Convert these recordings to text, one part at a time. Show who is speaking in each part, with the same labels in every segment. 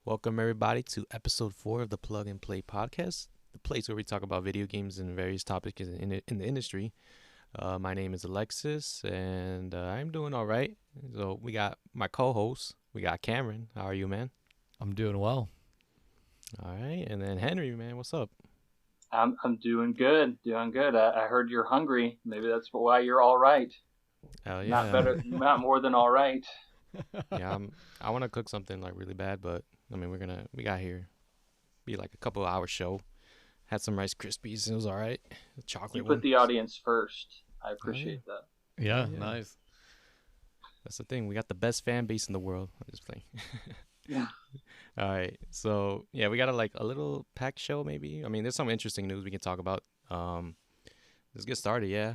Speaker 1: Welcome everybody to episode 4 of the Plug and Play podcast, the place where we talk about video games and various topics in the industry. My name is Alexis, and I'm doing all right. So we got my co-host, we got Cameron. How are you, man?
Speaker 2: I'm doing well.
Speaker 1: All right, and then Henry, man, what's up?
Speaker 3: I'm doing good, doing good. I heard you're hungry. Maybe that's why you're all right.
Speaker 1: Hell
Speaker 3: Not
Speaker 1: yeah,
Speaker 3: better, not more than all right.
Speaker 1: yeah. I want to cook something like really bad, but I mean we got here be like a couple hour show. Had some Rice Krispies. It was all right. The
Speaker 3: You
Speaker 1: chocolate
Speaker 3: put
Speaker 1: one.
Speaker 3: the audience first. I
Speaker 1: Oh yeah,
Speaker 3: appreciate that.
Speaker 1: oh
Speaker 2: Yeah,
Speaker 1: yeah.
Speaker 2: nice.
Speaker 1: That's the thing. We got the best fan base in the world. I'm just playing.
Speaker 3: Yeah.
Speaker 1: All right. So yeah, we got a little packed show maybe. I mean, there's some interesting news we can talk about. Um, let's get started. Yeah.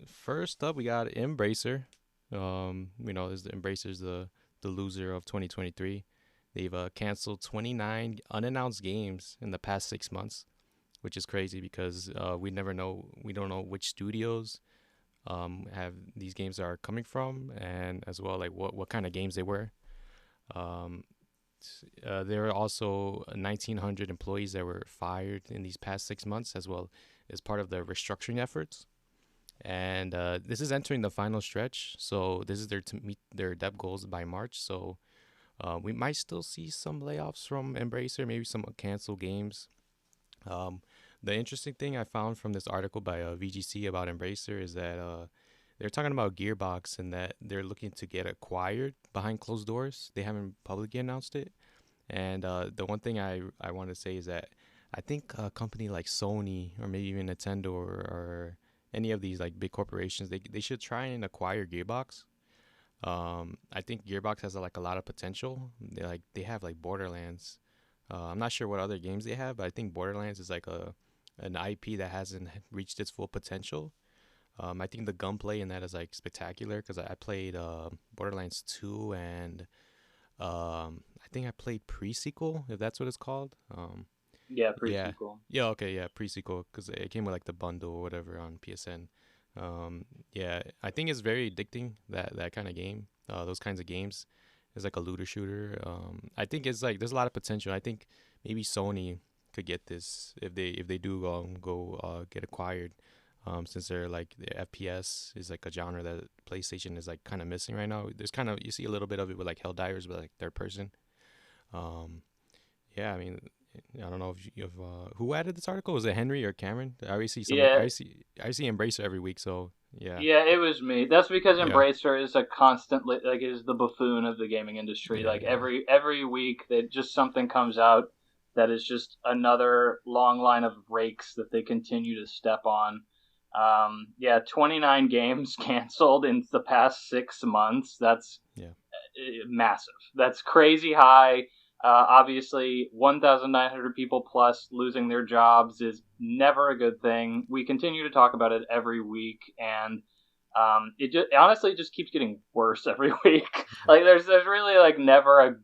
Speaker 1: First up we got Embracer. Is the Embracer's the loser of 2023. They've canceled 29 unannounced games in the past 6 months, which is crazy because we don't know which studios have these games are coming from, and as well like what kind of games they were. Um, there are also 1,900 employees that were fired in these past 6 months, as well as part of the restructuring efforts. And this is entering the final stretch, so this is their to meet their debt goals by March. So we might still see some layoffs from Embracer, maybe some canceled games. Um, the interesting thing I found from this article by VGC about Embracer is that they're talking about Gearbox and that they're looking to get acquired behind closed doors. They haven't publicly announced it. And the one thing I want to say is that I think a company like Sony or maybe even Nintendo or any of these like big corporations, they should try and acquire Gearbox. I think Gearbox has like a lot of potential. They have like Borderlands. I'm not sure what other games they have, but I think Borderlands is like a an IP that hasn't reached its full potential. I think the gunplay in that is like spectacular because I played Borderlands 2 and I think I played pre-sequel, if that's what it's called.
Speaker 3: Yeah,
Speaker 1: Yeah,
Speaker 3: pre-sequel.
Speaker 1: yeah, okay, yeah, pre-sequel because it came with like the bundle or whatever on PSN. Yeah, I think it's very addicting that kind of game. Those kinds of games is like a looter shooter. I think it's like there's a lot of potential. I think maybe Sony could get this if they do get acquired. Since they're like the FPS is like a genre that PlayStation is like kind of missing right now. There's kind of you see a little bit of it with like Helldivers, but like third person. Um, yeah, I mean, I don't know if who added this article? Was it Henry or Cameron? I always see somebody.
Speaker 3: Yeah,
Speaker 1: I see Embracer every week. So yeah,
Speaker 3: yeah, it was me. That's because
Speaker 1: yeah,
Speaker 3: Embracer is a constantly like is the buffoon of the gaming industry.
Speaker 1: yeah,
Speaker 3: Like
Speaker 1: yeah.
Speaker 3: every week that just something comes out that is just another long line of rakes that they continue to step on. Yeah, 29 games canceled in the past 6 months. That's
Speaker 1: Yeah.
Speaker 3: massive. That's crazy high. Obviously, 1,900 people plus losing their jobs is never a good thing. We continue to talk about it every week, and it honestly just keeps getting worse every week. Like there's really like never a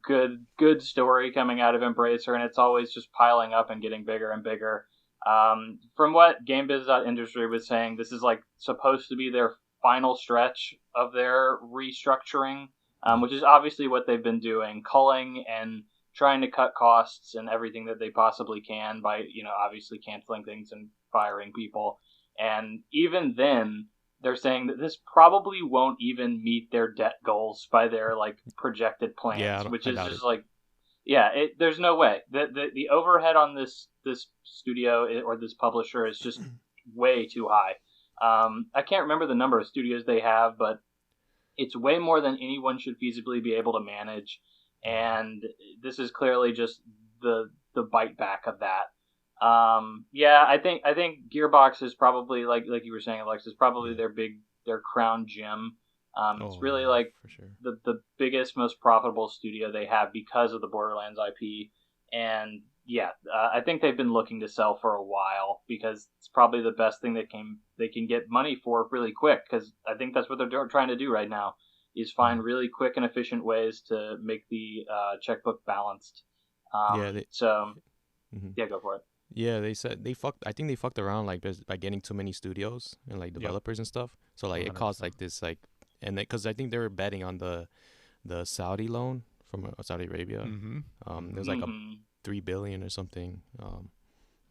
Speaker 3: good story coming out of Embracer, and it's always just piling up and getting bigger and bigger. From what GameBiz.Industry was saying, this is like supposed to be their final stretch of their restructuring,
Speaker 1: Mm.
Speaker 3: which is obviously what they've been doing, culling and trying to cut costs and everything that they possibly can by, obviously canceling things and firing people. And even then, they're saying that this probably won't even meet their debt goals by their like projected
Speaker 1: Yeah,
Speaker 3: plans, which
Speaker 1: I
Speaker 3: is
Speaker 1: doubt it.
Speaker 3: just like, yeah, there's no way. The overhead on this studio or this publisher is just way too high. I can't remember the number of studios they have, but it's way more than anyone should feasibly be able to manage, and this is clearly just the bite back of that. Yeah, I think Gearbox is probably like you were saying, Alex, is probably
Speaker 1: Yeah.
Speaker 3: their crown gem. It's
Speaker 1: Oh
Speaker 3: really
Speaker 1: yeah,
Speaker 3: like
Speaker 1: for sure.
Speaker 3: the biggest, most profitable studio they have because of the Borderlands IP, and yeah, I think they've been looking to sell for a while because it's probably the best thing they can get money for really quick. Because I think that's what they're trying to do right now is
Speaker 1: Mm.
Speaker 3: find really quick and efficient ways to make the checkbook balanced.
Speaker 1: Yeah, they.
Speaker 3: So
Speaker 1: Mhm.
Speaker 3: yeah, go for it.
Speaker 1: Yeah, they said they fucked. I think they fucked around like by getting too many studios and like
Speaker 2: Yep,
Speaker 1: developers and stuff. So like it caused
Speaker 2: 100%.
Speaker 1: like this like, and because I think they were betting on the Saudi loan from Saudi Arabia.
Speaker 2: Mm-hmm.
Speaker 1: There's
Speaker 2: Mm-hmm.
Speaker 1: like a
Speaker 3: Mm-hmm.
Speaker 1: 3 billion or something.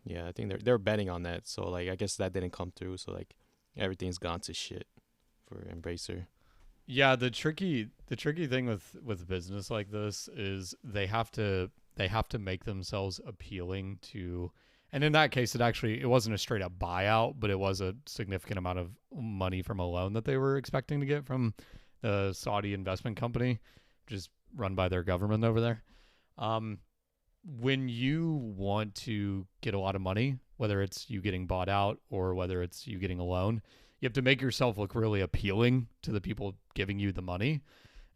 Speaker 1: Yeah, I think they're betting on that. So like I guess that didn't come through. So like everything's gone to shit for Embracer.
Speaker 2: Yeah, the tricky thing with business like this is they have to make themselves appealing to, and in that case it wasn't a straight up buyout, but it was a significant amount of money from a loan that they were expecting to get from the Saudi investment company, which is run by their government over there. Um, when you want to get a lot of money, whether it's you getting bought out or whether it's you getting a loan, you have to make yourself look really appealing to the people giving you the money.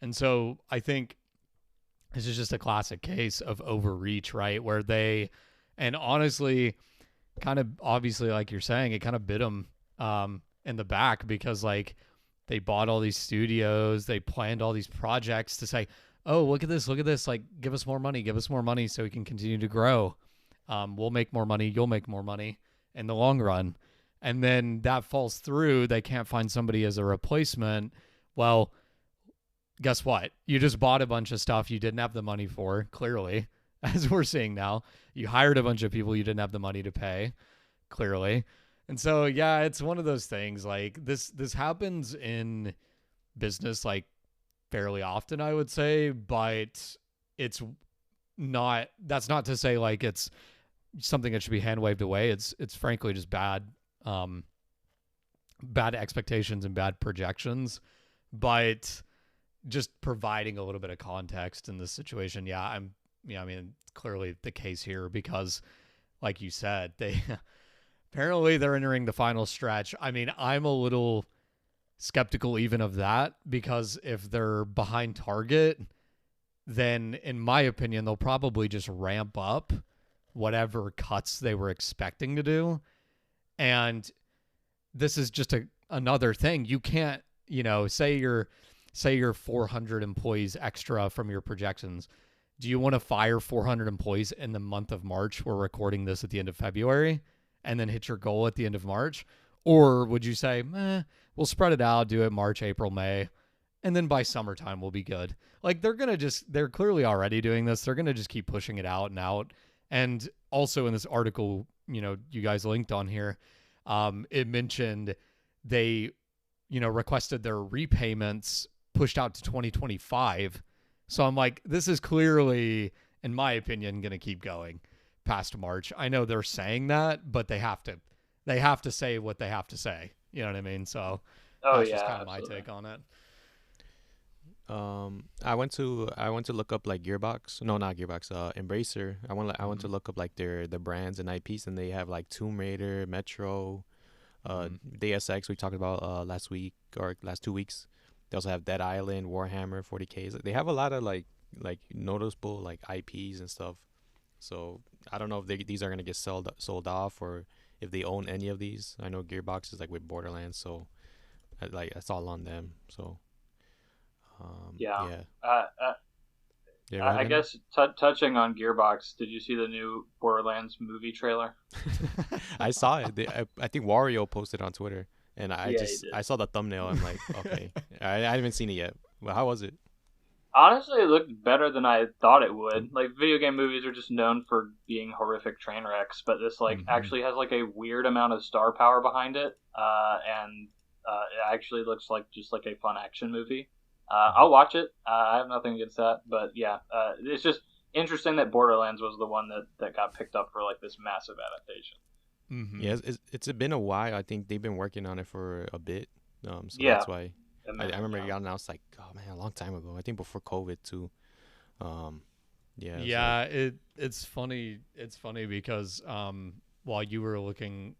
Speaker 2: And so I think this is just a classic case of overreach, right? Where they, and honestly, kind of obviously, like you're saying, it kind of bit them in the back because like they bought all these studios, they planned all these projects to say, oh, look at this, like give us more money so we can continue to grow. We'll make more money, you'll make more money in the long run. And then that falls through. They can't find somebody as a replacement. Well, guess what? You just bought a bunch of stuff you didn't have the money for, clearly, as we're seeing now. You hired a bunch of people you didn't have the money to pay, clearly. And so, yeah, it's one of those things. Like this happens in business like fairly often, I would say, but it's not, that's not to say like it's something that should be hand waved away. It's frankly just bad expectations and bad projections, but just providing a little bit of context in this situation. Yeah, I mean, it's clearly the case here because like you said, they apparently they're entering the final stretch. I mean, I'm a little skeptical even of that because if they're behind target, then in my opinion, they'll probably just ramp up whatever cuts they were expecting to do. And this is just another thing. You can't, say you're 400 employees extra from your projections. Do you want to fire 400 employees in the month of March? We're recording this at the end of February and then hit your goal at the end of March? Or would you say, we'll spread it out, do it March, April, May, and then by summertime we'll be good? Like they're clearly already doing this. They're going to just keep pushing it out and out. And also in this article, you guys linked on here, it mentioned they, requested their repayments pushed out to 2025. So I'm like, this is clearly, in my opinion, going to keep going past March. I know they're saying that, but they have to say what they have to say. You know what I mean? So that's just kind of my take on it.
Speaker 1: I went to look up like Gearbox. No, not Gearbox. Embracer. I went to look up like their brands and IPs, and they have like Tomb Raider, Metro, Deus Ex we talked about last week or last 2 weeks. They also have Dead Island, Warhammer 40Ks. They have a lot of like noticeable like IPs and stuff. So I don't know if these are gonna get sold off or if they own any of these. I know Gearbox is like with Borderlands, so like that's all on them. So.
Speaker 3: Yeah.
Speaker 1: Yeah,
Speaker 3: I guess touching on Gearbox, did you see the new Borderlands movie trailer?
Speaker 1: I saw it. I think Wario posted on Twitter, and
Speaker 3: he did.
Speaker 1: I saw the thumbnail. I'm like, okay, I haven't seen it yet. Well, how was it?
Speaker 3: Honestly, it looked better than I thought it would. Like, video game movies are just known for being horrific train wrecks, but this actually has like a weird amount of star power behind it, and it actually looks like just like a fun action movie. I'll watch it. I have nothing against that, but yeah, it's just interesting that Borderlands was the one that got picked up for like this massive adaptation.
Speaker 1: Mm-hmm. Yeah, it's been a while. I think they've been working on it for a bit. So
Speaker 3: yeah,
Speaker 1: that's why I remember it got announced like, oh man, a long time ago. I think before COVID too.
Speaker 2: Yeah. It's funny. It's funny because while you were looking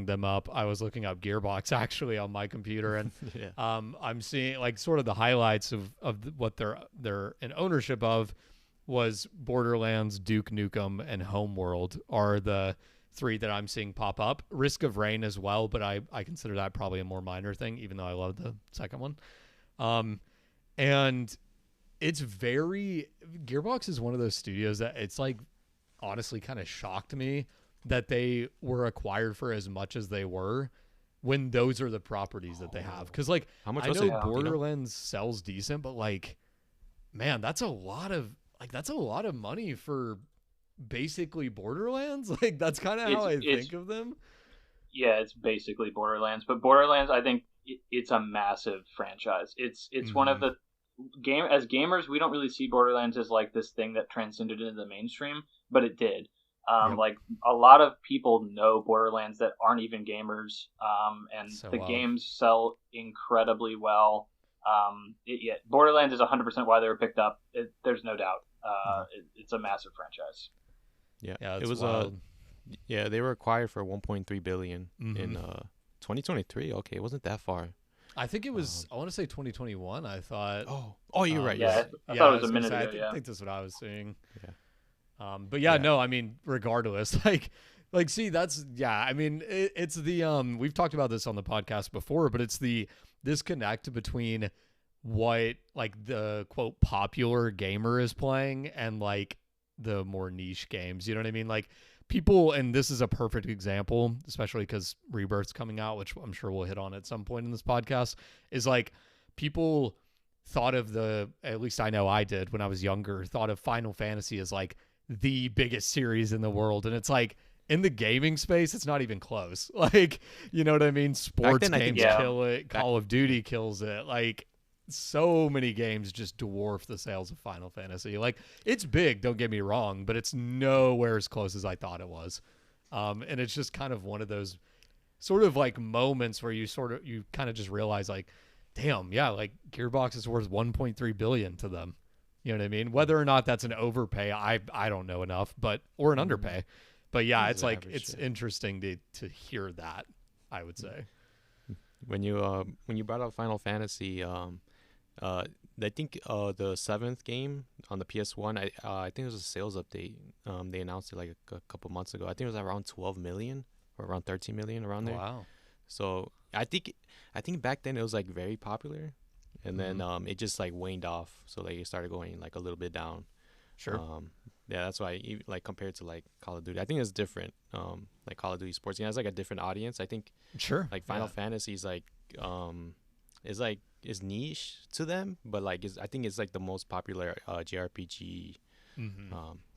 Speaker 2: them up, I was looking up Gearbox actually on my computer, and
Speaker 1: yeah.
Speaker 2: I'm seeing like sort of the highlights of what they're in ownership of was Borderlands, Duke Nukem, and Homeworld are the three that I'm seeing pop up. Risk of Rain as well, but I consider that probably a more minor thing, even though I love the second one. And it's Gearbox is one of those studios that it's like honestly kind of shocked me that they were acquired for as much as they were when those are the properties that they have. Because like,
Speaker 1: how much
Speaker 2: I
Speaker 1: was
Speaker 2: know
Speaker 1: it?
Speaker 2: Borderlands sells decent, but like, man, that's a lot of money for basically Borderlands. Like that's kind of how I think of them.
Speaker 3: Yeah, it's basically Borderlands, but Borderlands, I think it's a massive franchise. It's one of the as gamers, we don't really see Borderlands as like this thing that transcended into the mainstream, but it did.
Speaker 2: Yep.
Speaker 3: Like a lot of people know Borderlands that aren't even gamers, and
Speaker 2: So
Speaker 3: the
Speaker 2: well.
Speaker 3: games sell incredibly well. Borderlands is 100% why they were picked up. There's no doubt. It's a massive franchise.
Speaker 1: Yeah,
Speaker 2: Yeah,
Speaker 1: it
Speaker 2: it's
Speaker 1: was
Speaker 2: wild.
Speaker 1: yeah, they were acquired for 1.3 billion in
Speaker 2: Mhm.
Speaker 1: 2023. Okay, it wasn't that far.
Speaker 2: I think it was. I want to say 2021. I thought.
Speaker 1: Oh, you're right.
Speaker 3: Yeah,
Speaker 1: Yes.
Speaker 3: I thought it was a
Speaker 2: gonna
Speaker 3: minute
Speaker 2: say,
Speaker 3: ago. Yeah.
Speaker 2: I think that's what I was seeing.
Speaker 1: Yeah.
Speaker 2: But yeah,
Speaker 1: Yeah.
Speaker 2: no, I mean, regardless, like, see, that's yeah. I mean, it's the we've talked about this on the podcast before, but it's the disconnect between what like the quote popular gamer is playing and like the more niche games. You know what I mean? Like people, and this is a perfect example, especially because Rebirth's coming out, which I'm sure we'll hit on at some point in this podcast, is like people thought of at least I know I did when I was younger, thought of Final Fantasy as like the biggest series in the world. And it's like, in the gaming space, it's not even close. Like, you know what I mean? Sports
Speaker 1: then, I think-
Speaker 2: games
Speaker 3: Yeah.
Speaker 2: kill it. Call of Duty kills it. Like, so many games just dwarf the sales of Final Fantasy. Like, it's big, don't get me wrong, but it's nowhere as close as I thought it was. And it's just kind of one of those sort of like moments where you kind of just realize like, damn, yeah, like Gearbox is worth 1.3 billion to them. You know what I mean? Whether or not that's an overpay, I don't know enough, or an underpay. But yeah,
Speaker 1: This
Speaker 2: it's
Speaker 1: is
Speaker 2: like
Speaker 1: average,
Speaker 2: it's
Speaker 1: yeah.
Speaker 2: interesting to hear that, I would say.
Speaker 1: When you brought up Final Fantasy, I think the 7th game on the PS1, I think it was a sales update. They announced it like a couple months ago. I think it was around 12 million or around 13 million around there.
Speaker 2: Wow.
Speaker 1: So I think back then it was like very popular, and then it just like waned off. So like it started going like a little bit down.
Speaker 2: Sure.
Speaker 1: Yeah, that's why like compared to like Call of Duty, I think it's different. Like Call of Duty sports game has like a different audience. I think
Speaker 2: Sure.
Speaker 1: like Final Fantasy is like is niche to them, but like I think it's like the most popular JRPG.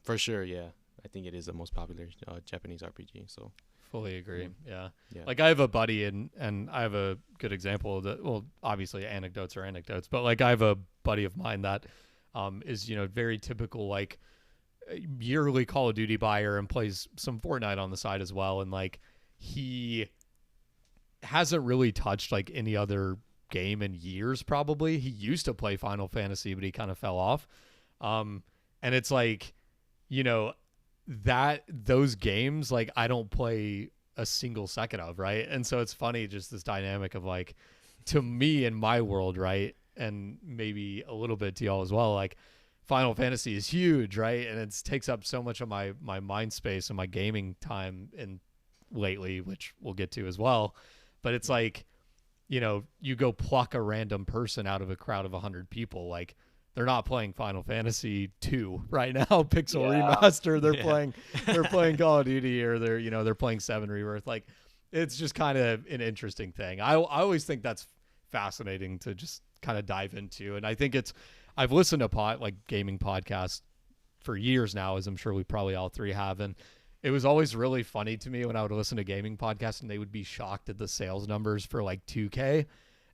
Speaker 1: For sure, yeah. I think it is the most popular Japanese RPG. So
Speaker 2: Fully agree. Yeah.
Speaker 1: yeah.
Speaker 2: Like I have a buddy and I have a good example of that. Well, obviously anecdotes are anecdotes, but like I have a buddy of mine that is, very typical like yearly Call of Duty buyer and plays some Fortnite on the side as well. And like he hasn't really touched like any other game in years probably. He used to play Final Fantasy, but he kind of fell off. And it's like, that those games like I don't play a single second of, right? And so it's funny just this dynamic of like, to me in my world, right, and maybe a little bit to y'all as well, like Final Fantasy is huge, right? And it takes up so much of my mind space and my gaming time in lately, which we'll get to as well. But it's like, you go pluck a random person out of a crowd of 100 people, like they're not playing Final Fantasy 2 right now, Pixel Remaster. They're playing Call of Duty, or they're playing 7 Rebirth. Like it's just kind of an interesting thing. I always think that's fascinating to just kind of dive into. And I think I've listened to gaming podcasts for years now, as I'm sure we probably all three have. And it was always really funny to me when I would listen to gaming podcasts and they would be shocked at the sales numbers for like 2K.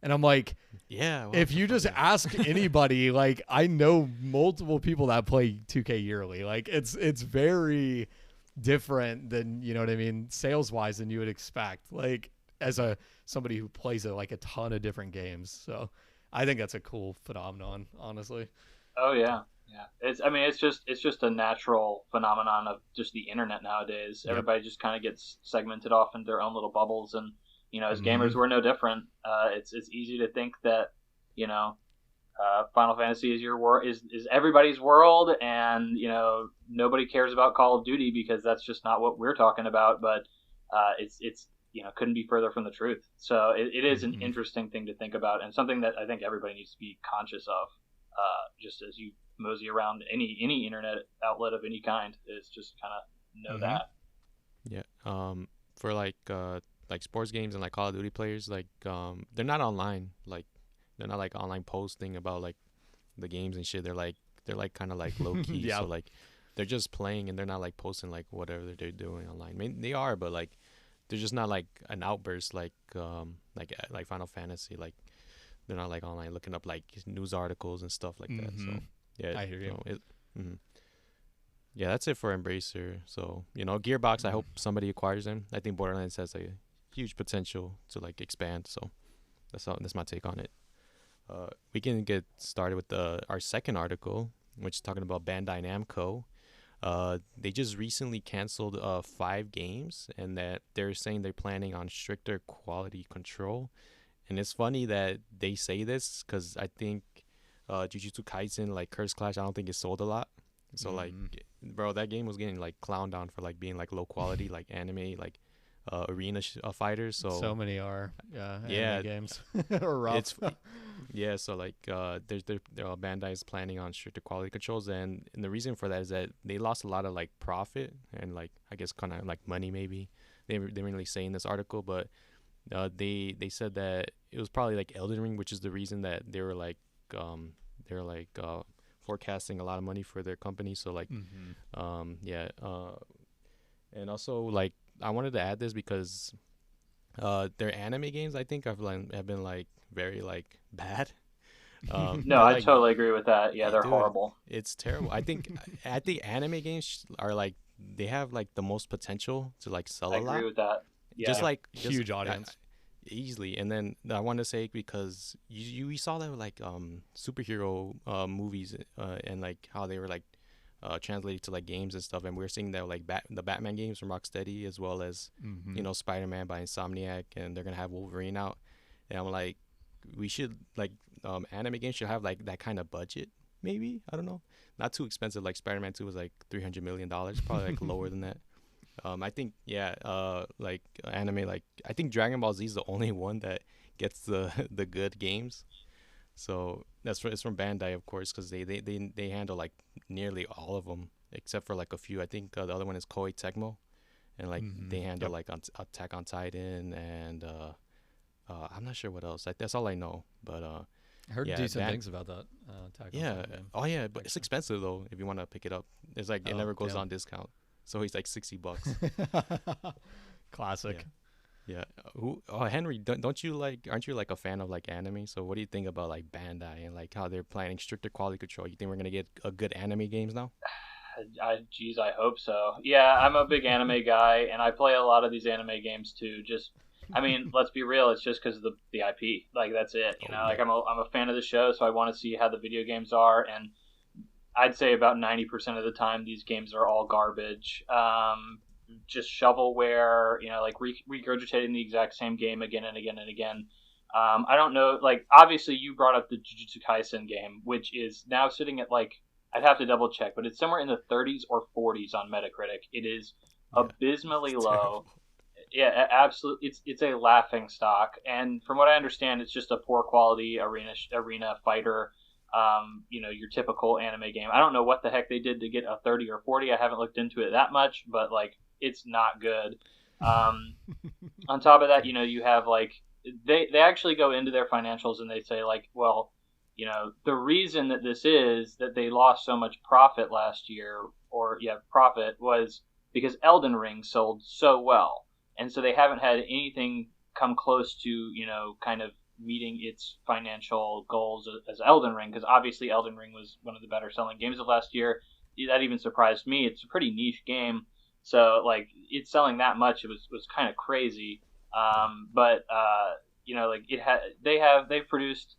Speaker 2: And I'm like,
Speaker 1: yeah,
Speaker 2: if you just ask anybody, like I know multiple people that play 2K yearly. Like it's very different than, you know what I mean, sales wise than you would expect. Like as somebody who plays like a ton of different games. So I think that's a cool phenomenon, honestly.
Speaker 3: Oh yeah. Yeah. It's just a natural phenomenon of just the internet nowadays.
Speaker 2: Yep.
Speaker 3: Everybody just kind of gets segmented off into their own little bubbles, and as gamers, we're no different. It's easy to think that, Final Fantasy is your world, is everybody's world, and nobody cares about Call of Duty because that's just not what we're talking about. But it's couldn't be further from the truth. So it is an interesting thing to think about, and something that I think everybody needs to be conscious of. Just as you mosey around any internet outlet of any kind, is just kind of know that.
Speaker 1: Yeah. For like sports games and like Call of Duty players, like they're not online, like they're not like online posting about like the games and shit, they're like kind of like low key.
Speaker 2: Yeah.
Speaker 1: So like they're just playing and they're not like posting like whatever they're doing online. I mean, they are, but like they're just not like an outburst like Final Fantasy. Like they're not like online looking up like news articles and stuff like that. So yeah,
Speaker 2: I hear you.
Speaker 1: Mhm. Yeah, that's it for Embracer. So, Gearbox, I hope somebody acquires them. I think Borderlands has a huge potential to like expand. So that's my take on it. We can get started with our second article, which is talking about Bandai Namco. They just recently canceled 5 games, and that they're saying they're planning on stricter quality control. And it's funny that they say this because I think Jujutsu Kaisen, like Curse Clash, I don't think it sold a lot. So like, bro, that game was getting like clowned on for like being like low quality, like anime, like arena fighters. So
Speaker 2: many are
Speaker 1: yeah,
Speaker 2: anime games or rough.
Speaker 1: it's yeah. So like, Bandai is planning on stricter quality controls, and the reason for that is that they lost a lot of like profit and like I guess kind of like money maybe. They didn't really say in this article, but they said that it was probably like Elden Ring, which is the reason that they were like forecasting a lot of money for their company. So like, yeah, and also like I wanted to add this because their anime games I think have been like very like bad.
Speaker 3: No, I totally agree with that. Yeah, they're
Speaker 1: dude,
Speaker 3: horrible.
Speaker 1: It's terrible. I think anime games are like they have like the most potential to like sell
Speaker 3: I
Speaker 1: a lot.
Speaker 3: agree with that. Yeah.
Speaker 1: Just like
Speaker 2: huge audience.
Speaker 1: Easily. And then I want to say because we saw that with like superhero movies and like how they were like translated to like games and stuff, and we're seeing that like the Batman games from Rocksteady as well as Spider-Man by Insomniac, and they're gonna have Wolverine out, and I'm like we should like anime games should have like that kind of budget, maybe. I don't know, not too expensive. Like Spider-Man 2 was like $300 million, probably like lower than that. I think like anime, like I think Dragon Ball Z is the only one that gets the the good games. So it's from Bandai, of course, because they handle like nearly all of them except for like a few. I think the other one is Koei Tecmo, and like they handle like Attack on Titan and I'm not sure what else. That's all I know. But
Speaker 2: I heard decent things about that. Attack on Titan game.
Speaker 1: Oh yeah, but it's expensive though if you want to pick it up. It's like it never goes on discount. So he's like $60.
Speaker 2: Classic.
Speaker 1: Yeah. Henry, don't you like? Aren't you like a fan of like anime? So what do you think about like Bandai and like how they're planning stricter quality control? You think we're gonna get a good anime games now?
Speaker 3: I hope so. Yeah, I'm a big anime guy, and I play a lot of these anime games too. I mean, let's be real. It's just because of the IP. Like that's it. Like I'm a fan of the show, so I want to see how the video games are, and I'd say about 90% of the time these games are all garbage. Just shovelware, like regurgitating the exact same game again and again and again. I don't know, like obviously you brought up the Jujutsu Kaisen game, which is now sitting at like, I'd have to double check, but it's somewhere in the 30s or 40s on Metacritic. It is abysmally low. Terrible. Yeah, absolutely. It's a laughing stock, and from what I understand, it's just a poor quality arena fighter. Your typical anime game. I don't know what the heck they did to get a 30 or 40. I haven't looked into it that much, but like it's not good. On top of that, you have like they actually go into their financials and they say like, well, the reason that this is that they lost so much profit last year, profit was because Elden Ring sold so well, and so they haven't had anything come close to kind of meeting its financial goals as Elden Ring, because obviously Elden Ring was one of the better selling games of last year. That even surprised me. It's a pretty niche game, so like it's selling that much, it was kind of crazy. But like they've produced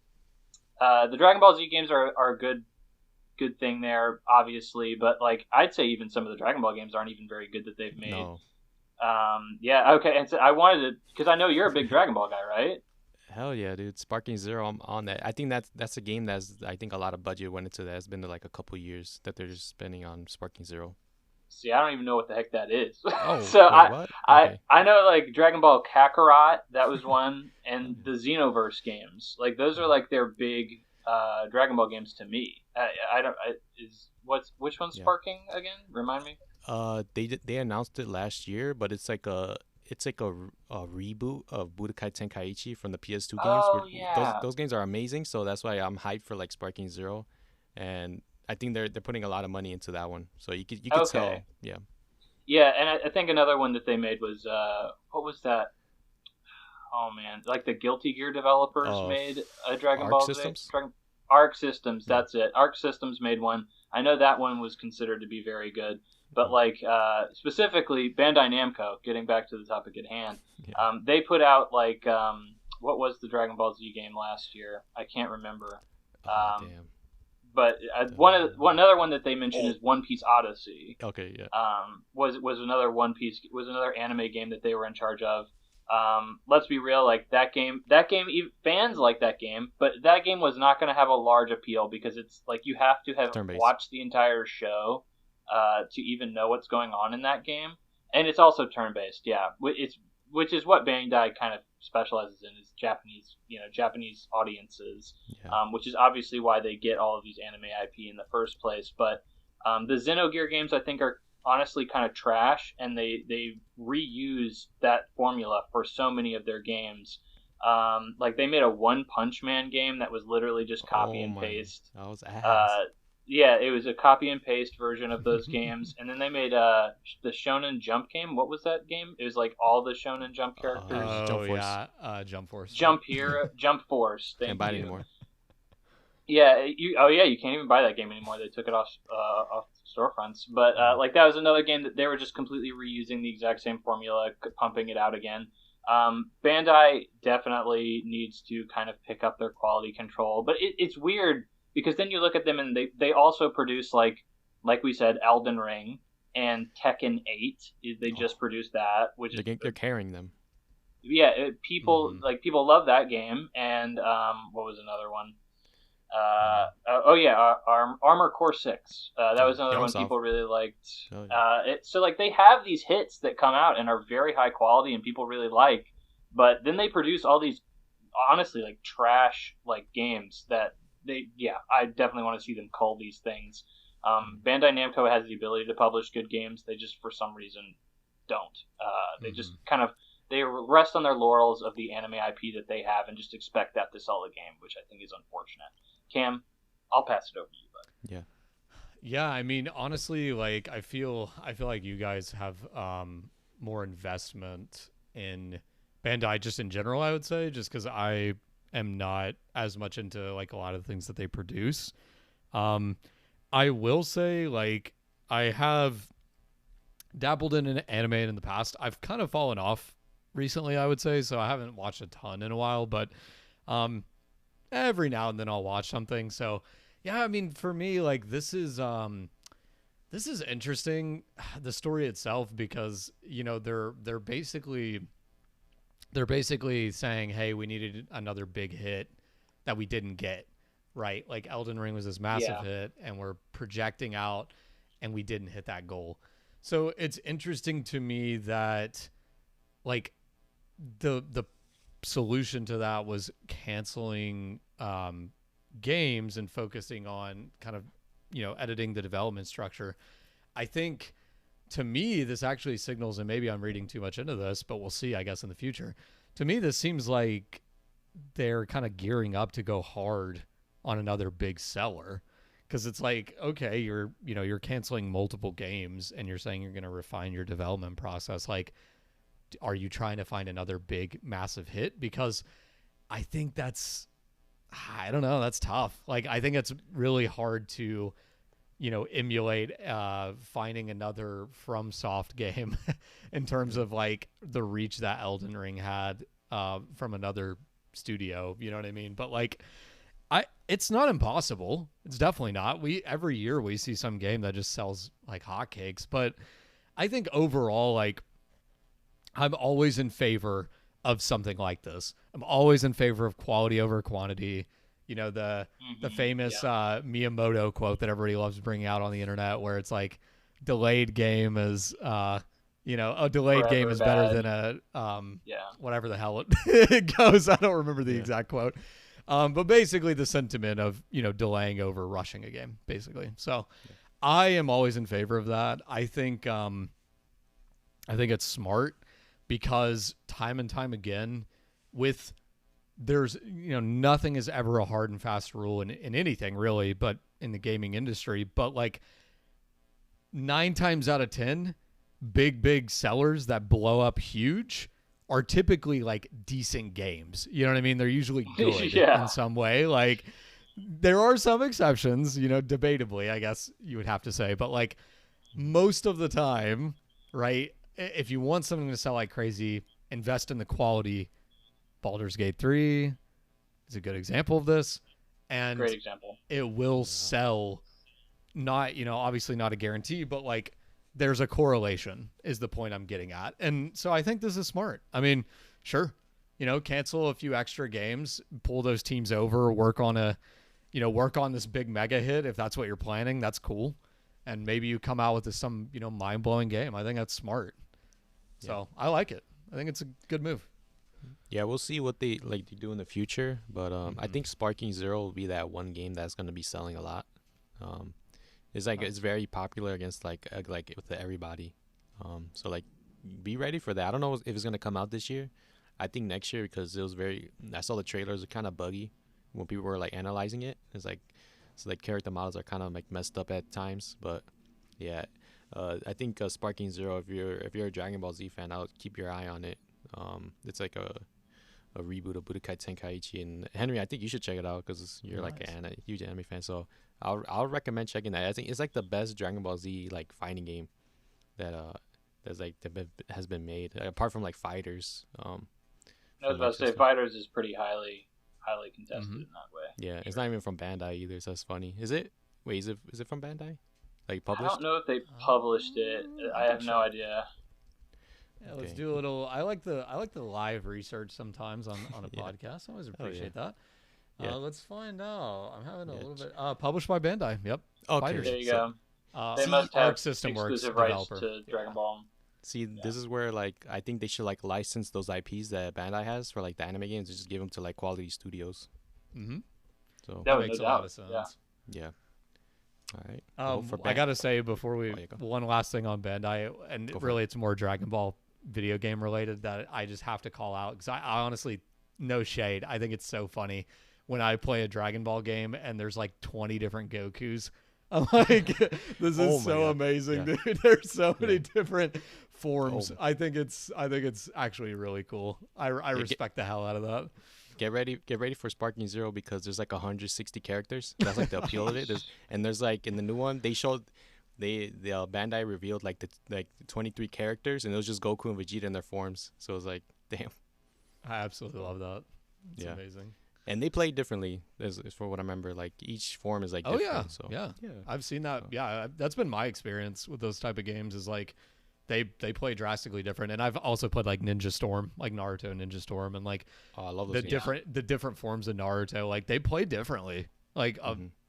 Speaker 3: the Dragon Ball Z games are a good thing there, obviously, but like I'd say even some of the Dragon Ball games aren't even very good that they've made.
Speaker 1: No.
Speaker 3: Okay, and so I wanted to, because I know you're a big Dragon Ball guy, right?
Speaker 1: Hell yeah, dude! Sparking Zero, I'm on that. I think that's a game I think a lot of budget went into that. It's been like a couple years that they're just spending on Sparking Zero.
Speaker 3: See, I don't even know what the heck that is.
Speaker 1: Oh,
Speaker 3: so
Speaker 1: what? Okay.
Speaker 3: I know like Dragon Ball Kakarot, that was one, and the Xenoverse games. Like those are like their big Dragon Ball games to me. Which one's Sparking again? Remind me.
Speaker 1: They announced it last year, but it's like a reboot of Budokai Tenkaichi from the PS2 games.
Speaker 3: Oh, yeah.
Speaker 1: Those games are amazing, so that's why I'm hyped for like Sparking Zero. and I think they're putting a lot of money into that one. So you could
Speaker 3: Okay.
Speaker 1: tell, yeah.
Speaker 3: Yeah, and I think another one that they made was what was that? Oh man, like the Guilty Gear developers made a Dragon
Speaker 1: Arc
Speaker 3: Ball Z.
Speaker 1: Systems.
Speaker 3: Arc Systems,
Speaker 1: Yeah.
Speaker 3: that's it. Arc Systems made one. I know that one was considered to be very good, but
Speaker 1: Mhm.
Speaker 3: like specifically Bandai Namco. Getting back to the topic at hand,
Speaker 1: Yeah.
Speaker 3: they put out like what was the Dragon Ball Z game last year? I can't remember.
Speaker 1: Oh
Speaker 3: Um,
Speaker 1: damn.
Speaker 3: but one other one that they mentioned is One Piece Odyssey.
Speaker 1: Okay. Yeah.
Speaker 3: Was another One Piece was another anime game that they were in charge of. Let's be real, like that game, fans like that game, but that game was not going to have a large appeal because it's like you have to have
Speaker 1: Turn-based.
Speaker 3: watched the entire show to even know what's going on in that game, and it's also turn-based. Yeah, which is what Bandai kind of specializes in is Japanese audiences,
Speaker 1: Yeah.
Speaker 3: which is obviously why they get all of these anime IP in the first place. But the Xenogear games, I think, are honestly kind of trash, and they reuse that formula for so many of their games. Like they made a One Punch Man game that was literally just copy and paste.
Speaker 1: That was ass.
Speaker 3: Yeah, it was a copy and paste version of those games, and then they made the Shonen Jump game. What was that game? It was like all the Shonen Jump characters.
Speaker 1: Jump Force.
Speaker 2: Yeah, Jump Force.
Speaker 3: Jump Force. Thank
Speaker 1: Can't buy it
Speaker 3: you.
Speaker 1: anymore.
Speaker 3: Yeah, you can't even buy that game anymore. They took it off storefronts. But like that was another game that they were just completely reusing the exact same formula, pumping it out again. Bandai definitely needs to kind of pick up their quality control, but it's weird because then you look at them and they also produce like we said, Elden Ring and Tekken 8. They just produced that, which is
Speaker 1: They're carrying them.
Speaker 3: yeah. People love that game, and what was another one? Armor Core 6. That was another one people really liked.
Speaker 1: Oh, yeah.
Speaker 3: So like they have these hits that come out and are very high quality and people really like, but then they produce all these honestly like trash like games that I definitely want to see them cull these things. Bandai Namco has the ability to publish good games. They just for some reason don't. They just kind of they rest on their laurels of the anime IP that they have and just expect that to sell the game, which I think is unfortunate. Cam, I'll pass it over to you, bud.
Speaker 1: Yeah.
Speaker 2: Yeah, I mean, honestly, like I feel like you guys have more investment in Bandai just in general, I would say, just because I am not as much into like a lot of the things that they produce. I will say, like, I have dabbled in an anime in the past. I've kind of fallen off recently, I would say, so I haven't watched a ton in a while, but every now and then I'll watch something. So yeah, I mean, for me, like this is interesting, the story itself, because they're basically saying, hey, we needed another big hit that we didn't get, right? Like Elden Ring was this massive hit, and we're projecting out, and we didn't hit that goal. So it's interesting to me that like the solution to that was canceling games and focusing on kind of editing the development structure. I think to me this actually signals, and maybe I'm reading too much into this, but we'll see, I guess, in the future. To me this seems like they're kind of gearing up to go hard on another big seller, because it's like, okay, you're canceling multiple games and you're saying you're going to refine your development process. Like, are you trying to find another big massive hit? Because I think that's tough. Like, I think it's really hard to emulate finding another FromSoft game in terms of like the reach that Elden Ring had from another studio, you know what I mean? But like it's not impossible. It's definitely not. Every year we see some game that just sells like hotcakes, but I think overall, like, I'm always in favor of something like this. I'm always in favor of quality over quantity. The famous Miyamoto quote that everybody loves bringing out on the internet, where it's like, delayed game is a delayed
Speaker 3: Forever
Speaker 2: game is
Speaker 3: bad.
Speaker 2: better than whatever the hell it goes. I don't remember the exact quote. But basically the sentiment of, delaying over rushing a game, basically. So I am always in favor of that. I think it's smart, because time and time again with there's nothing is ever a hard and fast rule in anything really, but in the gaming industry. But like 9 times out of 10, big sellers that blow up huge are typically like decent games. You know what I mean? They're usually good in some way. Like there are some exceptions, debatably, I guess you would have to say, but like most of the time, right? If you want something to sell like crazy, invest in the quality. Baldur's Gate 3 is a good example of this, and
Speaker 3: great example.
Speaker 2: It will sell. Not, obviously not a guarantee, but like there's a correlation is the point I'm getting at. And so I think this is smart. I mean, sure, cancel a few extra games, pull those teams over, work on this big mega hit. If that's what you're planning, that's cool. And maybe you come out with some, mind-blowing game. I think that's smart. Yeah. So I like it. I think it's a good move.
Speaker 1: Yeah, we'll see what they do in the future, but I think Sparking Zero will be that one game that's going to be selling a lot. It's very popular against like with everybody. So like be ready for that. I don't know if it's going to come out this year. I think next year, because I saw the trailers are kind of buggy when people were like analyzing it. It's like character models are kind of like messed up at times, but yeah. I think Sparking Zero, if you're a Dragon Ball Z fan, I'll keep your eye on it. It's like a reboot of Budokai Tenkaichi, and Henry, I think you should check it out because you're like a huge anime fan. So I'll recommend checking that. I think it's like the best Dragon Ball Z like fighting game that has been made, apart from like Fighters.
Speaker 3: I was about to say Fighters is pretty highly contested in that way.
Speaker 1: Yeah, it's not even from Bandai either, so that's funny. Is it? Wait, is it from Bandai? Like published?
Speaker 3: I don't know if they published it. I have no idea.
Speaker 2: Yeah, let's do a little. I like the live research sometimes on a podcast. I always appreciate that. Yeah. Let's find out. I'm having a little bit. Published by Bandai. Yep.
Speaker 1: Okay.
Speaker 2: Fighters.
Speaker 3: There you go.
Speaker 2: They
Speaker 3: must have
Speaker 2: Arc System
Speaker 3: exclusive
Speaker 2: Works
Speaker 3: rights
Speaker 2: developer.
Speaker 3: to Dragon Ball.
Speaker 1: See, this is where like I think they should like license those IPs that Bandai has for like the anime games and just give them to like quality studios.
Speaker 2: Mm-hmm.
Speaker 1: So
Speaker 2: that makes a lot of sense.
Speaker 1: Yeah. All right.
Speaker 2: I gotta say before one last thing on Bandai, and really it's more Dragon Ball video game related that I just have to call out because I honestly, no shade, I think it's so funny when I play a Dragon Ball game and there's like 20 different Gokus. I'm like, this is so amazing, dude. There's so many different forms. I think it's actually really cool. I respect the hell out of that.
Speaker 1: Get ready for Sparking Zero because there's like 160 characters. That's like the appeal of it. There's like in the new one they showed the Bandai revealed like the 23 characters, and it was just Goku and Vegeta in their forms. So it was like, damn.
Speaker 2: I absolutely love that. It's amazing.
Speaker 1: And they play differently, as for what I remember. Like each form is like different.
Speaker 2: Yeah. I've seen that. Yeah, that's been my experience with those type of games. Is like they play drastically different. And I've also played like Ninja Storm, like Naruto Ninja Storm, and like
Speaker 1: I love those
Speaker 2: the different forms of Naruto. Like they play differently, like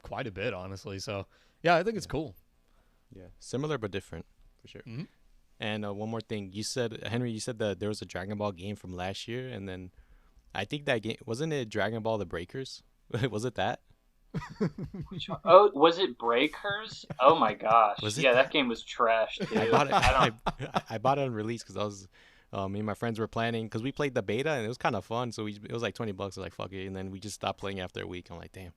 Speaker 2: quite a bit, honestly. So yeah, I think it's cool.
Speaker 1: Yeah, similar but different for sure.
Speaker 2: Mm-hmm.
Speaker 1: And one more thing, Henry, you said that there was a Dragon Ball game from last year, and then I think that game wasn't it Dragon Ball: The Breakers? Was it that?
Speaker 3: Which one? Oh, was it Breakers? Oh my gosh! That game was trash. Dude.
Speaker 1: I bought it. I bought it on release because I was, me and my friends were planning because we played the beta and it was kind of fun. So it was like $20. I was like, fuck it, and then we just stopped playing after a week. I'm like, damn.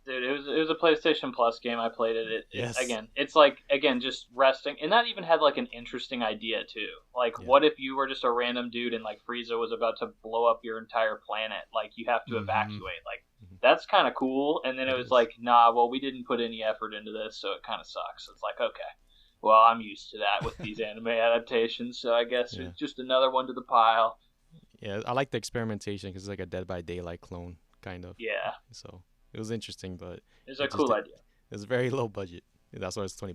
Speaker 3: Dude, it was a PlayStation Plus game. I played it. It's like just resting, and that even had like an interesting idea too. Like, what if you were just a random dude and like Frieza was about to blow up your entire planet? Like, you have to evacuate. Like, that's kind of cool. And then it was like, nah, well, we didn't put any effort into this, so it kind of sucks. It's like, okay, well, I'm used to that with these anime adaptations, so I guess it's just another one to the pile.
Speaker 1: Yeah, I like the experimentation because it's like a Dead by Daylight clone, kind of.
Speaker 3: Yeah.
Speaker 1: So. It was interesting, but
Speaker 3: it's a cool idea.
Speaker 1: It was very low budget. That's why it's $20.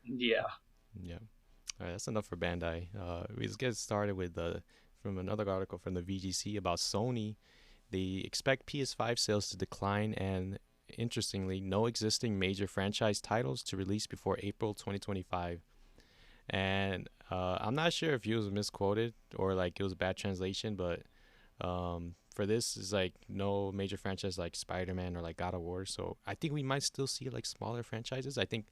Speaker 3: Yeah.
Speaker 1: Yeah. All right, that's enough for Bandai. We just get started with from another article from the VGC about Sony. They expect PS5 sales to decline, and interestingly, no existing major franchise titles to release before April 2025. And I'm not sure if he was misquoted or like it was a bad translation, but for this is like no major franchise like Spider-Man or like God of War. So I think we might still see like smaller franchises. I think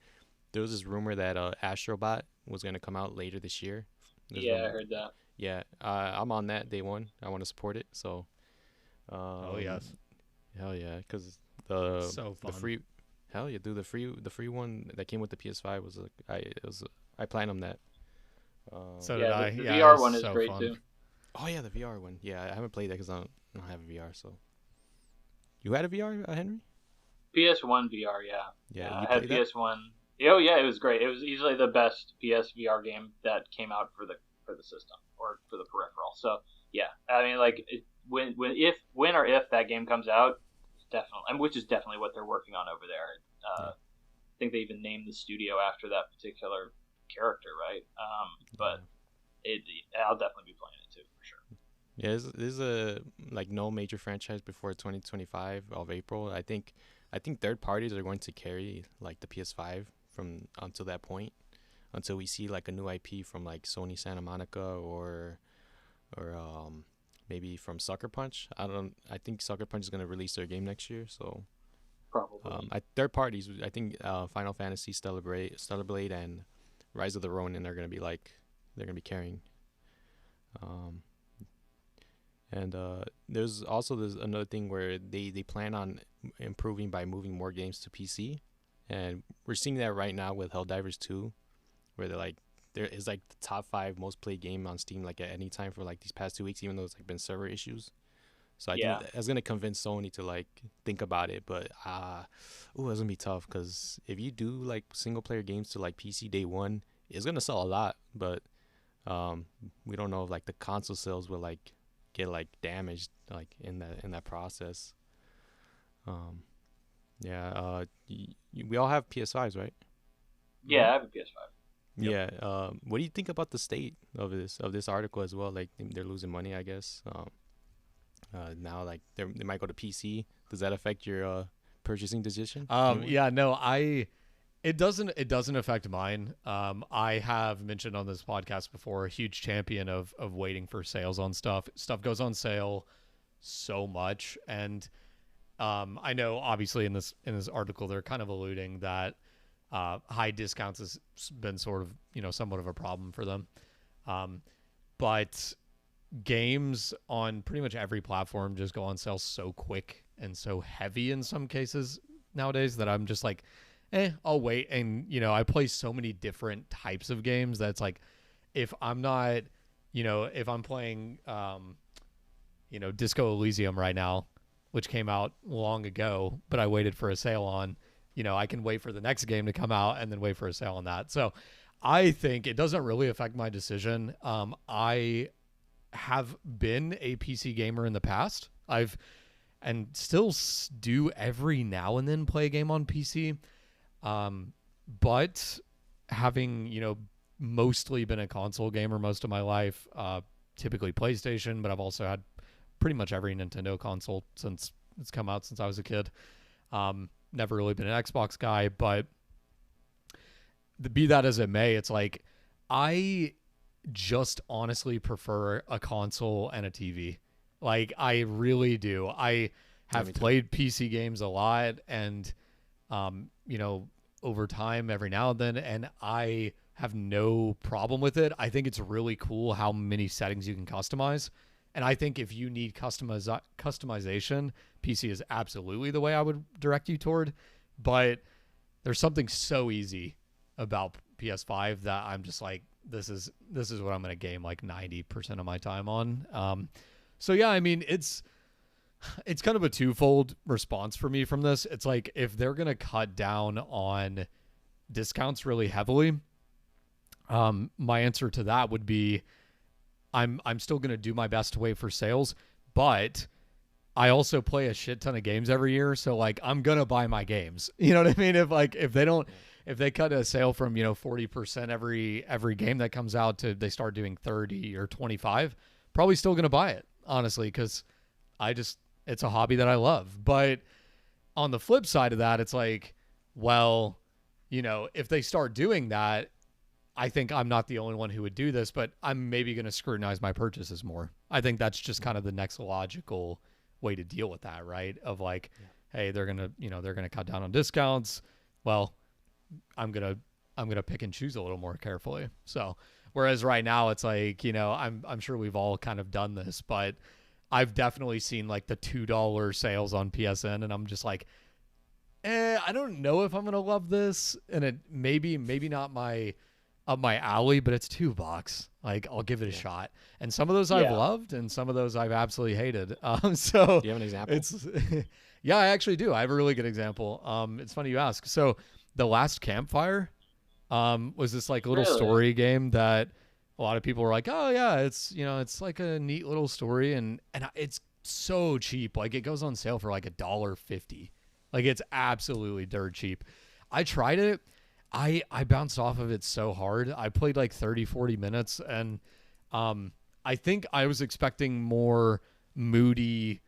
Speaker 1: there was this rumor that Astrobot was going to come out later this year.
Speaker 3: I heard that.
Speaker 1: Yeah, I'm on that day one. I want to support it. So
Speaker 2: Oh yes,
Speaker 1: Hell yeah, because the
Speaker 2: so
Speaker 1: the
Speaker 2: fun.
Speaker 1: free, hell yeah, dude, the free one that came with the PS5 was like I platinumed that.
Speaker 2: So did
Speaker 3: Yeah,
Speaker 2: I.
Speaker 3: the
Speaker 2: Yeah, it
Speaker 3: VR
Speaker 2: was
Speaker 3: one is
Speaker 2: so
Speaker 3: great
Speaker 2: fun.
Speaker 3: too.
Speaker 1: Oh yeah, the VR one. Yeah, I haven't played that because I don't have a VR. So you had a VR, Henry?
Speaker 3: PS1 VR, yeah.
Speaker 1: Yeah,
Speaker 3: Yeah,
Speaker 1: you
Speaker 3: I had
Speaker 1: played that?
Speaker 3: PS1. Oh yeah, it was great. It was easily the best PSVR game that came out for the system or for the peripheral. So yeah, I mean, like when or if that game comes out, definitely, and which is definitely what they're working on over there.
Speaker 1: Yeah,
Speaker 3: I think they even named the studio after that particular character, right? But
Speaker 1: yeah,
Speaker 3: it, I'll definitely be playing it too for sure.
Speaker 1: yeah. There's a like no major franchise before 2025 of April. I think third parties are going to carry like the PS5 from until that point, until we see like a new IP from like Sony Santa Monica or maybe from Sucker Punch. I think Sucker Punch is gonna release their game next year. So
Speaker 3: Probably.
Speaker 1: third parties. I think Final Fantasy, Stellar Blade, and Rise of the Ronin are gonna be like they're gonna be carrying. Um, and there's another thing where they plan on improving by moving more games to PC, and we're seeing that right now with Helldivers 2, where there is like the top five most played game on Steam like at any time for like these past 2 weeks, even though it's like been server issues. So I think
Speaker 3: Yeah.
Speaker 1: that's gonna convince Sony to like think about it, but ooh, it's gonna be tough because if you do like single player games to like PC day one, it's gonna sell a lot, but um, we don't know if like the console sales will like get like damaged like in that process. Um, yeah, we all have PS5s, right?
Speaker 3: Yeah,
Speaker 2: Hmm.
Speaker 3: I have a PS5.
Speaker 2: Yep.
Speaker 1: Yeah. What do you think about the state of this article as well? Like they're losing money, I guess. Now like they might go to PC. Does that affect your purchasing decision? New one?
Speaker 2: Yeah, no, it doesn't affect mine. I have mentioned on this podcast before, a huge champion of waiting for sales on stuff. Stuff goes on sale so much, and I know obviously in this article they're kind of alluding that high discounts has been sort of somewhat of a problem for them. Um, but games on pretty much every platform just go on sale so quick and so heavy in some cases nowadays that I'm just like, I'll wait. And I play so many different types of games that's like, if I'm not, if I'm playing, Disco Elysium right now, which came out long ago, but I waited for a sale on, I can wait for the next game to come out and then wait for a sale on that. So I think it doesn't really affect my decision. I have been a PC gamer in the past. I've and still do every now and then play a game on PC. Um, but having mostly been a console gamer most of my life, typically PlayStation, but I've also had pretty much every Nintendo console since it's come out since I was a kid. Never really been an Xbox guy, but be that as it may, it's like I just honestly prefer a console and a TV. Like I really do. I
Speaker 1: Yeah, me
Speaker 2: have
Speaker 1: too.
Speaker 2: played PC games a lot and um, you know, over time every now and then, and I have no problem with it. I think it's really cool how many settings you can customize. And I think if you need customization, PC is absolutely the way I would direct you toward. But there's something so easy about PS5 that I'm just like, this is what I'm going to game like 90% of my time on. So yeah, I mean, it's kind of a twofold response for me from this. It's like if they're going to cut down on discounts really heavily, my answer to that would be I'm still going to do my best to wait for sales, but I also play a shit ton of games every year, so like I'm going to buy my games. You know what I mean? If they don't
Speaker 1: Yeah.
Speaker 2: if they cut a sale from 40% every game that comes out to they start doing 30 or 25, probably still going to buy it, honestly, cuz I just it's a hobby that I love. But on the flip side of that, it's like, well, if they start doing that, I think I'm not the only one who would do this, but I'm maybe going to scrutinize my purchases more. I think that's just kind of the next logical way to deal with that, right? Of like,
Speaker 1: Yeah.
Speaker 2: hey, they're going to cut down on discounts. Well, I'm going to pick and choose a little more carefully. So, whereas right now it's like, I'm sure we've all kind of done this, but I've definitely seen like the $2 sales on PSN, and I'm just like, I don't know if I'm gonna love this, and it maybe not my up my alley, but it's $2. Like, I'll give it a shot. And some of those I've loved, and some of those I've absolutely hated. So
Speaker 1: Do you have an example?
Speaker 2: it's yeah, I actually do. I have a really good example. It's funny you ask. So The Last Campfire was this like little story game that a lot of people were like, oh yeah, it's it's like a neat little story, and it's so cheap. Like, it goes on sale for like $1.50. Like, it's absolutely dirt cheap. I tried it. I bounced off of it so hard. I played like 30, 40 minutes, and I think I was expecting more moody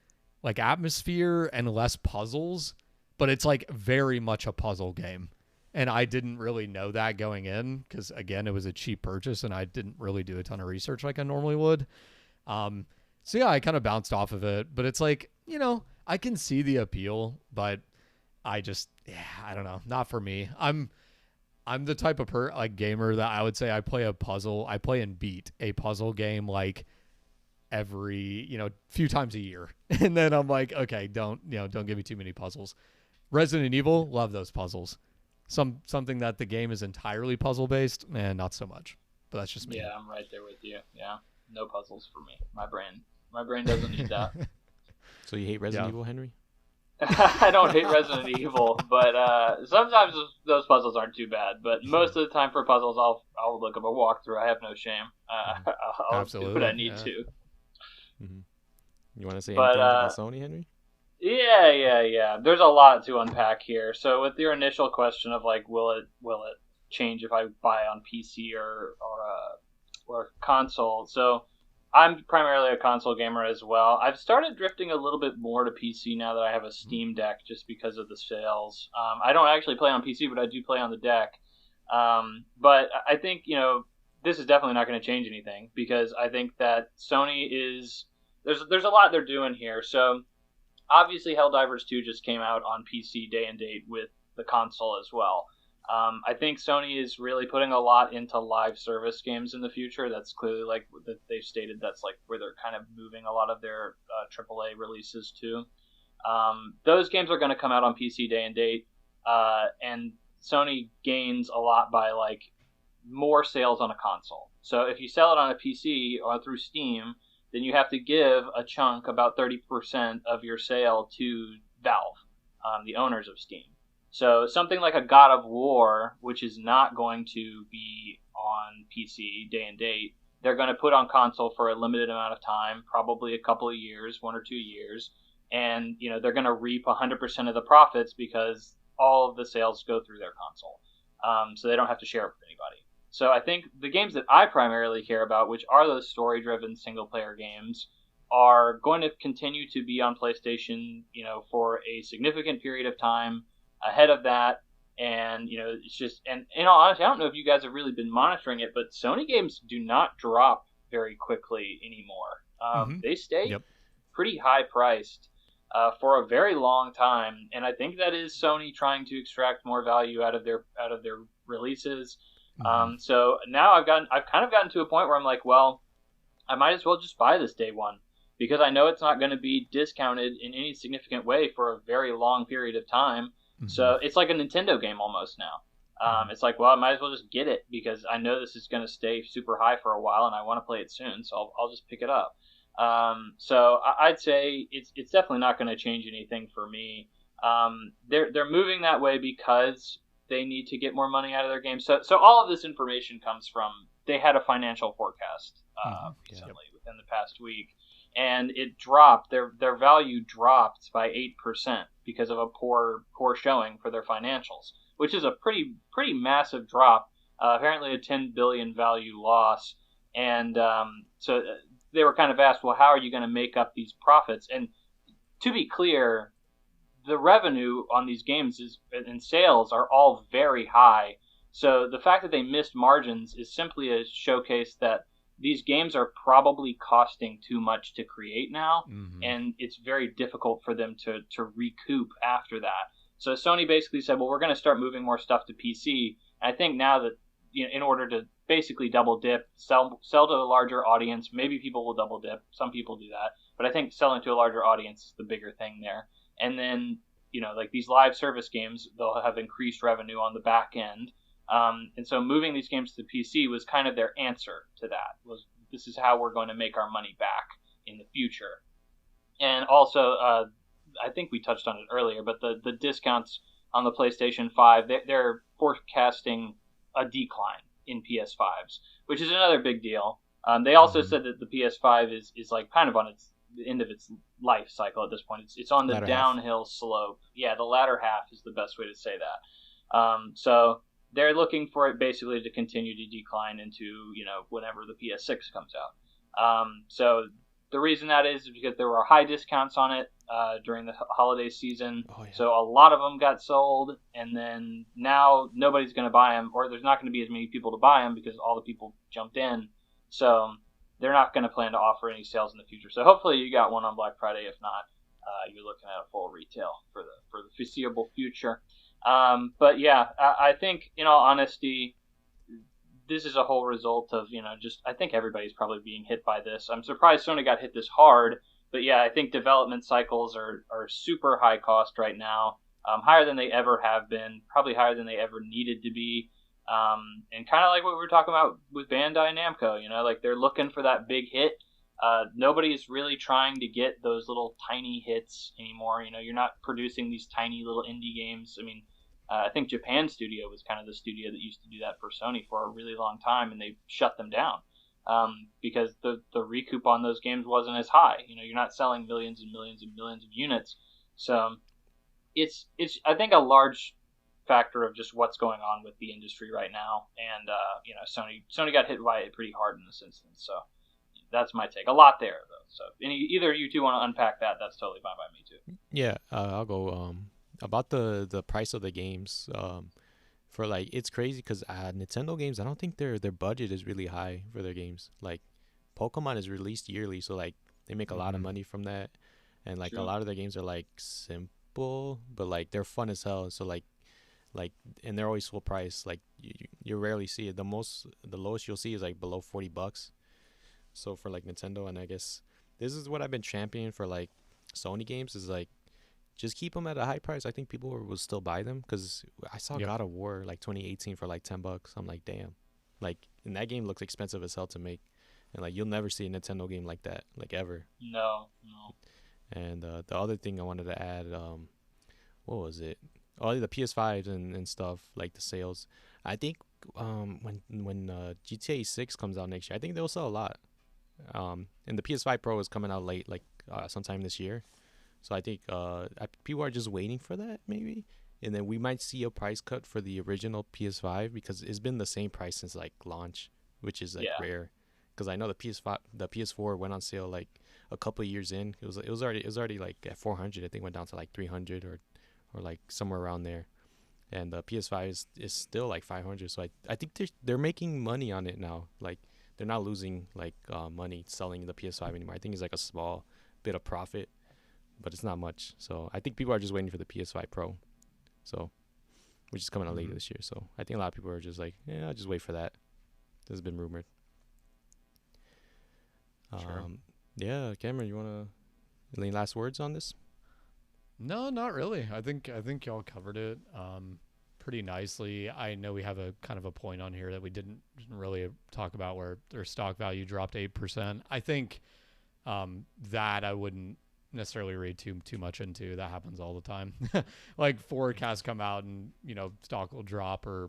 Speaker 2: like atmosphere and less puzzles, but it's like very much a puzzle game. And I didn't really know that going in because, again, it was a cheap purchase and I didn't really do a ton of research like I normally would. So yeah, I kind of bounced off of it, but it's like, I can see the appeal, but I don't know, not for me. I'm the type of gamer that I would say I play and beat a puzzle game like every, few times a year. And then I'm like, okay, don't give me too many puzzles. Resident Evil, love those puzzles. Something that the game is entirely puzzle based, and not so much. But that's just me.
Speaker 3: Yeah, I'm right there with you. Yeah. No puzzles for me. My brain doesn't need that.
Speaker 1: So you hate Resident Evil, Henry?
Speaker 3: I don't hate Resident Evil, but sometimes those puzzles aren't too bad. But most of the time for puzzles, I'll look up a walkthrough. I have no shame. I'll
Speaker 2: Absolutely,
Speaker 3: do what I need to.
Speaker 1: Mm-hmm. You want to say anything about Sony, Henry?
Speaker 3: Yeah. There's a lot to unpack here. So with your initial question of like, will it change if I buy on PC or console? So I'm primarily a console gamer as well. I've started drifting a little bit more to PC now that I have a Steam Deck, just because of the sales. I don't actually play on PC, but I do play on the deck. But I think, this is definitely not going to change anything, because I think that Sony is there's a lot they're doing here. So obviously Helldivers 2 just came out on PC day and date with the console as well. I think Sony is really putting a lot into live service games in the future. That's clearly like that they've stated that's like where they're kind of moving a lot of their AAA releases to. Those games are going to come out on PC day and date, and Sony gains a lot by like more sales on a console. So if you sell it on a PC or through Steam, then you have to give a chunk, about 30% of your sale, to Valve, the owners of Steam. So something like a God of War, which is not going to be on PC day and date, they're going to put on console for a limited amount of time, probably a couple of years, 1 or 2 years, and they're going to reap 100% of the profits because all of the sales go through their console, so they don't have to share it with anybody. So I think the games that I primarily care about, which are those story-driven single-player games, are going to continue to be on PlayStation, for a significant period of time ahead of that. And, it's just, and in all honesty, I don't know if you guys have really been monitoring it, but Sony games do not drop very quickly anymore. They stay pretty high priced for a very long time. And I think that is Sony trying to extract more value out of their releases. So now I've kind of gotten to a point where I'm like, well, I might as well just buy this day one, because I know it's not going to be discounted in any significant way for a very long period of time. So it's like a Nintendo game almost now. It's like, well, I might as well just get it because I know this is going to stay super high for a while and I want to play it soon. So I'll just pick it up. So I'd say it's definitely not going to change anything for me. They're moving that way because they need to get more money out of their games. So all of this information comes from, they had a financial forecast recently within the past week, and it dropped. Their value dropped by 8% because of a poor showing for their financials, which is a pretty massive drop. Apparently a 10 billion value loss, and so they were kind of asked, well, how are you going to make up these profits? And to be clear, the revenue on these games and sales are all very high. So the fact that they missed margins is simply a showcase that these games are probably costing too much to create now, and it's very difficult for them to recoup after that. So Sony basically said, well, we're going to start moving more stuff to PC. And I think now that, in order to basically double dip, sell to a larger audience, maybe people will double dip. Some people do that. But I think selling to a larger audience is the bigger thing there. And then, like these live service games, they'll have increased revenue on the back end. And so moving these games to PC was kind of their answer to that. This is how we're going to make our money back in the future. And also, I think we touched on it earlier, but the discounts on the PlayStation 5, they're forecasting a decline in PS5s, which is another big deal. They also said that the PS5 is like kind of on the end of its life cycle at this point. It's on the downhill slope. Yeah, the latter half is the best way to say that. So they're looking for it basically to continue to decline into, whenever the PS6 comes out. So the reason that is because there were high discounts on it during the holiday season. Oh, yeah. So a lot of them got sold, and then now nobody's going to buy them, or there's not going to be as many people to buy them because all the people jumped in. So they're not going to plan to offer any sales in the future. So hopefully you got one on Black Friday. If not, you're looking at a full retail for the foreseeable future. But yeah, I think, in all honesty, this is a whole result of, I think everybody's probably being hit by this. I'm surprised Sony got hit this hard, but yeah, I think development cycles are super high cost right now, higher than they ever have been, probably higher than they ever needed to be. And kind of like what we were talking about with Bandai Namco, like they're looking for that big hit. Nobody's really trying to get those little tiny hits anymore. You're not producing these tiny little indie games. I mean, I think Japan Studio was kind of the studio that used to do that for Sony for a really long time, and they shut them down because the recoup on those games wasn't as high. You're not selling millions and millions and millions of units. So it's I think a large factor of just what's going on with the industry right now, and Sony got hit by it pretty hard in this instance. So that's my take. A lot there though. So either you two want to unpack that, that's totally fine by me too.
Speaker 1: Yeah, I'll go about the price of the games. For like, it's crazy because Nintendo games, I don't think their budget is really high for their games. Like Pokemon is released yearly, so like they make a lot of money from that, and like a lot of their games are like simple, but like they're fun as hell. So like and they're always full price. Like you rarely see it. The lowest you'll see is like below $40. So for like Nintendo, and I guess this is what I've been championing for like Sony games, is like just keep them at a high price. I think people will still buy them, because I saw God of War like 2018 for like $10. I'm like, damn, like, and that game looks expensive as hell to make, and like you'll never see a Nintendo game like that, like ever.
Speaker 3: No.
Speaker 1: And the other thing I wanted to add, what was it? Oh, the PS5s and stuff, like the sales. I think when GTA 6 comes out next year, I think they'll sell a lot. And the PS5 Pro is coming out late, like sometime this year. So I think people are just waiting for that, maybe. And then we might see a price cut for the original PS5, because it's been the same price since like launch, which is like rare. Because I know the PS4 went on sale like a couple of years in. It was already like at 400. I think went down to like 300 or like somewhere around there. And the PS5 is still like 500. So I think they're making money on it now. Like they're not losing like money selling the PS5 anymore. I think it's like a small bit of profit, but it's not much. So I think people are just waiting for the PS5 Pro, so which is coming out later this year. So I think a lot of people are just like, yeah, I'll just wait for that. This has been rumored.
Speaker 2: Sure.
Speaker 1: Yeah, Cameron, you wanna any last words on this?
Speaker 2: No, not really. I think y'all covered it pretty nicely. I know we have a kind of a point on here that we didn't really talk about, where their stock value dropped 8%. I think that I wouldn't necessarily read too much into. That happens all the time. Like forecasts come out and stock will drop or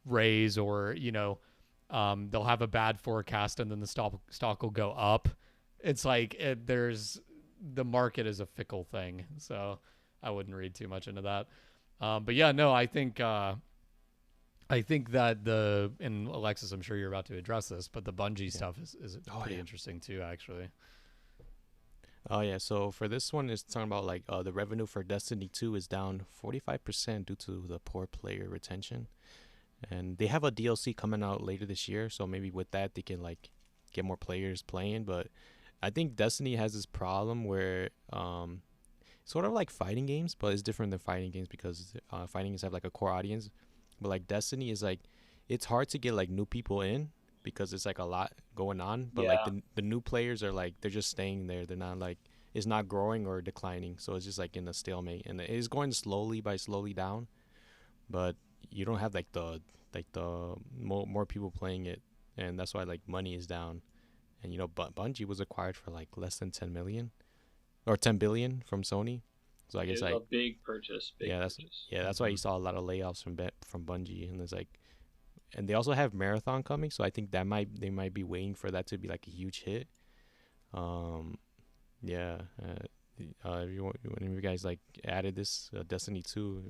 Speaker 2: raise, or they'll have a bad forecast and then the stock will go up. It's like the market is a fickle thing, so I wouldn't read too much into that. But yeah, no, I think that and Alexis, I'm sure you're about to address this, but the Bungie stuff is pretty interesting too, actually.
Speaker 1: Oh yeah, so for this one, it's talking about like the revenue for Destiny 2 is down 45% due to the poor player retention, and they have a DLC coming out later this year, so maybe with that they can like get more players playing. But I think Destiny has this problem where sort of like fighting games, but it's different than fighting games because fighting games have like a core audience, but like Destiny is like, it's hard to get like new people in, because it's like a lot going on. But like the new players are like they're just staying there. They're not like it's not growing or declining. So it's just like in a stalemate, and it is going slowly down. But you don't have like the more people playing it, and that's why like money is down. And you know, Bungie was acquired for like less than 10 million or 10 billion from Sony. So I guess like
Speaker 3: a big purchase.
Speaker 1: That's why you saw a lot of layoffs from Bungie, and it's like, and they also have Marathon coming, so I think they might be waiting for that to be like a huge hit. Yeah. If you guys like added this Destiny 2,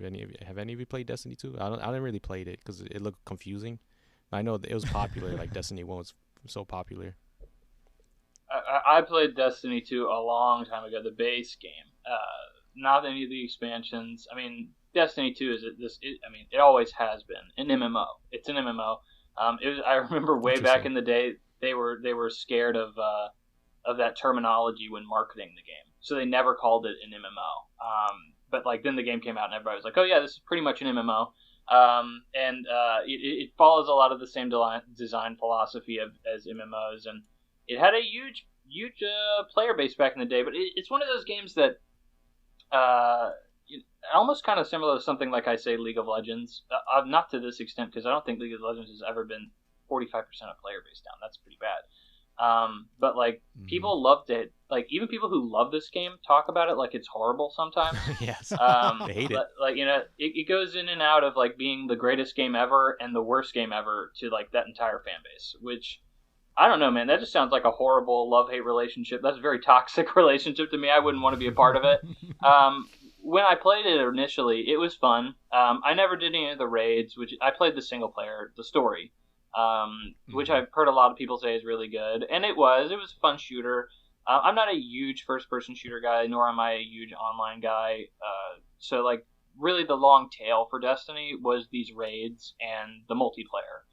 Speaker 1: have any of you played Destiny 2? I didn't really play it because it looked confusing. I know it was popular, like Destiny 1 was so popular.
Speaker 3: I played Destiny 2 a long time ago, the base game. Not any of the expansions. I mean, Destiny 2 is it always has been an MMO. It's an MMO. I remember way back in the day they were scared of that terminology when marketing the game, so they never called it an MMO. But like then the game came out and everybody was like, oh yeah, this is pretty much an MMO. It follows a lot of the same design philosophy as MMOs, and it had a huge player base back in the day. But it's one of those games that almost kind of similar to something like I say League of Legends. Not to this extent, because I don't think League of Legends has ever been 45% of player base down. That's pretty bad. But like people loved it. Like even people who love this game talk about it like it's horrible sometimes.
Speaker 1: Yes, they hate it.
Speaker 3: Like it goes in and out of like being the greatest game ever and the worst game ever to like that entire fan base, which I don't know, man. That just sounds like a horrible love-hate relationship. That's a very toxic relationship to me. I wouldn't want to be a part of it. When I played it initially, it was fun. I never did any of the raids, which I played the single player, the story, which I've heard a lot of people say is really good. And it was a fun shooter. I'm not a huge first-person shooter guy, nor am I a huge online guy. So, like, really the long tail for Destiny was these raids and the multiplayer.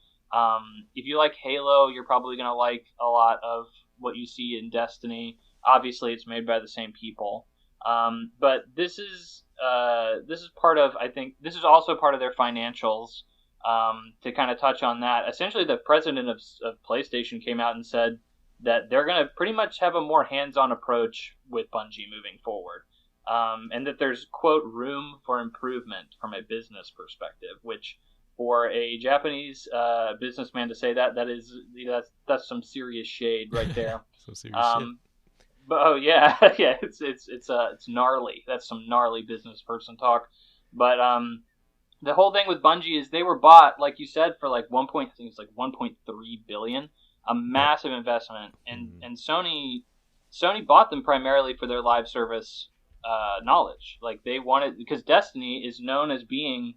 Speaker 3: If you like Halo, you're probably going to like a lot of what you see in Destiny. Obviously, it's made by the same people. But this is part of, I think, this is also part of their financials. To kind of touch on that, essentially the president of PlayStation came out and said that they're going to pretty much have a more hands-on approach with Bungie moving forward. And that there's, quote, room for improvement from a business perspective, which for a Japanese businessman to say that's some serious shade right there.
Speaker 1: Some serious shit.
Speaker 3: But oh yeah, yeah, it's gnarly. That's some gnarly business person talk. But the whole thing with Bungie is they were bought, like you said, for like 1.3 billion, a massive investment, and Sony bought them primarily for their live service knowledge. Like they wanted, because Destiny is known as being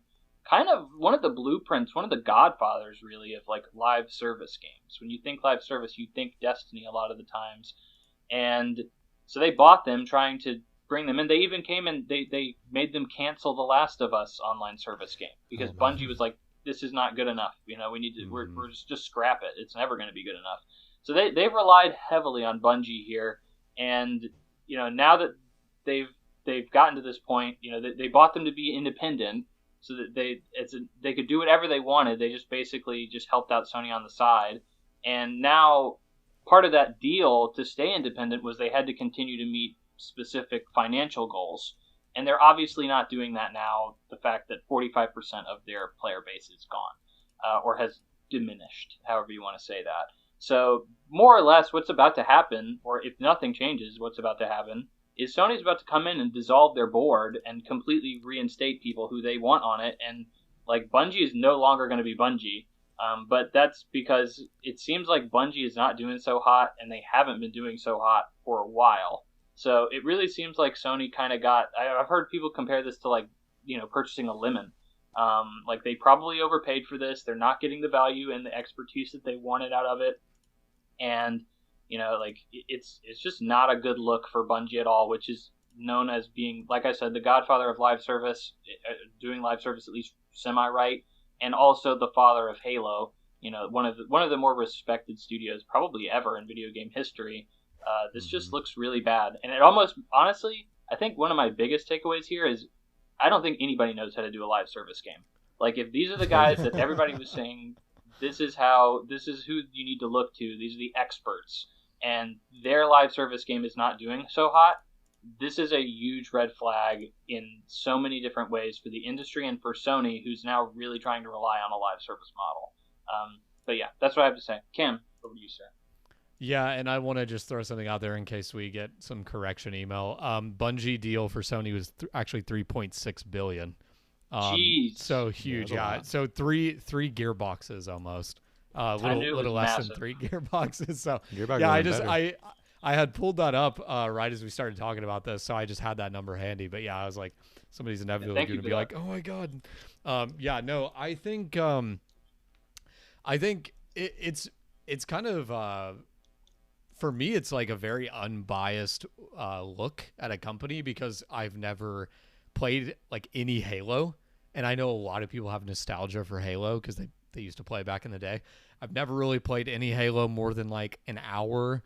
Speaker 3: kind of one of the blueprints, one of the godfathers, really, of like live service games. When you think live service, you think Destiny a lot of the times. And so they bought them, trying to bring them in. They even came and they made them cancel the Last of Us online service game because Bungie was like, this is not good enough. You know, we need to, we're just scrap it. It's never going to be good enough. So they've relied heavily on Bungie here. And, you know, now that they've gotten to this point, you know, they bought them to be independent, so that they could do whatever they wanted. They just basically just helped out Sony on the side. And now part of that deal to stay independent was they had to continue to meet specific financial goals. And they're obviously not doing that now, the fact that 45% of their player base is gone, or has diminished, however you want to say that. So more or less what's about to happen, or if nothing changes, what's about to happen, is Sony's about to come in and dissolve their board and completely reinstate people who they want on it. And like Bungie is no longer going to be Bungie. But that's because it seems like Bungie is not doing so hot, and they haven't been doing so hot for a while. So it really seems like Sony kind of I've heard people compare this to like, you know, purchasing a lemon. Like they probably overpaid for this. They're not getting the value and the expertise that they wanted out of it. And, you know, like it's just not a good look for Bungie at all, which is known as being, like I said, the godfather of live service, doing live service at least semi-right, and also the father of Halo. You know, one of the more respected studios probably ever in video game history. This just looks really bad, and it almost, honestly, I think one of my biggest takeaways here is I don't think anybody knows how to do a live service game. Like if these are the guys that everybody was saying This is who you need to look to. These are the experts, and their live service game is not doing so hot. This is a huge red flag in so many different ways for the industry and for Sony, who's now really trying to rely on a live service model. But yeah, that's what I have to say. Cam, over to you, sir.
Speaker 2: Yeah, and I want to just throw something out there in case we get some correction email. Bungie deal for Sony was actually $3.6 billion.
Speaker 3: Jeez.
Speaker 2: So huge, yeah. So three gearboxes almost. Little less
Speaker 3: massive.
Speaker 2: than 3 gearboxes. So
Speaker 1: Gearbox
Speaker 2: yeah,
Speaker 1: better.
Speaker 2: I had pulled that up right as we started talking about this, so I just had that number handy. But yeah, I was like, somebody's inevitably going to be like, "Oh my god." Yeah, no, I think it's kind of for me, it's like a very unbiased look at a company because I've never played like any Halo, and I know a lot of people have nostalgia for Halo because they used to play back in the day. I've never really played any Halo more than like an hour.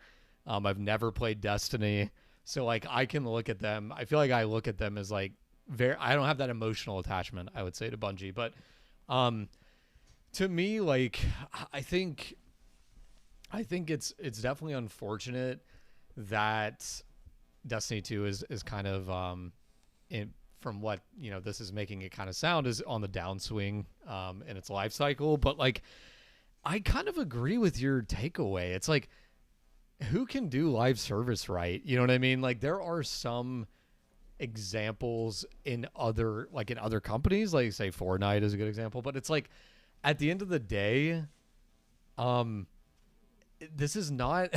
Speaker 2: I've never played Destiny, so like I can look at them. I feel like I look at them as like I don't have that emotional attachment, I would say, to Bungie, but to me, like I think it's definitely unfortunate that Destiny 2 is kind of from what this is making it kind of sound is on the downswing in its life cycle. But like I kind of agree with your takeaway. It's like, who can do live service right? You know what I mean? Like there are some examples in other companies, like say Fortnite is a good example, but it's like at the end of the day, this is not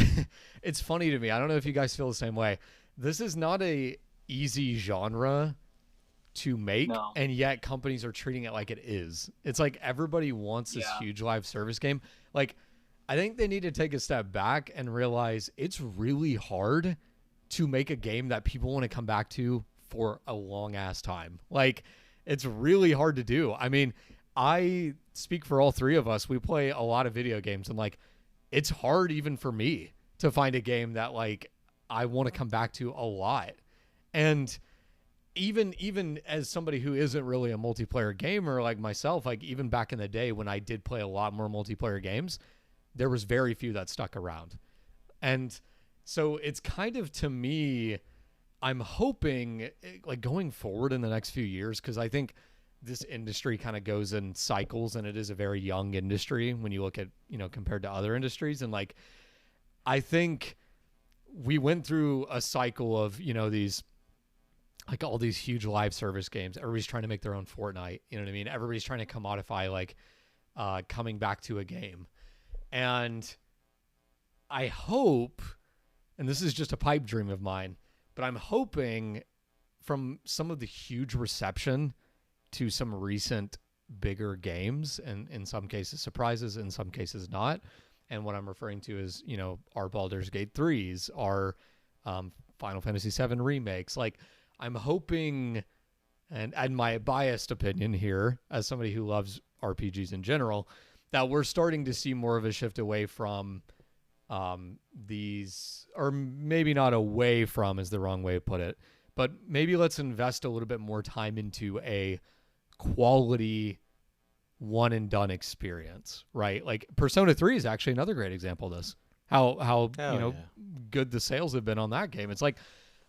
Speaker 2: it's funny to me. I don't know if you guys feel the same way. This is not a easy genre to make,
Speaker 3: No.
Speaker 2: and yet companies are treating it like it is. It's like everybody wants this huge live service game. Like I think they need to take a step back and realize it's really hard to make a game that people want to come back to for a long ass time. Like it's really hard to do. I mean, I speak for all three of us. We play a lot of video games, and like it's hard even for me to find a game that like I want to come back to a lot. And even as somebody who isn't really a multiplayer gamer like myself, like even back in the day when I did play a lot more multiplayer games, there was very few that stuck around. And so it's kind of, to me, I'm hoping like going forward in the next few years, because I think this industry kind of goes in cycles, and it is a very young industry when you look at, compared to other industries. And like, I think we went through a cycle of, these, like all these huge live service games. Everybody's trying to make their own Fortnite. You know what I mean? Everybody's trying to commodify like coming back to a game. And I hope, and this is just a pipe dream of mine, but I'm hoping from some of the huge reception to some recent bigger games, and in some cases surprises, in some cases not. And what I'm referring to is, our Baldur's Gate 3s, our Final Fantasy 7 remakes. Like, I'm hoping, and my biased opinion here, as somebody who loves RPGs in general, that we're starting to see more of a shift away from these, or maybe not away from is the wrong way to put it, but maybe let's invest a little bit more time into a quality one and done experience, right? Like Persona 3 is actually another great example of this. How good the sales have been on that game. It's like,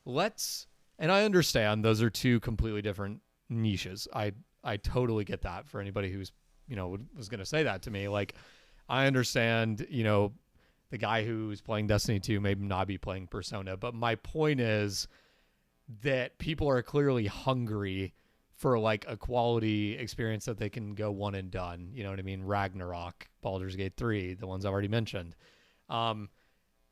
Speaker 2: and I understand those are two completely different niches. I totally get that for anybody who's, was going to say that to me. Like, I understand, the guy who's playing Destiny 2 may not be playing Persona, but my point is that people are clearly hungry for like a quality experience that they can go one and done. You know what I mean? Ragnarok, Baldur's Gate 3, the ones I already mentioned.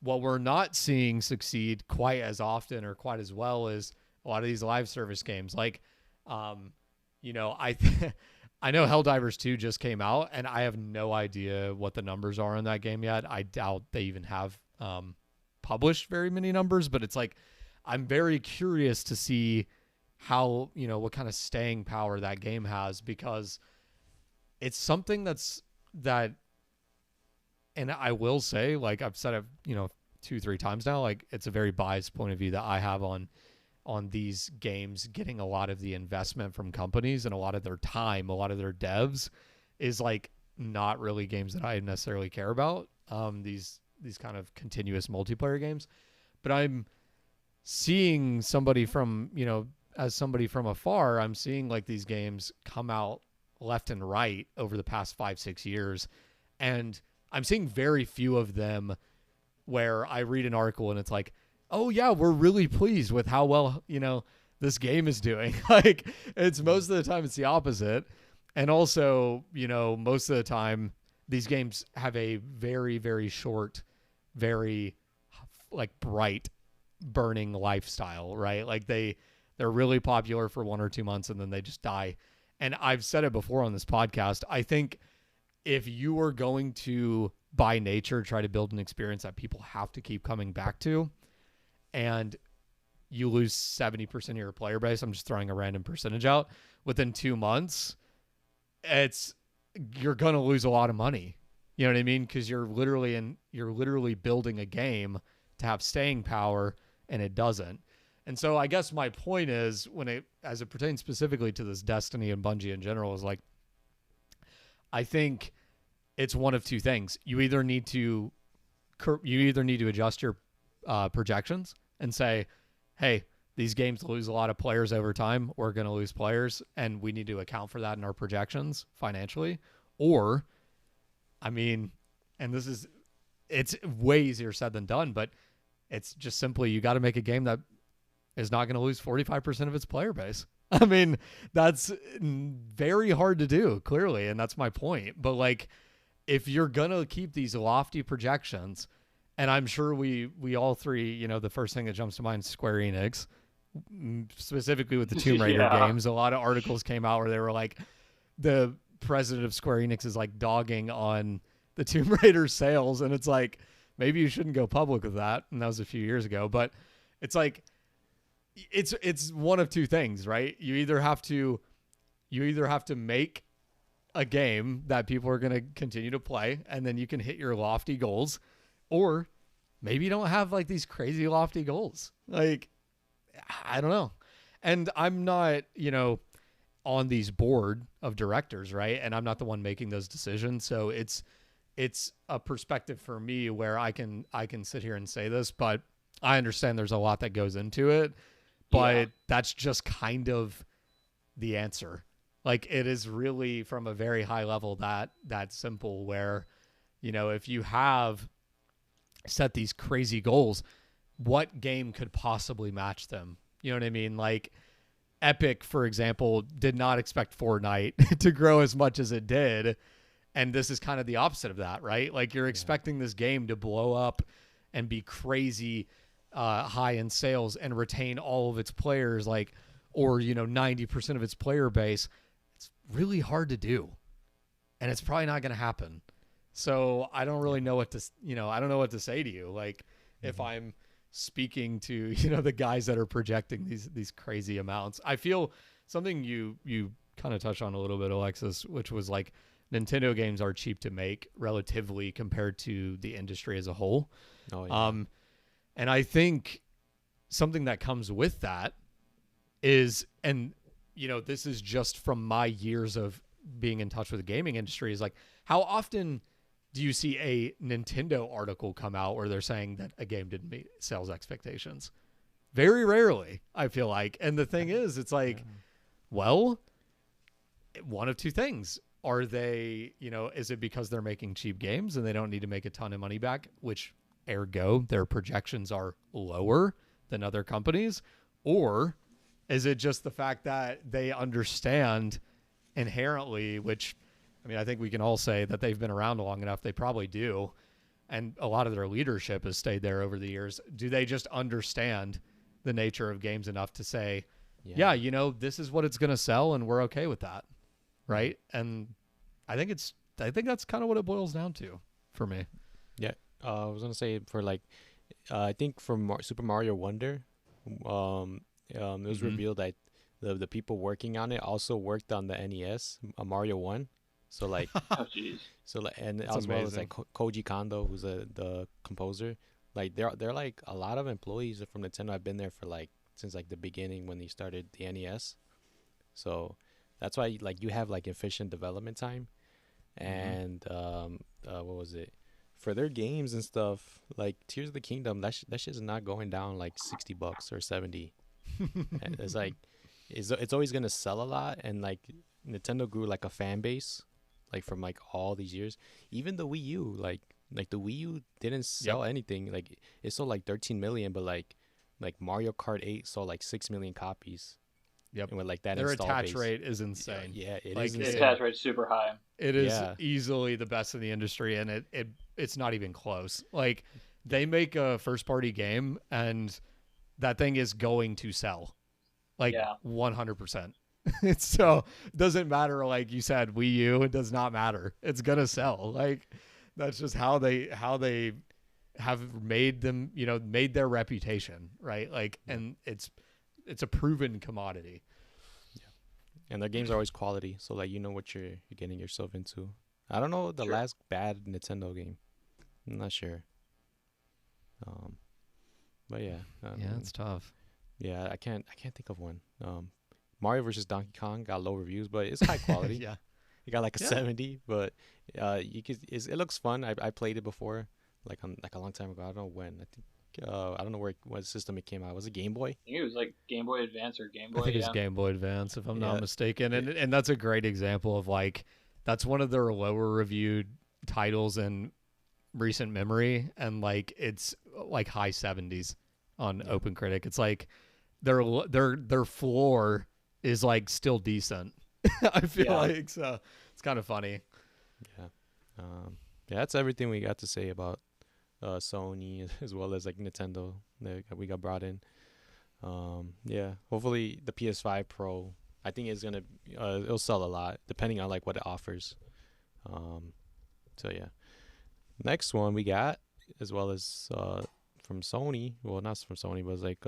Speaker 2: What we're not seeing succeed quite as often or quite as well is a lot of these live service games. Like, I know Helldivers 2 just came out, and I have no idea what the numbers are on that game yet. I doubt they even have published very many numbers, but it's like, I'm very curious to see how, what kind of staying power that game has, because it's something that, and I will say, like I've said it, 2-3 times now, like it's a very biased point of view that I have on these games getting a lot of the investment from companies and a lot of their time, a lot of their devs is like not really games that I necessarily care about. These kind of continuous multiplayer games, but I'm seeing somebody from, as somebody from afar, I'm seeing like these games come out left and right over the past 5-6 years, and I'm seeing very few of them where I read an article and it's like, oh yeah, we're really pleased with how well, this game is doing. Like, it's most of the time it's the opposite. And also, most of the time these games have a very, very short, very like bright burning lifestyle, right? Like they're really popular for 1 or 2 months and then they just die. And I've said it before on this podcast. I think if you are going to, by nature, try to build an experience that people have to keep coming back to, and you lose 70% of your player base, I'm just throwing a random percentage out, within 2 months, you're going to lose a lot of money. You know what I mean? Because you're literally building a game to have staying power, and it doesn't. And so I guess my point is, as it pertains specifically to this Destiny and Bungie in general, is like, I think it's one of two things. You either need to adjust your projections and say, hey, these games lose a lot of players over time. We're going to lose players, and we need to account for that in our projections financially. Or, I mean, and it's way easier said than done, but it's just simply, you got to make a game that is not going to lose 45% of its player base. I mean, that's very hard to do, clearly, and that's my point. But like, if you're going to keep these lofty projections, and I'm sure we all three, the first thing that jumps to mind is Square Enix, specifically with the Tomb Raider games. A lot of articles came out where they were like, the president of Square Enix is like dogging on the Tomb Raider sales, and it's like, maybe you shouldn't go public with that. And that was a few years ago, but it's like, it's one of two things, right? You either have to make a game that people are going to continue to play, and then you can hit your lofty goals, or maybe you don't have like these crazy lofty goals. Like, I don't know. And I'm not, on these board of directors, right? And I'm not the one making those decisions. So it's a perspective for me where I can sit here and say this, but I understand there's a lot that goes into it. But that's just kind of the answer. Like, it is really from a very high level that simple, where, if you have set these crazy goals, what game could possibly match them? You know what I mean? Like, Epic, for example, did not expect Fortnite to grow as much as it did. And this is kind of the opposite of that, right? Like, you're expecting this game to blow up and be crazy high in sales and retain all of its players, like, or 90% of its player base. It's really hard to do, and it's probably not going to happen. So I don't really know what to I don't know what to say to you, like, if I'm speaking to the guys that are projecting these crazy amounts. I feel something you kind of touched on a little bit, Alexis, which was like, Nintendo games are cheap to make relatively compared to the industry as a whole. And I think something that comes with that is, and this is just from my years of being in touch with the gaming industry, is like, how often do you see a Nintendo article come out where they're saying that a game didn't meet sales expectations? Very rarely, I feel like. And the thing is, it's like, well, one of two things. Are they, is it because they're making cheap games and they don't need to make a ton of money back, which ergo their projections are lower than other companies? Or is it just the fact that they understand inherently, which, I mean, I think we can all say that they've been around long enough, they probably do, and a lot of their leadership has stayed there over the years. Do they just understand the nature of games enough to say, yeah, this is what it's going to sell and we're okay with that, right? And I think that's kind of what it boils down to for me.
Speaker 1: Yeah. I was gonna say, for like, I think for Super Mario Wonder, it was revealed that the people working on it also worked on the NES, Mario 1. So like,
Speaker 3: oh jeez.
Speaker 1: So like, and
Speaker 2: That's
Speaker 1: as well as
Speaker 2: amazing.
Speaker 1: like Koji Kondo, who's the composer. Like, they're like, a lot of employees from Nintendo have been there for like since like the beginning when they started the NES. So that's why, like, you have like efficient development time. and what was it? For their games and stuff, like Tears of the Kingdom, that shit is not going down like $60 or 70. And it's like it's always gonna sell a lot, and like Nintendo grew like a fan base, like from like all these years. Even the Wii U, like the Wii U didn't sell anything. Like it sold like 13 million, but like Mario Kart 8 sold like 6 million copies.
Speaker 2: Yep.
Speaker 1: And with like that
Speaker 2: Their
Speaker 1: install
Speaker 2: attach
Speaker 1: base.
Speaker 2: rate is insane.
Speaker 1: Yeah, it
Speaker 2: Like,
Speaker 1: is
Speaker 3: The
Speaker 1: insane.
Speaker 3: attach rate's super high.
Speaker 2: It is
Speaker 1: Yeah.
Speaker 2: easily the best in the industry, and it's not even close. Like, they make a first party game, and that thing is going to sell, like 100%. It's so it doesn't matter. Like you said, Wii U, it does not matter. It's gonna sell. Like that's just how they have made them. Made their reputation, right? Like, and it's a proven commodity.
Speaker 1: And their games are always quality, so like you know what you're getting yourself into. I don't know the last bad Nintendo game. I'm not sure. But yeah.
Speaker 2: It's tough.
Speaker 1: Yeah, I can't think of one. Mario versus Donkey Kong got low reviews, but it's high quality.
Speaker 2: Yeah.
Speaker 1: It got like a 70, but it looks fun. I played it before, like a long time ago. I don't know when. I think I don't know what system it came out. Was it Game Boy?
Speaker 3: I think it was like Game Boy Advance or Game Boy.
Speaker 2: I think it's Game Boy Advance, if I'm
Speaker 1: Yeah.
Speaker 2: not mistaken. And that's a great example of like that's one of their lower reviewed titles in recent memory, and like it's like high 70s on Open Critic. It's like their floor is like still decent. I feel like so it's kind of funny.
Speaker 1: Yeah. Yeah, that's everything we got to say about Sony as well as like Nintendo that we got brought in. Yeah, hopefully the PS5 Pro, I think is gonna it'll sell a lot depending on like what it offers. So yeah, next one we got as well as from Sony. Well, not from Sony, but it's like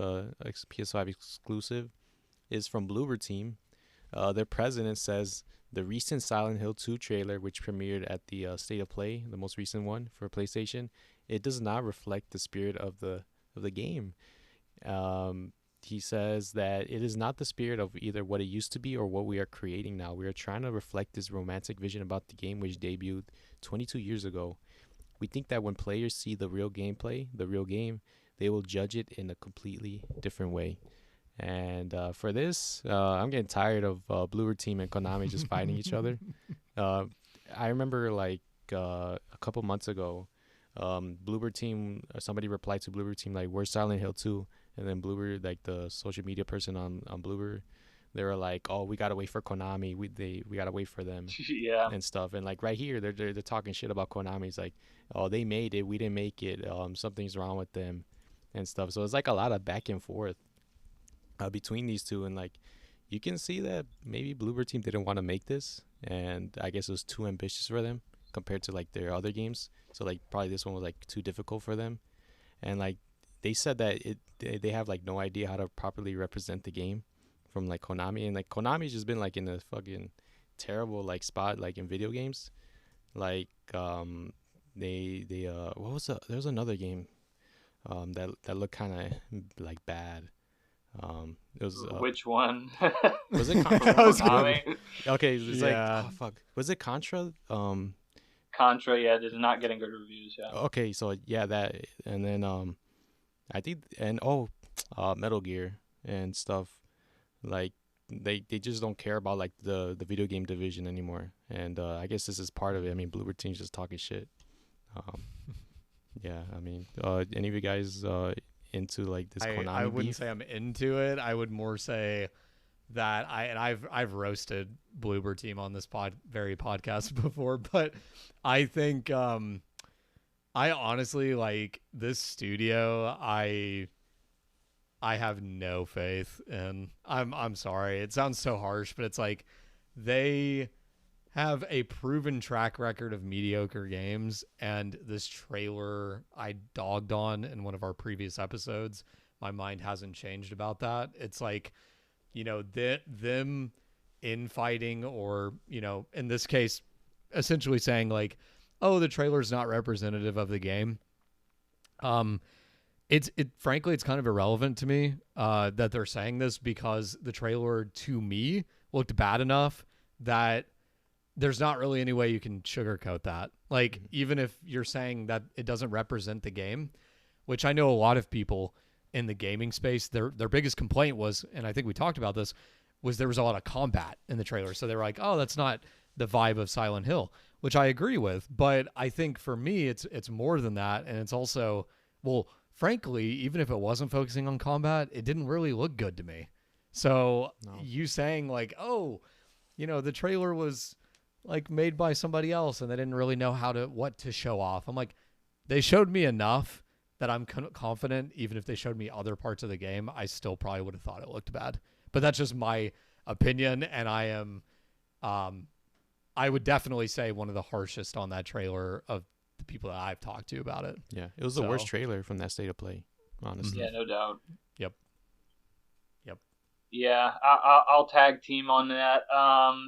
Speaker 1: PS5 exclusive is from Bloober Team. Their president says the recent Silent Hill 2 trailer, which premiered at the State of Play, the most recent one for PlayStation, it does not reflect the spirit of the game. He says that it is not the spirit of either what it used to be or what we are creating now. We are trying to reflect this romantic vision about the game, which debuted 22 years ago. We think that when players see the real gameplay, the real game, they will judge it in a completely different way. And for this, I'm getting tired of Bloober Team and Konami just fighting each other. I remember like a couple months ago, Bloober Team, somebody replied to Bloober Team like, "Where's Silent Hill 2?" And then Bloober, like the social media person on Bloober, they were like, "Oh, we gotta wait for Konami. We gotta wait for them."
Speaker 3: Yeah.
Speaker 1: And stuff. And like right here, they're talking shit about Konami. It's like, "Oh, they made it. We didn't make it. Something's wrong with them," and stuff. So it's like a lot of back and forth between these two, and like you can see that maybe Bloober Team didn't want to make this, and I guess it was too ambitious for them compared to like their other games. So like probably this one was like too difficult for them, and like they said that they have like no idea how to properly represent the game from like Konami, and like Konami's just been like in a fucking terrible like spot like in video games. Like they what was there was another game that looked kind of like bad. It was
Speaker 3: Which one?
Speaker 1: was it
Speaker 3: Konami?
Speaker 1: okay, it's
Speaker 2: Yeah.
Speaker 1: like fuck, was it Contra?
Speaker 3: Contra, yeah, it is not getting good reviews. Yeah.
Speaker 1: Okay, so yeah, that, and then I think, and Metal Gear and stuff, like they just don't care about like the video game division anymore, and I guess this is part of it. I mean, Bloober Team's just talking shit. Yeah, I mean, any of you guys into like this Konami
Speaker 2: I wouldn't
Speaker 1: beef?
Speaker 2: say I'm into it. I would more say that I've roasted Bloober Team on this very podcast before, but I think I honestly like this studio. I have no faith in. I'm sorry. It sounds so harsh, but it's like they have a proven track record of mediocre games, and this trailer I dogged on in one of our previous episodes. My mind hasn't changed about that. It's like, you know, them infighting, or, you know, in this case, essentially saying like, oh, the trailer's not representative of the game. Frankly, it's kind of irrelevant to me that they're saying this, because the trailer to me looked bad enough that there's not really any way you can sugarcoat that. Like,
Speaker 1: Mhm.
Speaker 2: even if you're saying that it doesn't represent the game, which I know a lot of people in the gaming space, their biggest complaint was, and I think we talked about this, was there was a lot of combat in the trailer. So they were like, oh, that's not the vibe of Silent Hill, which I agree with. But I think for me, it's more than that. And it's also, well, frankly, even if it wasn't focusing on combat, it didn't really look good to me. So
Speaker 1: No.
Speaker 2: you saying like, oh, the trailer was like made by somebody else and they didn't really know what to show off. I'm like, they showed me enough that I'm confident even if they showed me other parts of the game, I still probably would have thought it looked bad. But that's just my opinion, and I would definitely say one of the harshest on that trailer of the people that I've talked to about it.
Speaker 1: Yeah, it was the worst trailer from that State of Play, honestly.
Speaker 3: Yeah, no doubt.
Speaker 2: Yep.
Speaker 3: Yeah, I'll tag team on that.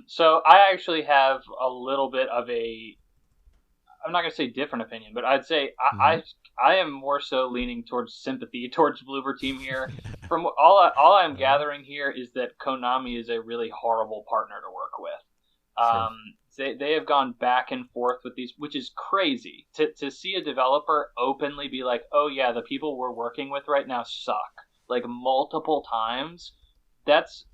Speaker 3: So I actually have a little bit of I'm not gonna say different opinion, but I'd say I am more so leaning towards sympathy towards Bloober Team here. From all I'm gathering here is that Konami is a really horrible partner to work with. They have gone back and forth with these, which is crazy to see a developer openly be like, oh yeah, the people we're working with right now suck, like multiple times. That's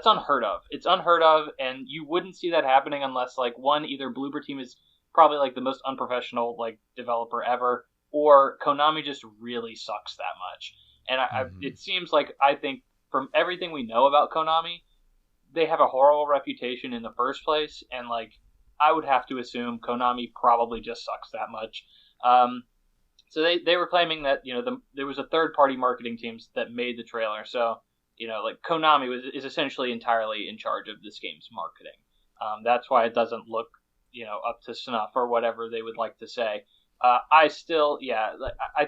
Speaker 3: unheard of. It's unheard of, and you wouldn't see that happening unless like one, either Bloober Team is probably like the most unprofessional like developer ever, or Konami just really sucks that much. And it seems like, I think from everything we know about Konami, they have a horrible reputation in the first place, and like I would have to assume Konami probably just sucks that much. So they were claiming that there was a third party marketing teams that made the trailer, so like Konami is essentially entirely in charge of this game's marketing. That's why it doesn't look up to snuff or whatever they would like to say. I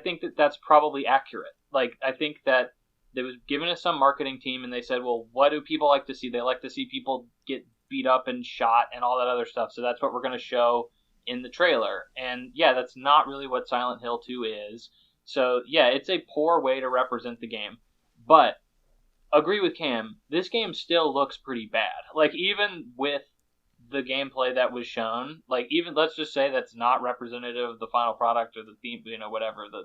Speaker 3: think that's probably accurate. Like, I think that they was given us some marketing team and they said, well, what do people like to see? They like to see people get beat up and shot and all that other stuff. So that's what we're going to show in the trailer. And yeah, that's not really what Silent Hill 2 is. So yeah, it's a poor way to represent the game. But agree with Cam, this game still looks pretty bad. Like, even with the gameplay that was shown, like, even let's just say that's not representative of the final product or the theme, whatever the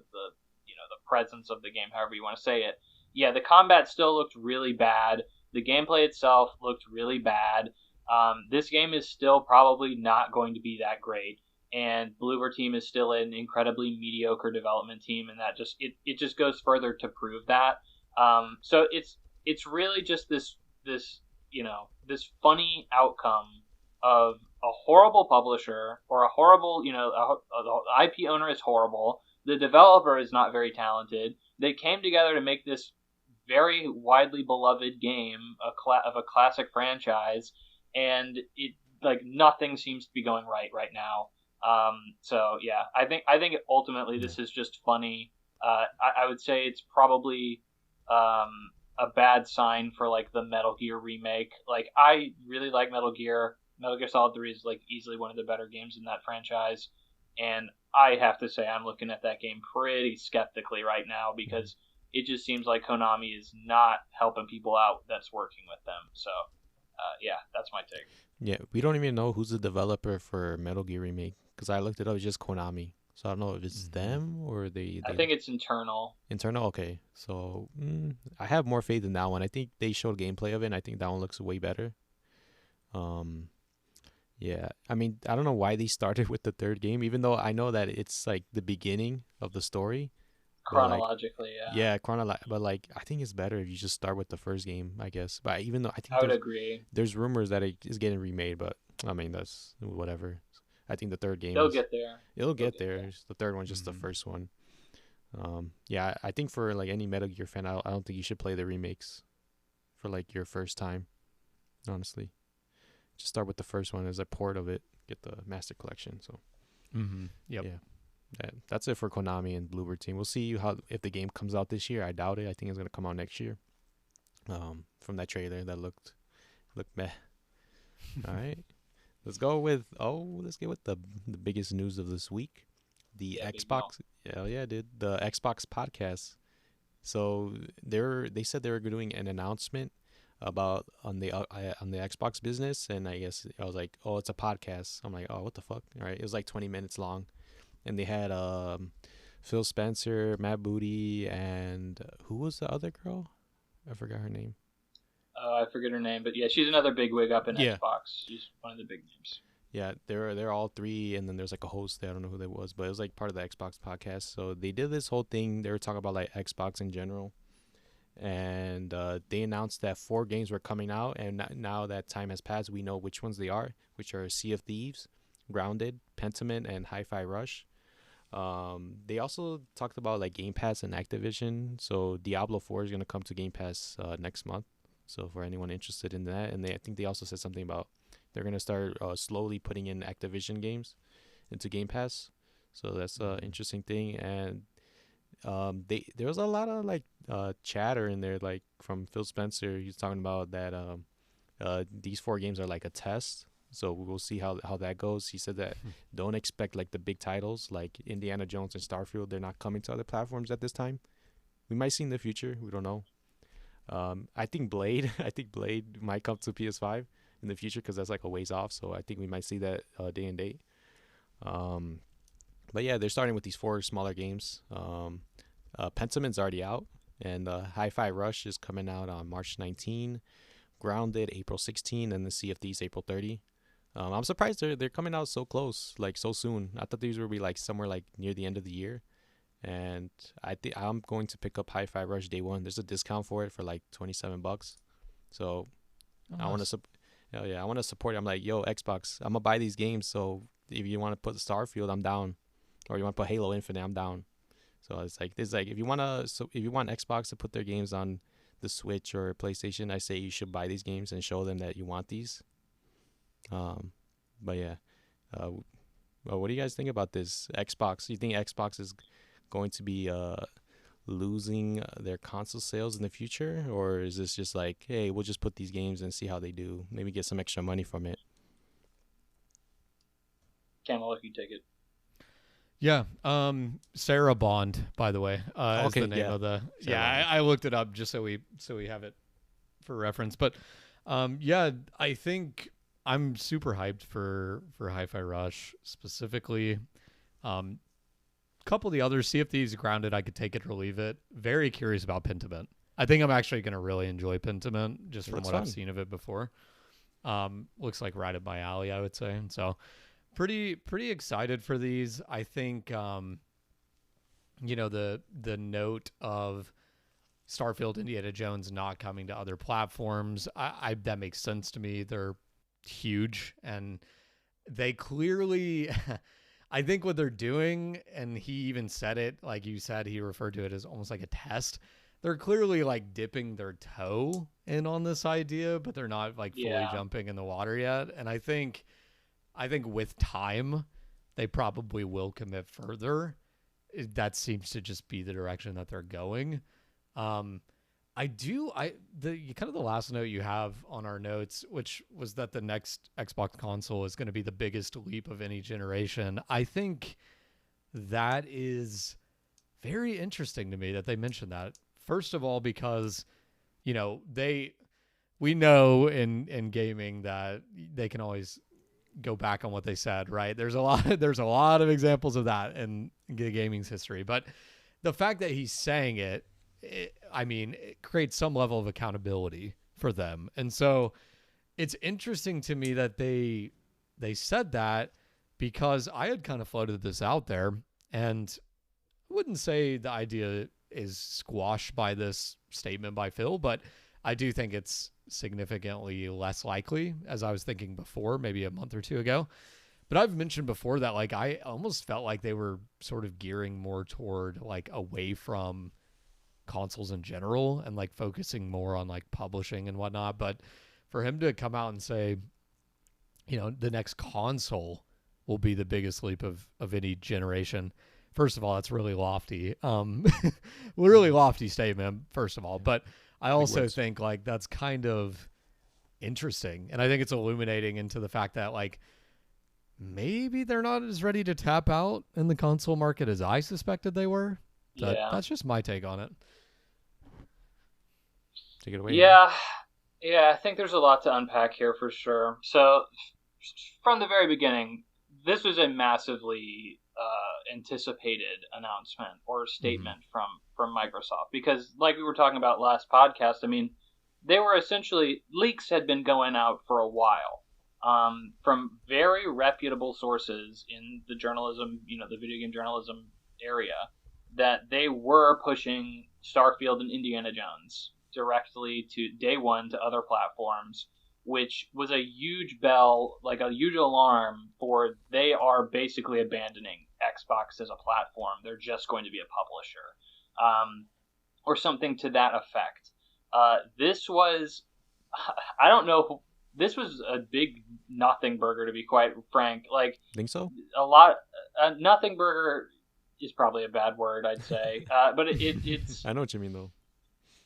Speaker 3: presence of the game, however you want to say it. Yeah, the combat still looked really bad. The gameplay itself looked really bad. This game is still probably not going to be that great, and Bloober Team is still an incredibly mediocre development team, and that it just goes further to prove that. So it's really just this funny outcome of a horrible publisher or a horrible, the IP owner is horrible. The developer is not very talented. They came together to make this very widely beloved game, of a classic franchise, and it like nothing seems to be going right now. So yeah, I think ultimately this is just funny. I would say it's probably a bad sign for like the Metal Gear remake. Like, I really like Metal Gear. Metal Gear Solid 3 is like easily one of the better games in that franchise, and I have to say I'm looking at that game pretty skeptically right now because it just seems like Konami is not helping people out that's working with them. So yeah, that's my take.
Speaker 1: Yeah, we don't even know who's the developer for Metal Gear Remake because I looked it up. It's just Konami. So I don't know if it's them or they
Speaker 3: I think it's internal.
Speaker 1: Internal? Okay. So I have more faith in that one. I think they showed gameplay of it, and I think that one looks way better. Yeah. I mean, I don't know why they started with the third game, even though I know that it's like the beginning of the story.
Speaker 3: Chronologically, yeah.
Speaker 1: Yeah, but like I think it's better if you just start with the first game, I guess. But even though
Speaker 3: I would agree.
Speaker 1: There's rumors that it is getting remade, but I mean that's whatever. I think the third game
Speaker 3: They'll get there.
Speaker 1: It'll get there. The third one's just the first one. Yeah, I think for like any Metal Gear fan, I don't think you should play the remakes for like your first time. Honestly, just start with the first one as a port of it. Get the Master Collection. So,
Speaker 2: Yep.
Speaker 1: Yeah, that's it for Konami and Bloober Team. We'll see if the game comes out this year. I doubt it. I think it's gonna come out next year. From that trailer, that looked meh. All right. Let's get with the biggest news of this week. The Xbox. Hell yeah, dude. The Xbox podcast. So they said they were doing an announcement about on the Xbox business, and I guess I was like, oh, it's a podcast. I'm like, oh, what the fuck? All right, it was like 20 minutes long, and they had Phil Spencer, Matt Booty, and who was the other girl? I forgot her name.
Speaker 3: I forget her name, but yeah, she's another big wig up in
Speaker 1: Yeah.
Speaker 3: Xbox. She's one of the big names.
Speaker 1: Yeah, they're all three, and then there's like a host there. I don't know who that was, but it was like part of the Xbox podcast. So they did this whole thing. They were talking about like Xbox in general, and they announced that 4 games were coming out, and now that time has passed, we know which ones they are, which are Sea of Thieves, Grounded, Pentiment, and Hi-Fi Rush. They also talked about like Game Pass and Activision. So Diablo 4 is gonna come to Game Pass next month. So for anyone interested in that, and I think they also said something about they're gonna start slowly putting in Activision games into Game Pass. So that's an interesting thing. And there was a lot of like chatter in there, like from Phil Spencer. He's talking about that these 4 games are like a test. So we'll see how that goes. He said that don't expect like the big titles like Indiana Jones and Starfield. They're not coming to other platforms at this time. We might see in the future. We don't know. I think Blade. I think Blade might come to PS5 in the future because that's like a ways off. So I think we might see that day and date. But yeah, they're starting with these 4 smaller games. Pentiment's already out, and Hi-Fi Rush is coming out on March 19. Grounded April 16, and the Sea of Thieves April 30. I'm surprised they're coming out so close, like so soon. I thought these would be like somewhere like near the end of the year. And I think I'm going to pick up Hi-Fi Rush day one. There's a discount for it for like $27. So I want to I want to support it. I'm like, yo, Xbox, I'm gonna buy these games. So if you want to put Starfield, I'm down. Or you want to put Halo Infinite, I'm down. So it's like if you want Xbox to put their games on the Switch or PlayStation, I say you should buy these games and show them that you want these. But yeah, what do you guys think about this Xbox? You think Xbox is going to be losing their console sales in the future, or is this just like, hey, we'll just put these games and see how they do, maybe get some extra money from it?
Speaker 3: Cam, I'll let you take it.
Speaker 2: Yeah, Sarah Bond, by the way, is the name of the. Yeah, I looked it up just so we have it for reference. But yeah, I think I'm super hyped for Hi-Fi Rush specifically. Couple of the others, Sea of Thieves, Grounded, I could take it or leave it. Very curious about Pentiment. I think I'm actually going to really enjoy Pentiment just from what I've seen of it before. Looks like right up my alley, I would say. And so pretty excited for these. I think the note of Starfield, Indiana Jones not coming to other platforms, I that makes sense to me. They're huge, and they clearly I think what they're doing, and he even said it, like you said, he referred to it as almost like a test. They're clearly like dipping their toe in on this idea, but they're not like fully jumping in the water yet. And I think with time, they probably will commit further. That seems to just be the direction that they're going. The last note you have on our notes, which was that the next Xbox console is going to be the biggest leap of any generation. I think that is very interesting to me that they mentioned that. First of all, because, we know in gaming that they can always go back on what they said, right? There's a lot of examples of that in gaming's history, but the fact that he's saying it creates some level of accountability for them. And so it's interesting to me that they said that, because I had kind of floated this out there, and I wouldn't say the idea is squashed by this statement by Phil, but I do think it's significantly less likely, as I was thinking before, maybe a month or two ago. But I've mentioned before that, like, I almost felt like they were sort of gearing more toward, like, away from consoles in general and like focusing more on like publishing and whatnot. But for him to come out and say, the next console will be the biggest leap of any generation, first of all, that's really lofty. Really lofty statement, first of all. But I also think like that's kind of interesting, and I think it's illuminating into the fact that like maybe they're not as ready to tap out in the console market as I suspected they were. That's just my take on it.
Speaker 1: Take it away.
Speaker 3: Yeah, Yeah, I think there's a lot to unpack here for sure. So, from the very beginning, this was a massively anticipated announcement or
Speaker 2: Mm-hmm.
Speaker 3: statement from Microsoft because, like we were talking about last podcast, I mean, they were essentially leaks had been going out for a while from very reputable sources in the journalism, the video game journalism area, that they were pushing Starfield and Indiana Jones directly to day one to other platforms, which was a huge bell, like a huge alarm for they are basically abandoning Xbox as a platform. They're just going to be a publisher, or something to that effect. This was, I don't know, this was a big nothing burger, to be quite frank. Like,
Speaker 1: Think so?
Speaker 3: a lot, nothing burger is probably a bad word, I'd say, but it's
Speaker 1: I know what you mean though.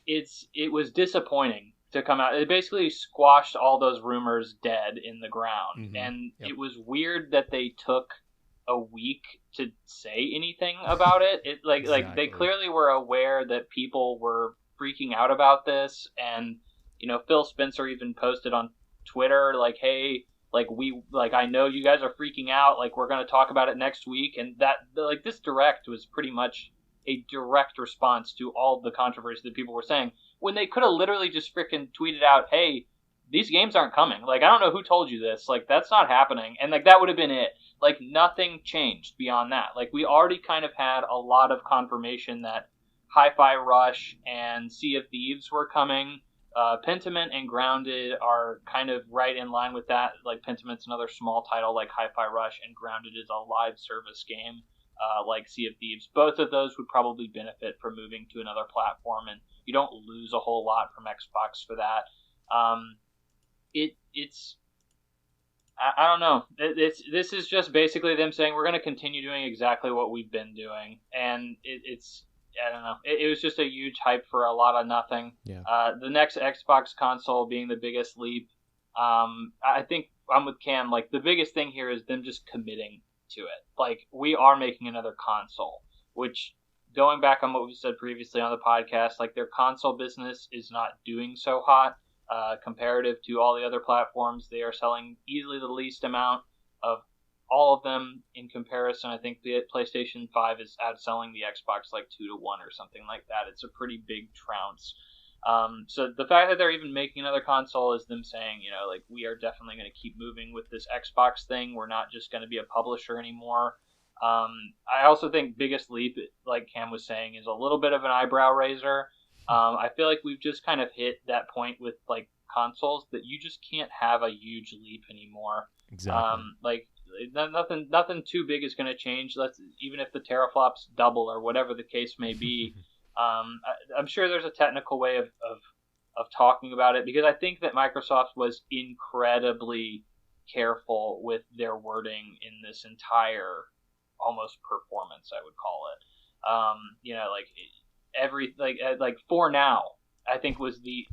Speaker 3: it was disappointing to come out. It basically squashed all those rumors dead in the ground,
Speaker 2: Mm-hmm.
Speaker 3: and
Speaker 2: Yep.
Speaker 3: it was weird that they took a week to say anything about it. It like they
Speaker 2: Exactly.
Speaker 3: clearly were aware that people were freaking out about this, and Phil Spencer even posted on Twitter like, "Hey, I know you guys are freaking out. Like, we're going to talk about it next week." And that like this direct was pretty much a direct response to all the controversy that people were saying when they could have literally just freaking tweeted out, "Hey, these games aren't coming. Like, I don't know who told you this. Like, that's not happening." And like that would have been it. Like, nothing changed beyond that. Like, we already kind of had a lot of confirmation that Hi-Fi Rush and Sea of Thieves were coming. Pentiment and Grounded are kind of right in line with that. Like, Pentiment's another small title like Hi-Fi Rush, and Grounded is a live service game like Sea of Thieves. Both of those would probably benefit from moving to another platform, and you don't lose a whole lot from Xbox for that. It's I don't know. This is just basically them saying we're going to continue doing exactly what we've been doing, and it's I don't know. It was just a huge hype for a lot of nothing.
Speaker 1: Yeah.
Speaker 3: The next Xbox console being the biggest leap. I think I'm with Cam. Like, the biggest thing here is them just committing to it. Like, we are making another console, which, going back on what we said previously on the podcast, like, their console business is not doing so hot. Comparative to all the other platforms, they are selling easily the least amount of all of them in comparison. I think the PlayStation 5 is outselling the Xbox like 2-1 or something like that. It's a pretty big trounce. So the fact that they're even making another console is them saying, like, we are definitely going to keep moving with this Xbox thing. We're not just going to be a publisher anymore. I also think biggest leap, like Cam was saying, is a little bit of an eyebrow raiser. I feel like we've just kind of hit that point with like consoles that you just can't have a huge leap anymore.
Speaker 2: Exactly.
Speaker 3: Like, nothing too big is going to change. Even if the teraflops double or whatever the case may be. I'm sure there's a technical way of talking about it, because I think that Microsoft was incredibly careful with their wording in this entire almost performance, I would call it. Like, like for now, I think was the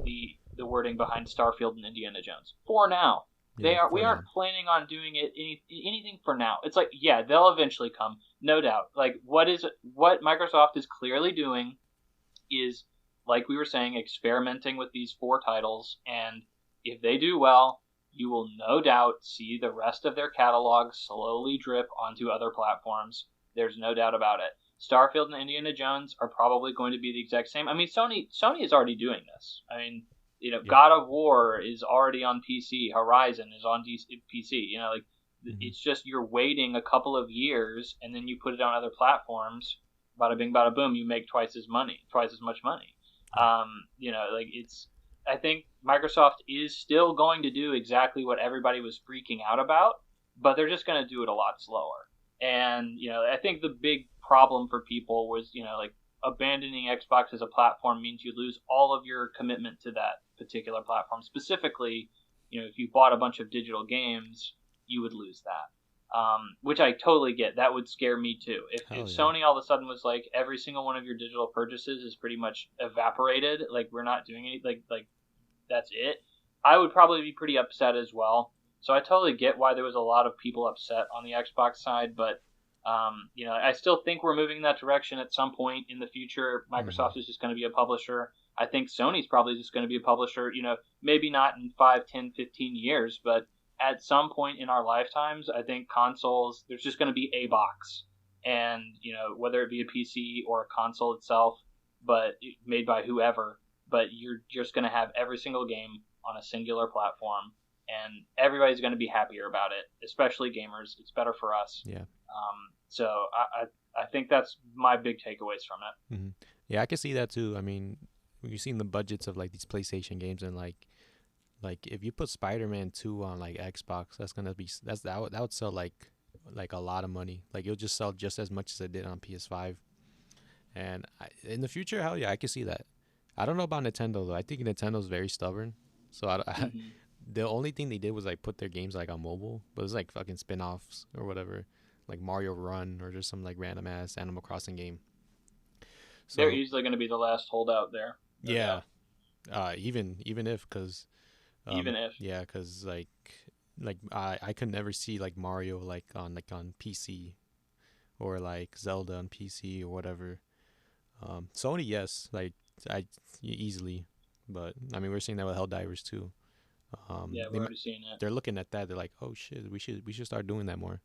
Speaker 3: wording behind Starfield and Indiana Jones. For now,
Speaker 1: Yeah.
Speaker 3: we
Speaker 1: for
Speaker 3: aren't
Speaker 1: now.
Speaker 3: planning on doing anything for now. It's like, yeah, they'll eventually come, no doubt. Like, what Microsoft is clearly doing is, like we were saying, experimenting with these 4 titles, and if they do well, you will no doubt see the rest of their catalog slowly drip onto other platforms. There's no doubt about it. Starfield and Indiana Jones are probably going to be the exact same. I mean, Sony is already doing this. I mean,
Speaker 2: Yep.
Speaker 3: God of War is already on PC. Horizon is on PC. Like, it's just you're waiting a couple of years, and then you put it on other platforms. Bada bing, bada boom. You make twice as much money. Like, it's. I think Microsoft is still going to do exactly what everybody was freaking out about, but they're just going to do it a lot slower. And I think the big problem for people was like, abandoning Xbox as a platform means you lose all of your commitment to that particular platform. Specifically, if you bought a bunch of digital games, you would lose that. Which I totally get. That would scare me too. If
Speaker 1: Hell yeah.
Speaker 3: Sony all of a sudden was like, every single one of your digital purchases is pretty much evaporated, like, we're not doing anything, like that's it, I would probably be pretty upset as well. So I totally get why there was a lot of people upset on the Xbox side, but I still think we're moving in that direction at some point in the future. Microsoft is just going to be a publisher. I think Sony's probably just going to be a publisher, maybe not in 5, 10, 15 years, but at some point in our lifetimes, I think consoles, there's just going to be a box. And, whether it be a PC or a console itself, but made by whoever, but you're just going to have every single game on a singular platform, and everybody's going to be happier about it, especially gamers. It's better for us.
Speaker 1: Yeah.
Speaker 3: So I think that's my big takeaways from it.
Speaker 1: Mm-hmm. Yeah, I can see that too. I mean, you've seen the budgets of like these PlayStation games, and like if you put Spider-Man 2 on like Xbox, that would sell like a lot of money. Like it'll just sell just as much as it did on PS5. And in the future, hell yeah, I can see that. I don't know about Nintendo though. I think Nintendo's very stubborn. So the only thing they did was like put their games like on mobile, but it's like fucking spin-offs or whatever, like Mario Run or just some like random ass Animal Crossing game. So
Speaker 3: they're easily going to be the last holdout there.
Speaker 1: Yeah. Even if, because yeah, because like I could never see like Mario like on PC, or like Zelda on PC or whatever. Sony, yes, like easily, but I mean we're seeing that with Helldivers too.
Speaker 3: Yeah, we're already seeing it.
Speaker 1: They're looking at that. They're like, oh shit, we should start doing that more.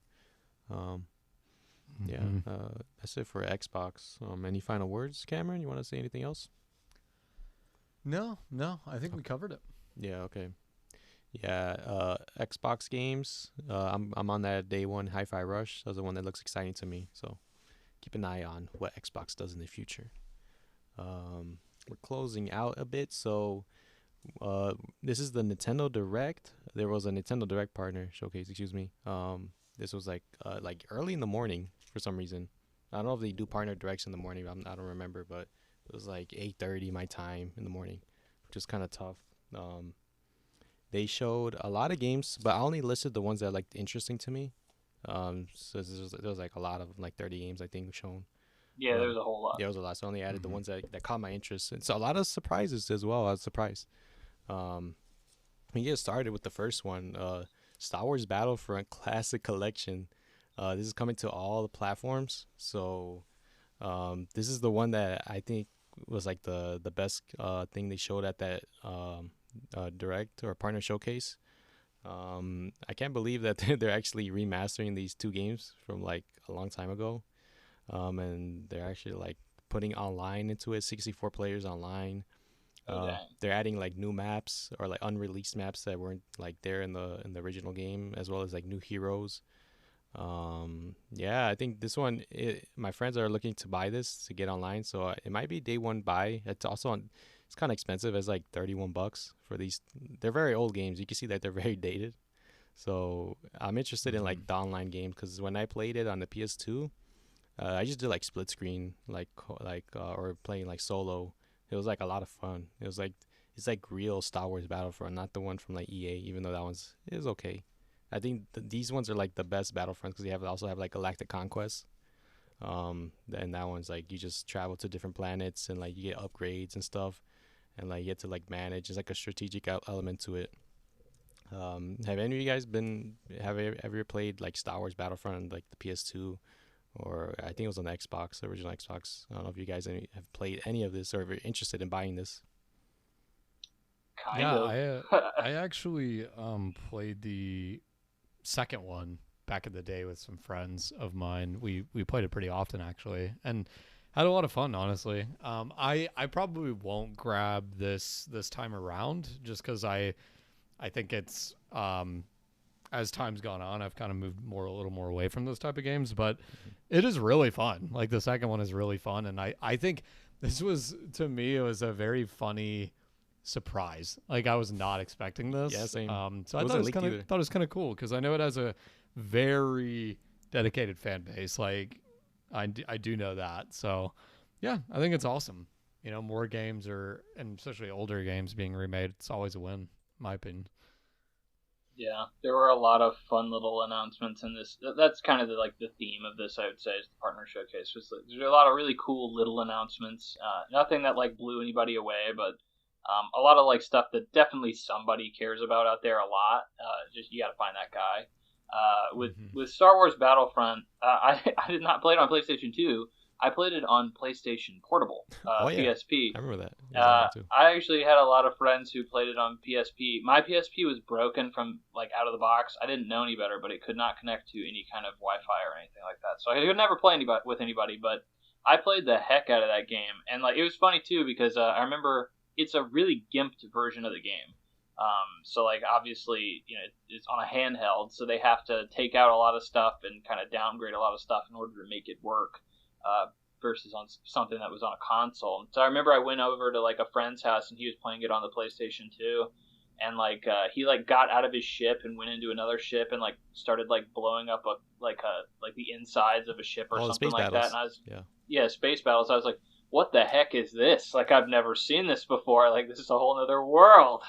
Speaker 1: Yeah, that's it for Xbox. Any final words, Cameron? You want to say anything else?
Speaker 2: No, I think we covered it.
Speaker 1: Yeah, okay. Yeah, Xbox games. I'm on that day one Hi-Fi Rush. That's the one that looks exciting to me. So keep an eye on what Xbox does in the future. We're closing out a bit, so this is the Nintendo Direct. There was a Nintendo Direct partner showcase. Excuse me. This was like early in the morning for some reason. I don't know if they do partner directs in the morning. I don't remember, but it was like 8:30 my time in the morning, which is kind of tough. They showed a lot of games, but I only listed the ones that looked interesting to me. So there was like a lot of like 30 games I think shown.
Speaker 3: Yeah, there was a whole lot.
Speaker 1: Yeah, there was a lot. So I only added the ones that caught my interest. And so a lot of surprises as well. I was surprised. We get started with the first one, Star Wars Battlefront Classic Collection. This is coming to all the platforms. So this is the one that I think was like the best thing they showed at that direct or partner showcase. I can't believe that they're actually remastering these two games from like a long time ago. And they're actually like putting online into it, 64 players online. They're adding like new maps or like unreleased maps that weren't like there in the original game, as well as like new heroes. Yeah, I think this one, my friends are looking to buy this to get online, so it might be day one buy. It's also it's kind of expensive. It's like $31 for these. They're very old games. You can see that they're very dated. So I'm interested in like the online games, because when I played it on the PS2, I just did like split screen, or playing like solo. It was like a lot of fun. It's like real Star Wars Battlefront, not the one from like EA, even though that is okay. I think these ones are like the best Battlefronts, because they also have like Galactic Conquest. And that one's like you just travel to different planets and like you get upgrades and stuff, and like you get to like manage. It's like a strategic element to it. Have any of you guys ever played like Star Wars Battlefront on like the PS2? Or I think it was on the Xbox, the original Xbox. I don't know if you guys have played any of this or if you're interested in buying this.
Speaker 3: Kind of.
Speaker 2: I actually played the second one back in the day with some friends of mine. We played it pretty often actually, and had a lot of fun. Honestly, I probably won't grab this time around, just because I think it's as time's gone on, I've kind of moved a little more away from those type of games, but it is really fun. Like the second one is really fun. And I think this was, to me, it was a very funny surprise. Like I was not expecting this.
Speaker 1: Yeah, same.
Speaker 2: So I thought it was kind of cool, because I know it has a very dedicated fan base. Like I do know that. So yeah, I think it's awesome. More games and especially older games being remade. It's always a win, in my opinion.
Speaker 3: Yeah, there were a lot of fun little announcements in this. That's kind of the theme of this, I would say, is the partner showcase. There's a lot of really cool little announcements. Nothing that like blew anybody away, but a lot of like stuff that definitely somebody cares about out there a lot. Just you got to find that guy. With Star Wars Battlefront, I did not play it on PlayStation 2, I played it on PlayStation Portable,
Speaker 1: Oh yeah,
Speaker 3: PSP.
Speaker 1: I remember that. It was on there too.
Speaker 3: I actually had a lot of friends who played it on PSP. My PSP was broken from like out of the box. I didn't know any better, but it could not connect to any kind of Wi-Fi or anything like that. So I could never play with anybody. But I played the heck out of that game, and like it was funny too because I remember it's a really gimped version of the game. So like obviously it's on a handheld, so they have to take out a lot of stuff and kind of downgrade a lot of stuff in order to make it work. Versus on something that was on a console. So I remember I went over to like a friend's house and he was playing it on the PlayStation 2, and like he like got out of his ship and went into another ship and like started like blowing up like the insides of a ship or something like
Speaker 1: battles.
Speaker 3: that. And I was
Speaker 1: yeah,
Speaker 3: space battles. I was like, what the heck is this? Like I've never seen this before. Like this is a whole other world.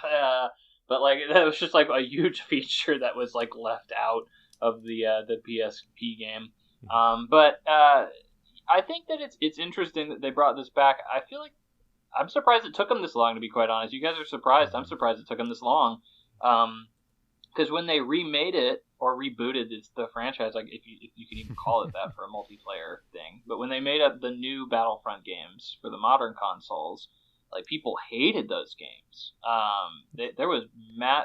Speaker 3: But like that was just like a huge feature that was like left out of the PSP game. But I think that it's interesting that they brought this back. I feel like I'm surprised it took them this long, to be quite honest. You guys are surprised. I'm surprised it took them this long. Because when they remade it or rebooted the franchise, like if you can even call it that for a multiplayer thing, but when they made up the new Battlefront games for the modern consoles, like people hated those games. There was that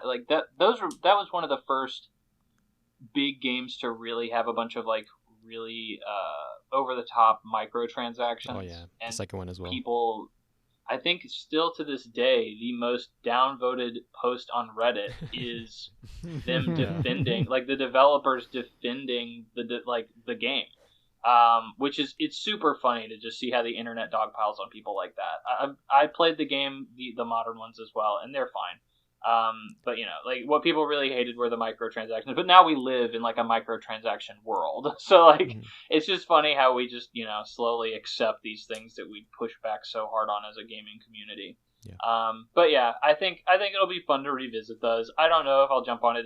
Speaker 3: was one of the first big games to really have a bunch of like really over the top microtransactions.
Speaker 1: Oh yeah,
Speaker 3: and
Speaker 1: the second one as well.
Speaker 3: People, I think, still to this day, the most downvoted post on Reddit is them defending, like the developers defending the game, which is it's super funny to just see how the internet dogpiles on people like that. I played the game, the modern ones as well, and they're fine. But like what people really hated were the microtransactions. But now we live in like a microtransaction world, so like it's just funny how we just slowly accept these things that we push back so hard on as a gaming community.
Speaker 1: Yeah.
Speaker 3: But yeah, I think it'll be fun to revisit those. I don't know if I'll jump on it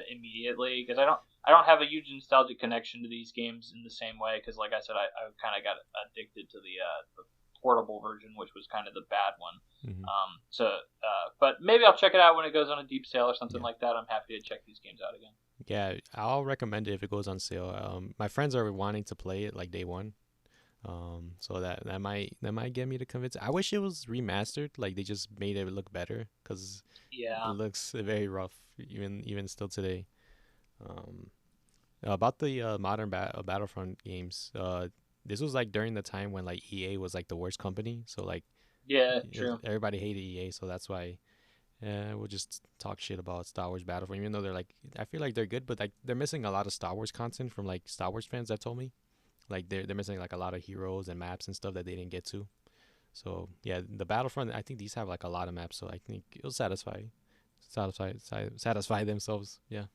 Speaker 3: immediately because I don't have a huge nostalgic connection to these games in the same way. Because like I said, I kind of got addicted to the portable version, which was kind of the bad one. But maybe I'll check it out when it goes on a deep sale or something like that. I'm happy to check these games out again.
Speaker 1: Yeah, I'll recommend it if it goes on sale. My friends are wanting to play it like day one. So that might get me to convince. I wish it was remastered, like they just made it look better, because it looks very rough even still today. About the modern Battlefront games, this was like during the time when like EA was like the worst company, so like
Speaker 3: true.
Speaker 1: Everybody hated EA, so that's why we'll just talk shit about Star Wars Battlefront, even though they're like, I feel like they're good, but like they're missing a lot of Star Wars content from like Star Wars fans that told me. Like they're missing like a lot of heroes and maps and stuff that they didn't get to. So yeah, the Battlefront, I think these have like a lot of maps, so I think it'll satisfy themselves. Yeah.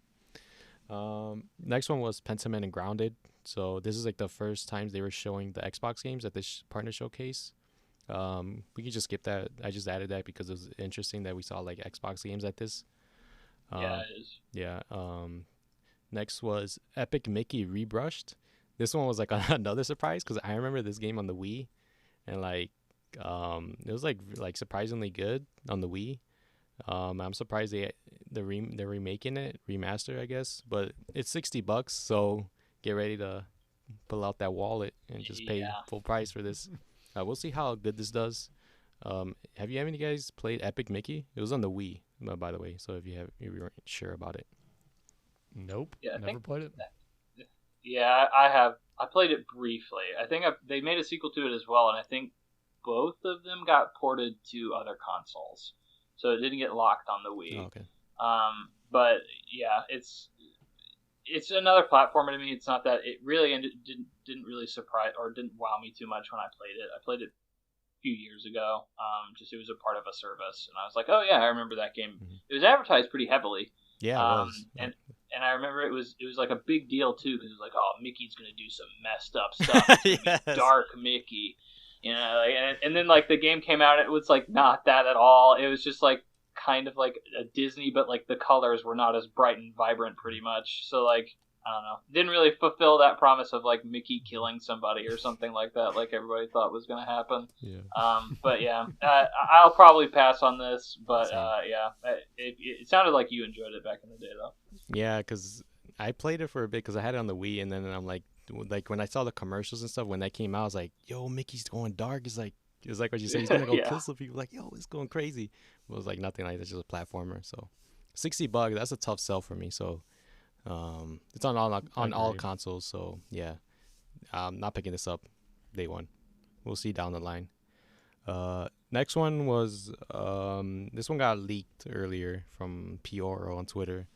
Speaker 1: Next one was Pentiment and Grounded. So this is like the first times they were showing the Xbox games at this partner showcase. We can just skip that. I just added that because it was interesting that we saw like Xbox games at this.
Speaker 3: Yeah, it is.
Speaker 1: Yeah. Next was Epic Mickey Rebrushed. This one was like another surprise because I remember this game on the Wii, and like it was like surprisingly good on the Wii. I'm surprised they're remaking it, remaster, I guess, but it's $60, so get ready to pull out that wallet and just pay full price for this. We'll see how good this does. Have you any guys played Epic Mickey? It was on the Wii, by the way, so if you weren't sure about it.
Speaker 2: Nope. Yeah, never played it.
Speaker 3: Yeah, I have. I played it briefly. I think they made a sequel to it as well, and I think both of them got ported to other consoles, so it didn't get locked on the Wii.
Speaker 1: Oh, okay.
Speaker 3: But yeah, it's another platformer to me. It's not that it really didn't really surprise or didn't wow me too much when I played it. I played it a few years ago. Just it was a part of a service, and I was like, oh yeah, I remember that game. Mm-hmm. It was advertised pretty heavily.
Speaker 1: Yeah, it was.
Speaker 3: And I remember it was like a big deal too, because it was like, oh, Mickey's gonna do some messed up stuff. Yes. Dark Mickey, and then like the game came out, it was like not that at all. It was just like kind of like a Disney, but like the colors were not as bright and vibrant, pretty much. So like I don't know, didn't really fulfill that promise of like Mickey killing somebody or something like that, like everybody thought was gonna happen.
Speaker 1: Yeah.
Speaker 3: But yeah, I'll probably pass on this. But yeah, it sounded like you enjoyed it back in the day, though.
Speaker 1: Yeah, because I played it for a bit because I had it on the Wii, and then I'm like like when I saw the commercials and stuff when that came out, I was like, "Yo, Mickey's going dark." It's like what you say. He's gonna go
Speaker 3: Yeah.
Speaker 1: kill some people. Like, yo, it's going crazy. It was like nothing like that. Just a platformer. So, $60. That's a tough sell for me. So, it's on all
Speaker 2: Agreed.
Speaker 1: consoles. So yeah, I'm not picking this up day one. We'll see down the line. Next one was this one got leaked earlier from Pioro on Twitter.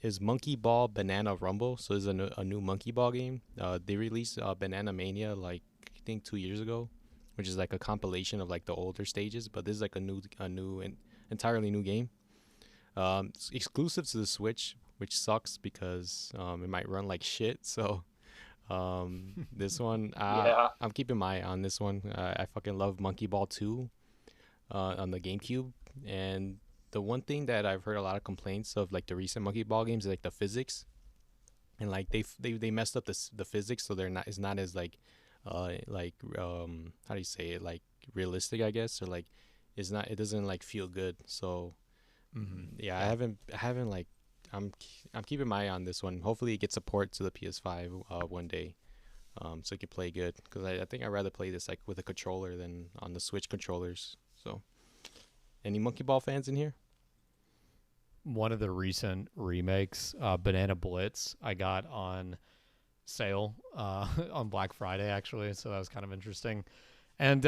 Speaker 1: Is Monkey Ball Banana Rumble. So it's a new Monkey Ball game. They released Banana Mania like I think 2 years ago, which is like a compilation of like the older stages. But this is like a new and entirely new game. It's exclusive to the Switch, which sucks because it might run like shit. So this one,
Speaker 3: Yeah.
Speaker 1: I'm keeping my eye on this one. I fucking love Monkey Ball 2 on the GameCube, and the one thing that I've heard a lot of complaints of like the recent Monkey Ball games is like the physics, and like they messed up the physics, so they're not it's not as how do you say it, like realistic, I guess, or like it doesn't like feel good. So yeah,
Speaker 2: Yeah.
Speaker 1: I haven't like I'm keeping my eye on this one. Hopefully it gets support to the PS5 one day, so it can play good. Because I think I'd rather play this like with a controller than on the Switch controllers. So, any Monkey Ball fans in here?
Speaker 2: One of the recent remakes, Banana Blitz, I got on sale on Black Friday actually, so that was kind of interesting. And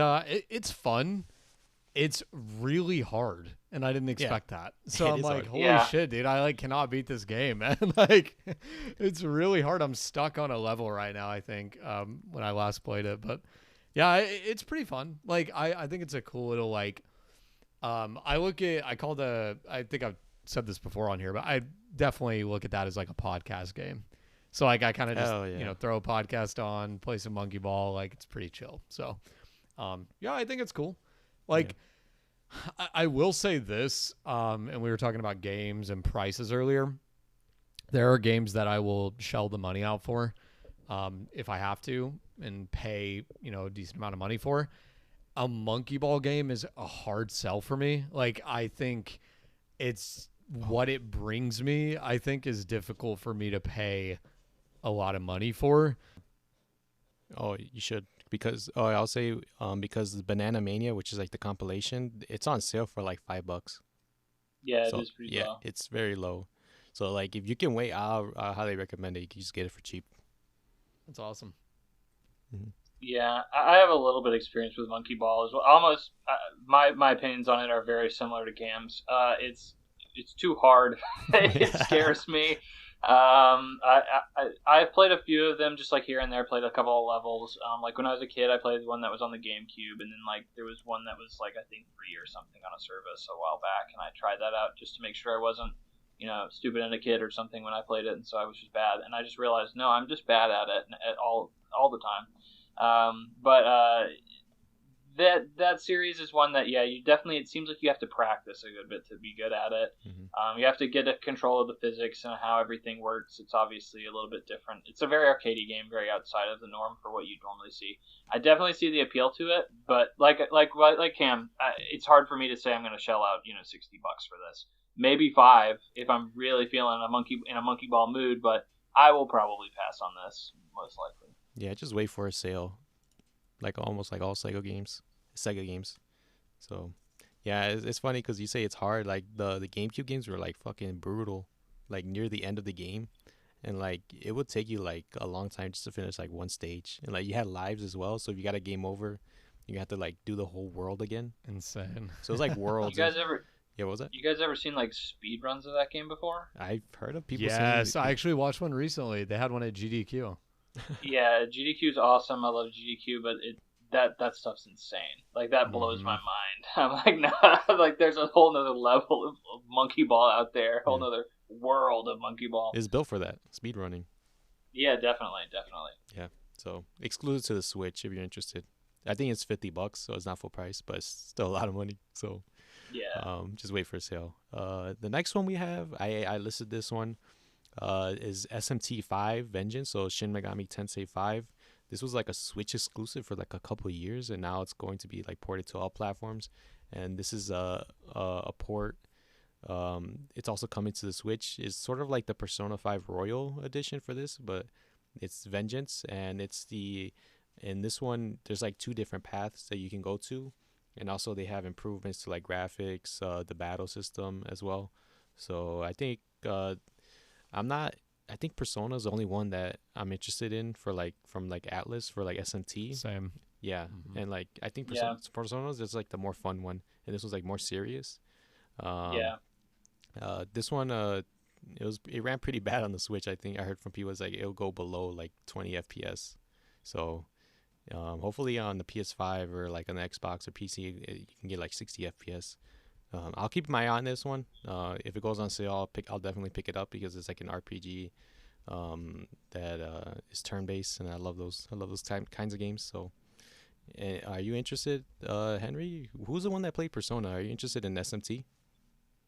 Speaker 2: it's fun. It's really hard, and I didn't
Speaker 1: Yeah,
Speaker 2: expect that. So
Speaker 1: it
Speaker 2: I'm
Speaker 1: is
Speaker 2: like,
Speaker 1: hard.
Speaker 2: holy
Speaker 3: Yeah.
Speaker 2: shit, dude! I like cannot beat this game, man. Like, it's really hard. I'm stuck on a level right now. I think when I last played it, but yeah, it's pretty fun. Like, I think it's a cool little like. I think I've said this before on here, but I definitely look at that as like a podcast game. So like I kind of just
Speaker 1: Hell yeah.
Speaker 2: throw a podcast on, play some Monkey Ball, like it's pretty chill. So yeah, I think it's cool.
Speaker 1: Yeah.
Speaker 2: Like I will say this, and we were talking about games and prices earlier. There are games that I will shell the money out for, if I have to, and pay a decent amount of money for. A Monkey Ball game is a hard sell for me. Like I think it's what it brings me. I think is difficult for me to pay a lot of money for.
Speaker 1: Oh, you should because I'll say because the Banana Mania, which is like the compilation, it's on sale for like $5.
Speaker 3: Yeah, it
Speaker 1: So
Speaker 3: is pretty
Speaker 1: yeah,
Speaker 3: low.
Speaker 1: it's very low. So like if you can wait, I'll highly recommend it. You can just get it for cheap.
Speaker 2: That's awesome.
Speaker 1: Hmm.
Speaker 3: Yeah, I have a little bit of experience with Monkey Ball as well. Almost, my opinions on it are very similar to Cam's. It's too hard. It scares me. I've played a few of them just like here and there. Played a couple of levels. Like when I was a kid, I played one that was on the GameCube, and then like there was one that was like I think free or something on a service a while back, and I tried that out just to make sure I wasn't stupid and a kid or something when I played it, and so I was just bad, and I just realized no, I'm just bad at it at all the time. But that series is one that you definitely, it seems like you have to practice a good bit to be good at it.
Speaker 1: Hmm.
Speaker 3: You have to get a control of the physics and how everything works. It's obviously a little bit different. It's a very arcadey game, very outside of the norm for what you normally see. I definitely see the appeal to it, but like Cam, it's hard for me to say I'm going to shell out $60 for this. Maybe $5 if I'm really feeling in a monkey ball mood, but I will probably pass on this most likely.
Speaker 1: Yeah, just wait for a sale, like almost like all Sega games. So yeah, it's funny because you say it's hard. Like the GameCube games were like fucking brutal, like near the end of the game, and like it would take you like a long time just to finish like one stage, and like you had lives as well. So if you got a game over, you have to like do the whole world again.
Speaker 2: Insane.
Speaker 1: So it's like
Speaker 3: You
Speaker 1: worlds.
Speaker 3: guys ever
Speaker 1: Yeah, what was that?
Speaker 3: you guys ever seen like speed runs of that game before?
Speaker 1: I've heard of people
Speaker 2: Yes,
Speaker 1: saying.
Speaker 2: I actually watched one recently. They had one at GDQ.
Speaker 3: Yeah, GDQ is awesome. I love GDQ, but that stuff's insane. Like that blows my
Speaker 2: Mhm.
Speaker 3: mind. I'm like, no, like there's a whole nother level of monkey ball out there, a whole
Speaker 1: Yeah.
Speaker 3: nother world of monkey ball.
Speaker 1: It's built for that speed running.
Speaker 3: Yeah, definitely.
Speaker 1: Yeah. So exclusive to the Switch if you're interested. I think it's $50, so it's not full price, but it's still a lot of money. So
Speaker 3: Yeah,
Speaker 1: just wait for a sale. The next one we have, I listed this one, is SMT5 Vengeance. So Shin Megami Tensei 5. This was like a Switch exclusive for like a couple of years, and now it's going to be like ported to all platforms. And this is a port. It's also coming to the Switch. It's sort of like the Persona 5 Royal edition for this, but it's Vengeance, and in this one there's like two different paths that you can go to, and also they have improvements to like graphics, the battle system as well. So I think I'm not. I think Persona is the only one that I'm interested in for like from like Atlas for like SMT.
Speaker 2: Same.
Speaker 1: Yeah,
Speaker 2: Hmm.
Speaker 1: and like I think
Speaker 3: Yeah,
Speaker 1: Persona's is like the more fun one, and this was like more serious. Um,
Speaker 3: yeah.
Speaker 1: this one it ran pretty bad on the Switch. I think I heard from people it's like it'll go below like 20 FPS. So hopefully on the PS5 or like on the Xbox or PC you can get like 60 FPS. I'll keep my eye on this one. If it goes on sale, I'll definitely pick it up because it's like an RPG that is turn based, and I love those kinds of games. So, are you interested, Henry? Who's the one that played Persona? Are you interested in SMT?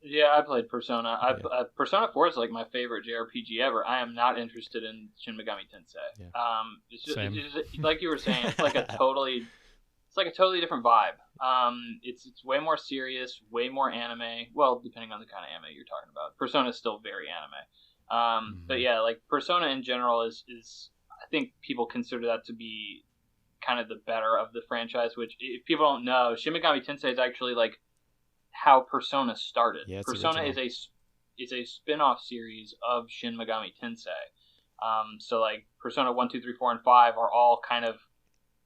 Speaker 3: Yeah, I played Persona.
Speaker 1: Yeah,
Speaker 3: Persona 4 is like my favorite JRPG ever. I am not interested in Shin Megami
Speaker 1: yeah,
Speaker 3: Tensei.
Speaker 2: Same.
Speaker 3: It's just like you were saying. It's like a totally different vibe. It's way more serious, way more anime. Well, depending on the kind of anime you're talking about. Persona is still very anime. But
Speaker 2: Hmm.
Speaker 3: yeah, like Persona in general is I think people consider that to be kind of the better of the franchise. Which, if people don't know, Shin Megami Tensei is actually like how Persona started.
Speaker 1: yeah. It's
Speaker 3: Persona
Speaker 1: original.
Speaker 3: is a spin-off series of Shin Megami Tensei. So like Persona 1, 2, 3, 4, and 5 are all kind of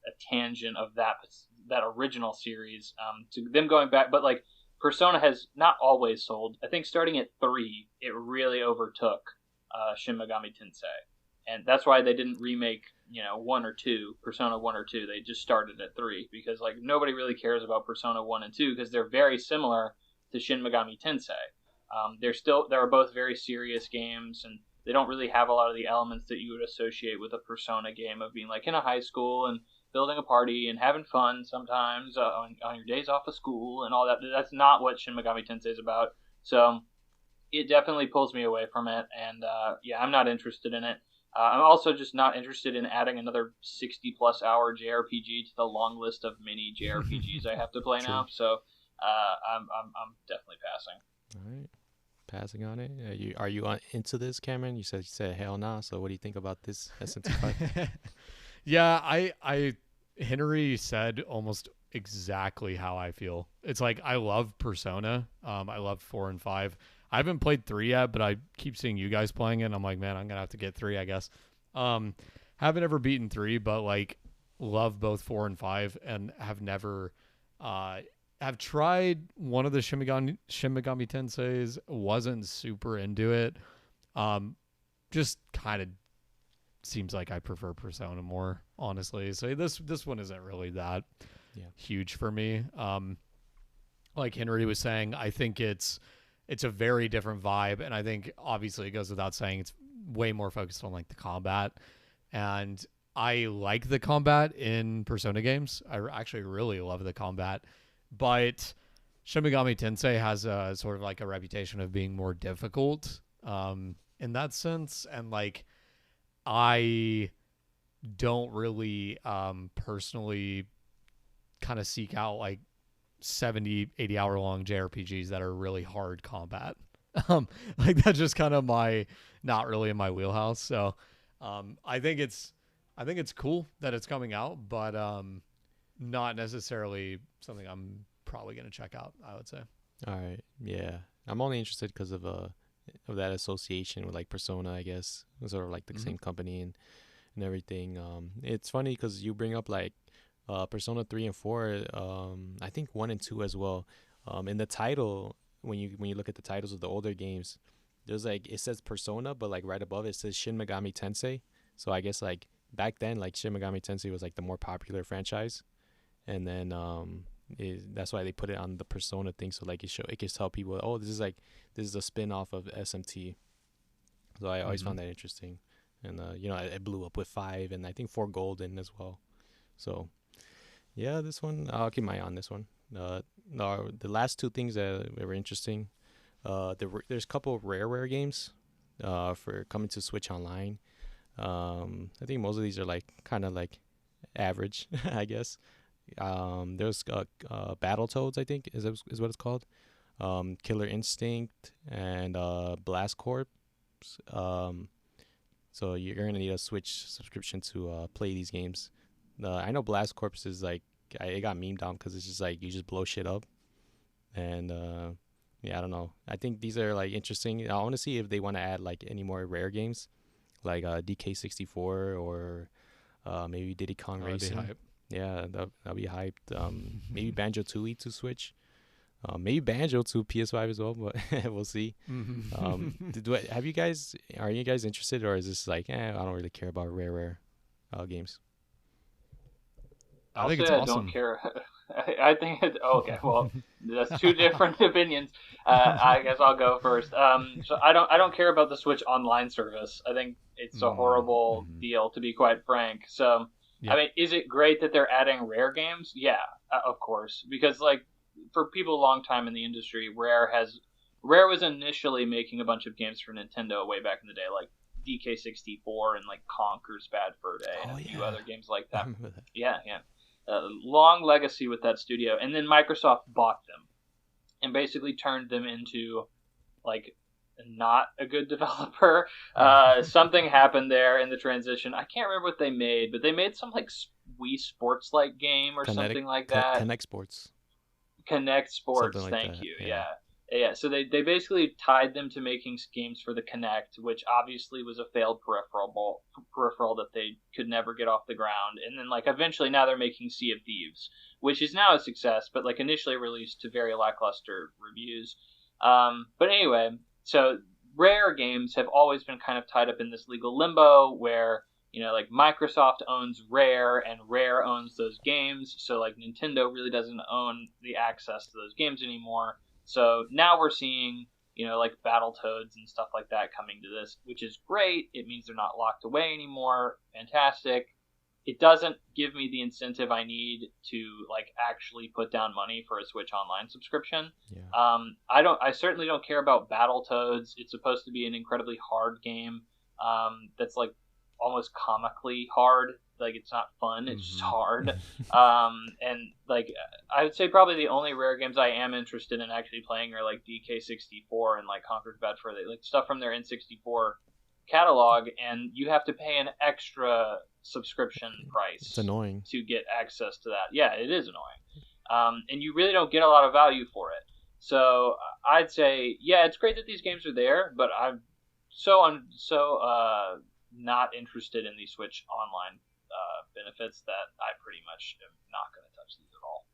Speaker 3: a tangent of that original series to them going back. But like Persona has not always sold. I think starting at 3, it really overtook Shin Megami Tensei, and that's why they didn't remake 1 or 2 Persona 1 or 2. They just started at 3 because like nobody really cares about Persona 1 and 2 because they're very similar to Shin Megami Tensei. They're both very serious games, and they don't really have a lot of the elements that you would associate with a Persona game of being like in a high school and building a party and having fun sometimes on your days off of school and all that. That's not what Shin Megami Tensei is about. So it definitely pulls me away from it, and yeah, I'm not interested in it. I'm also just not interested in adding another 60 plus hour JRPG to the long list of mini JRPGs I have to play
Speaker 1: True.
Speaker 3: now. So I'm definitely passing.
Speaker 1: All right, passing on it. Are you into this, Cameron? You said hell nah. So what do you think about this SMT5?
Speaker 2: Yeah, I Henry said almost exactly how I feel. It's like I love Persona. I love 4 and 5. I haven't played 3 yet, but I keep seeing you guys playing it. And I'm like, man, I'm gonna have to get 3, I guess. Um, haven't ever beaten 3, but like love both 4 and 5, and have never uh have tried one of the Shin Megami Tenseis. Wasn't super into it. Just kind of seems like I prefer Persona more, honestly. So this one isn't really that
Speaker 1: Yeah.
Speaker 2: huge for me. Like Henry was saying, I think it's a very different vibe, and I think obviously it goes without saying it's way more focused on like the combat, and I like the combat in Persona games. I actually really love the combat, but Shin Megami Tensei has a sort of like a reputation of being more difficult in that sense, and like I don't really personally kind of seek out like 70, 80 hour long JRPGs that are really hard combat. Like that's just kind of my not really in my wheelhouse. So I think it's cool that it's coming out, but not necessarily something I'm probably gonna check out, I would say.
Speaker 1: All right. Yeah. I'm only interested because of that association with like Persona, I guess. It's sort of like the
Speaker 2: Mm-hmm.
Speaker 1: same company and everything. It's funny because you bring up like Persona 3 and 4. I think 1 and 2 as well. In the title, when you look at the titles of the older games, there's like it says Persona, but like right above it says Shin Megami Tensei. So I guess like back then, like Shin Megami Tensei was like the more popular franchise, and then that's why they put it on the Persona thing. So like it can tell people, oh, this is a spin off of SMT. So I always
Speaker 2: Mm-hmm.
Speaker 1: found that interesting, and it blew up with 5 and I think 4 golden as well. So yeah, this one I'll keep my eye on this one. No, the last two things that were interesting. There's a couple of rare games for coming to Switch Online. I think most of these are like kind of like average, I guess. There's Battletoads, I think is what it's called. Killer Instinct and Blast Corps. Um, So you're gonna need a Switch subscription to play these games. I know Blast Corps is like it got memed down because it's just like you just blow shit up, and yeah, I don't know. I think these are like interesting. I want to see if they want to add like any more rare games, like DK64 or maybe Diddy Kong
Speaker 2: That'd be
Speaker 1: Racing.
Speaker 2: hype.
Speaker 1: Yeah, that'll be hyped. Maybe Banjo Tooie to Switch. Maybe Banjo to PS5 as well, but we'll see. Have you guys? Are you guys interested, or is this like, I don't really care about rare games?
Speaker 2: I think
Speaker 3: say
Speaker 2: it's
Speaker 3: I
Speaker 2: awesome.
Speaker 3: don't care. I think it's okay. Well, that's two different opinions. I guess I'll go first. So I don't care about the Switch Online service. I think it's a horrible deal, to be quite frank. So, I mean, is it great that they're adding rare games? Yeah, of course, because like for people a long time in the industry, Rare was initially making a bunch of games for Nintendo way back in the day, like DK64 and like Conker's Bad Fur Day and a few other games like that. Yeah. Long legacy with that studio, and then Microsoft bought them and basically turned them into like not a good developer. Something happened there in the transition. I can't remember what they made, but they made some like Wii Sports like game or something like that.
Speaker 1: Connect Sports.
Speaker 3: Connect Sports.
Speaker 1: Like
Speaker 3: thank
Speaker 1: that.
Speaker 3: you. Yeah. So they basically tied them to making games for the Kinect, which obviously was a failed peripheral that they could never get off the ground. And then like eventually now they're making Sea of Thieves, which is now a success, but like initially released to very lackluster reviews. But anyway, so Rare games have always been kind of tied up in this legal limbo where, you know, like Microsoft owns Rare and Rare owns those games. So like Nintendo really doesn't own the access to those games anymore. So now we're seeing, you know, like Battletoads and stuff like that coming to this, which is great. It means they're not locked away anymore. Fantastic. It doesn't give me the incentive I need to like actually put down money for a Switch Online subscription.
Speaker 1: Yeah.
Speaker 3: I certainly don't care about Battletoads. It's supposed to be an incredibly hard game. That's like almost comically hard. Like it's not fun, it's just hard. And like I would say probably the only rare games I am interested in actually playing are like DK64 and like Conker's Bad Fur Day, like stuff from their N64 catalog, and you have to pay an extra subscription price.
Speaker 1: It's annoying
Speaker 3: to get access to that. Yeah, it is annoying. And you really don't get a lot of value for it. So I'd say, yeah, it's great that these games are there, but I'm so not interested in the Switch Online benefits that I pretty much am not going to touch these at all.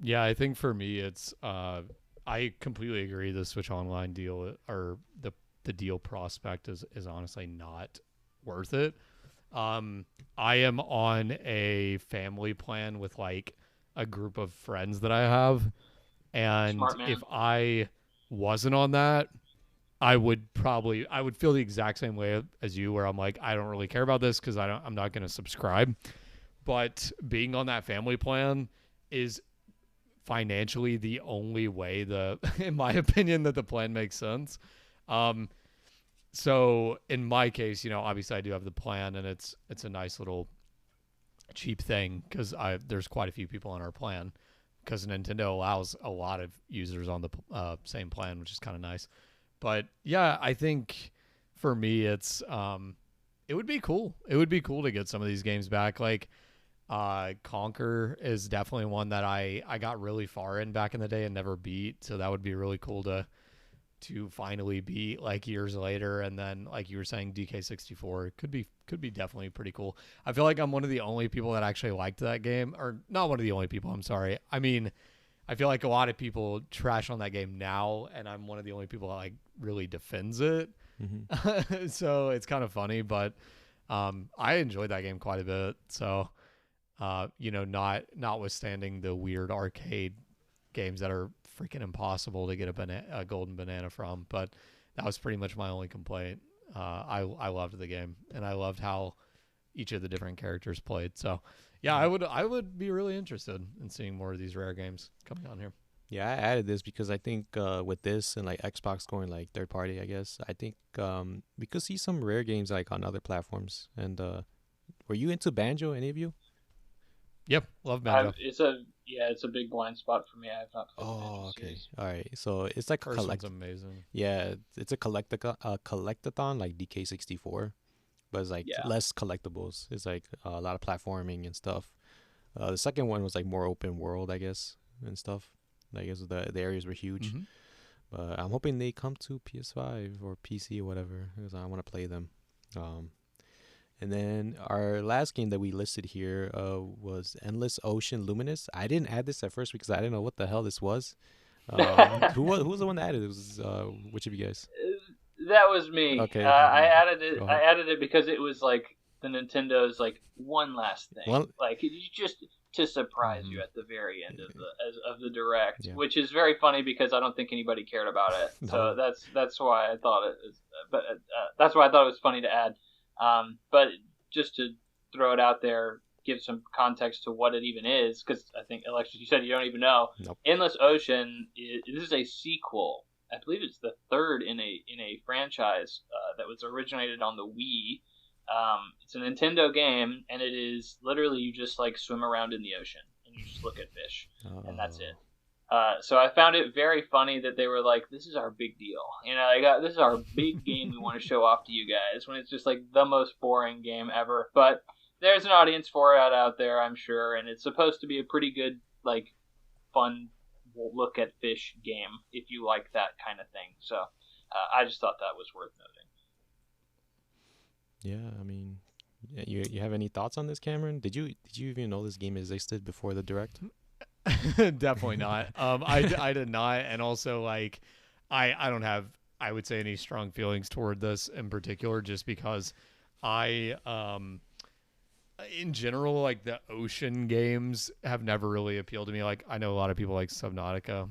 Speaker 2: Yeah, I think for me, it's I completely agree. The Switch Online deal or the deal prospect is honestly not worth it. I am on a family plan with like a group of friends that I have, and if I wasn't on that, I would feel the exact same way as you, where I'm like, I don't really care about this because I'm not going to subscribe. But being on that family plan is financially the only way in my opinion, that the plan makes sense. So in my case, you know, obviously I do have the plan, and it's a nice little cheap thing because there's quite a few people on our plan because Nintendo allows a lot of users on the same plan, which is kind of nice. But yeah, I think for me, it's it would be cool. It would be cool to get some of these games back. Like Conker is definitely one that I got really far in back in the day and never beat. So that would be really cool to finally beat like years later. And then like you were saying, DK64 could be definitely pretty cool. I feel like I'm one of the only people that actually liked that game, or not one of the only people. I'm sorry. I mean, I feel like a lot of people trash on that game now, and I'm one of the only people that like really defends it. So it's kind of funny, but I enjoyed that game quite a bit. So you know, notwithstanding the weird arcade games that are freaking impossible to get a golden banana from, but that was pretty much my only complaint. I loved the game, and I loved how each of the different characters played. So yeah, I would be really interested in seeing more of these rare games coming on here.
Speaker 1: Yeah, I added this because I think with this and like Xbox going like third party, I guess I think we could see some rare games like on other platforms. And were you into Banjo? Any of you?
Speaker 2: Yep, love Banjo.
Speaker 3: It's a big blind spot for me. I have not played Banjo
Speaker 1: Oh, okay.
Speaker 3: series.
Speaker 1: All right. So it's like a
Speaker 2: First one's amazing.
Speaker 1: Yeah, it's a collectathon like DK64, but it's like
Speaker 3: Yeah.
Speaker 1: less collectibles. It's like a lot of platforming and stuff. The second one was like more open world, I guess, and stuff. Like I guess the areas were huge.
Speaker 2: Mm-hmm.
Speaker 1: But I'm hoping they come to PS5 or PC or whatever because I want to play them. Um, and then our last game that we listed here was Endless Ocean Luminous. I didn't add this at first because I didn't know what the hell this was. Who was the one that added it? Was which of you guys?
Speaker 3: That was me.
Speaker 1: Okay.
Speaker 3: I added it.
Speaker 1: Go
Speaker 3: I
Speaker 1: ahead.
Speaker 3: added it because it was like the Nintendo's like one last thing,
Speaker 1: Well,
Speaker 3: like just to surprise
Speaker 1: Mhm.
Speaker 3: you at the very end of the direct,
Speaker 1: Yeah.
Speaker 3: which is very funny because I don't think anybody cared about it.
Speaker 1: No.
Speaker 3: So that's why I thought it. But that's why I thought it was funny to add. But just to throw it out there, give some context to what it even is, because I think Alexis, you said you don't even know.
Speaker 1: Nope.
Speaker 3: Endless Ocean this is a sequel. I believe it's the third in a franchise that was originated on the Wii. It's a Nintendo game, and it is literally you just like swim around in the ocean and you just look at fish, and that's it. So I found it very funny that they were like, "This is our big deal, this is our big game we want to show off to you guys." When it's just like the most boring game ever, but there's an audience for it out there, I'm sure, and it's supposed to be a pretty good, like, fun look at fish game if you like that kind of thing. So I just thought that was worth noting.
Speaker 1: Yeah, I mean, you have any thoughts on this, Cameron? Did you even know this game existed before the direct?
Speaker 2: Definitely not. I did not, and also like, I don't have, I would say, any strong feelings toward this in particular, just because in general, like the ocean games have never really appealed to me. Like I know a lot of people like Subnautica,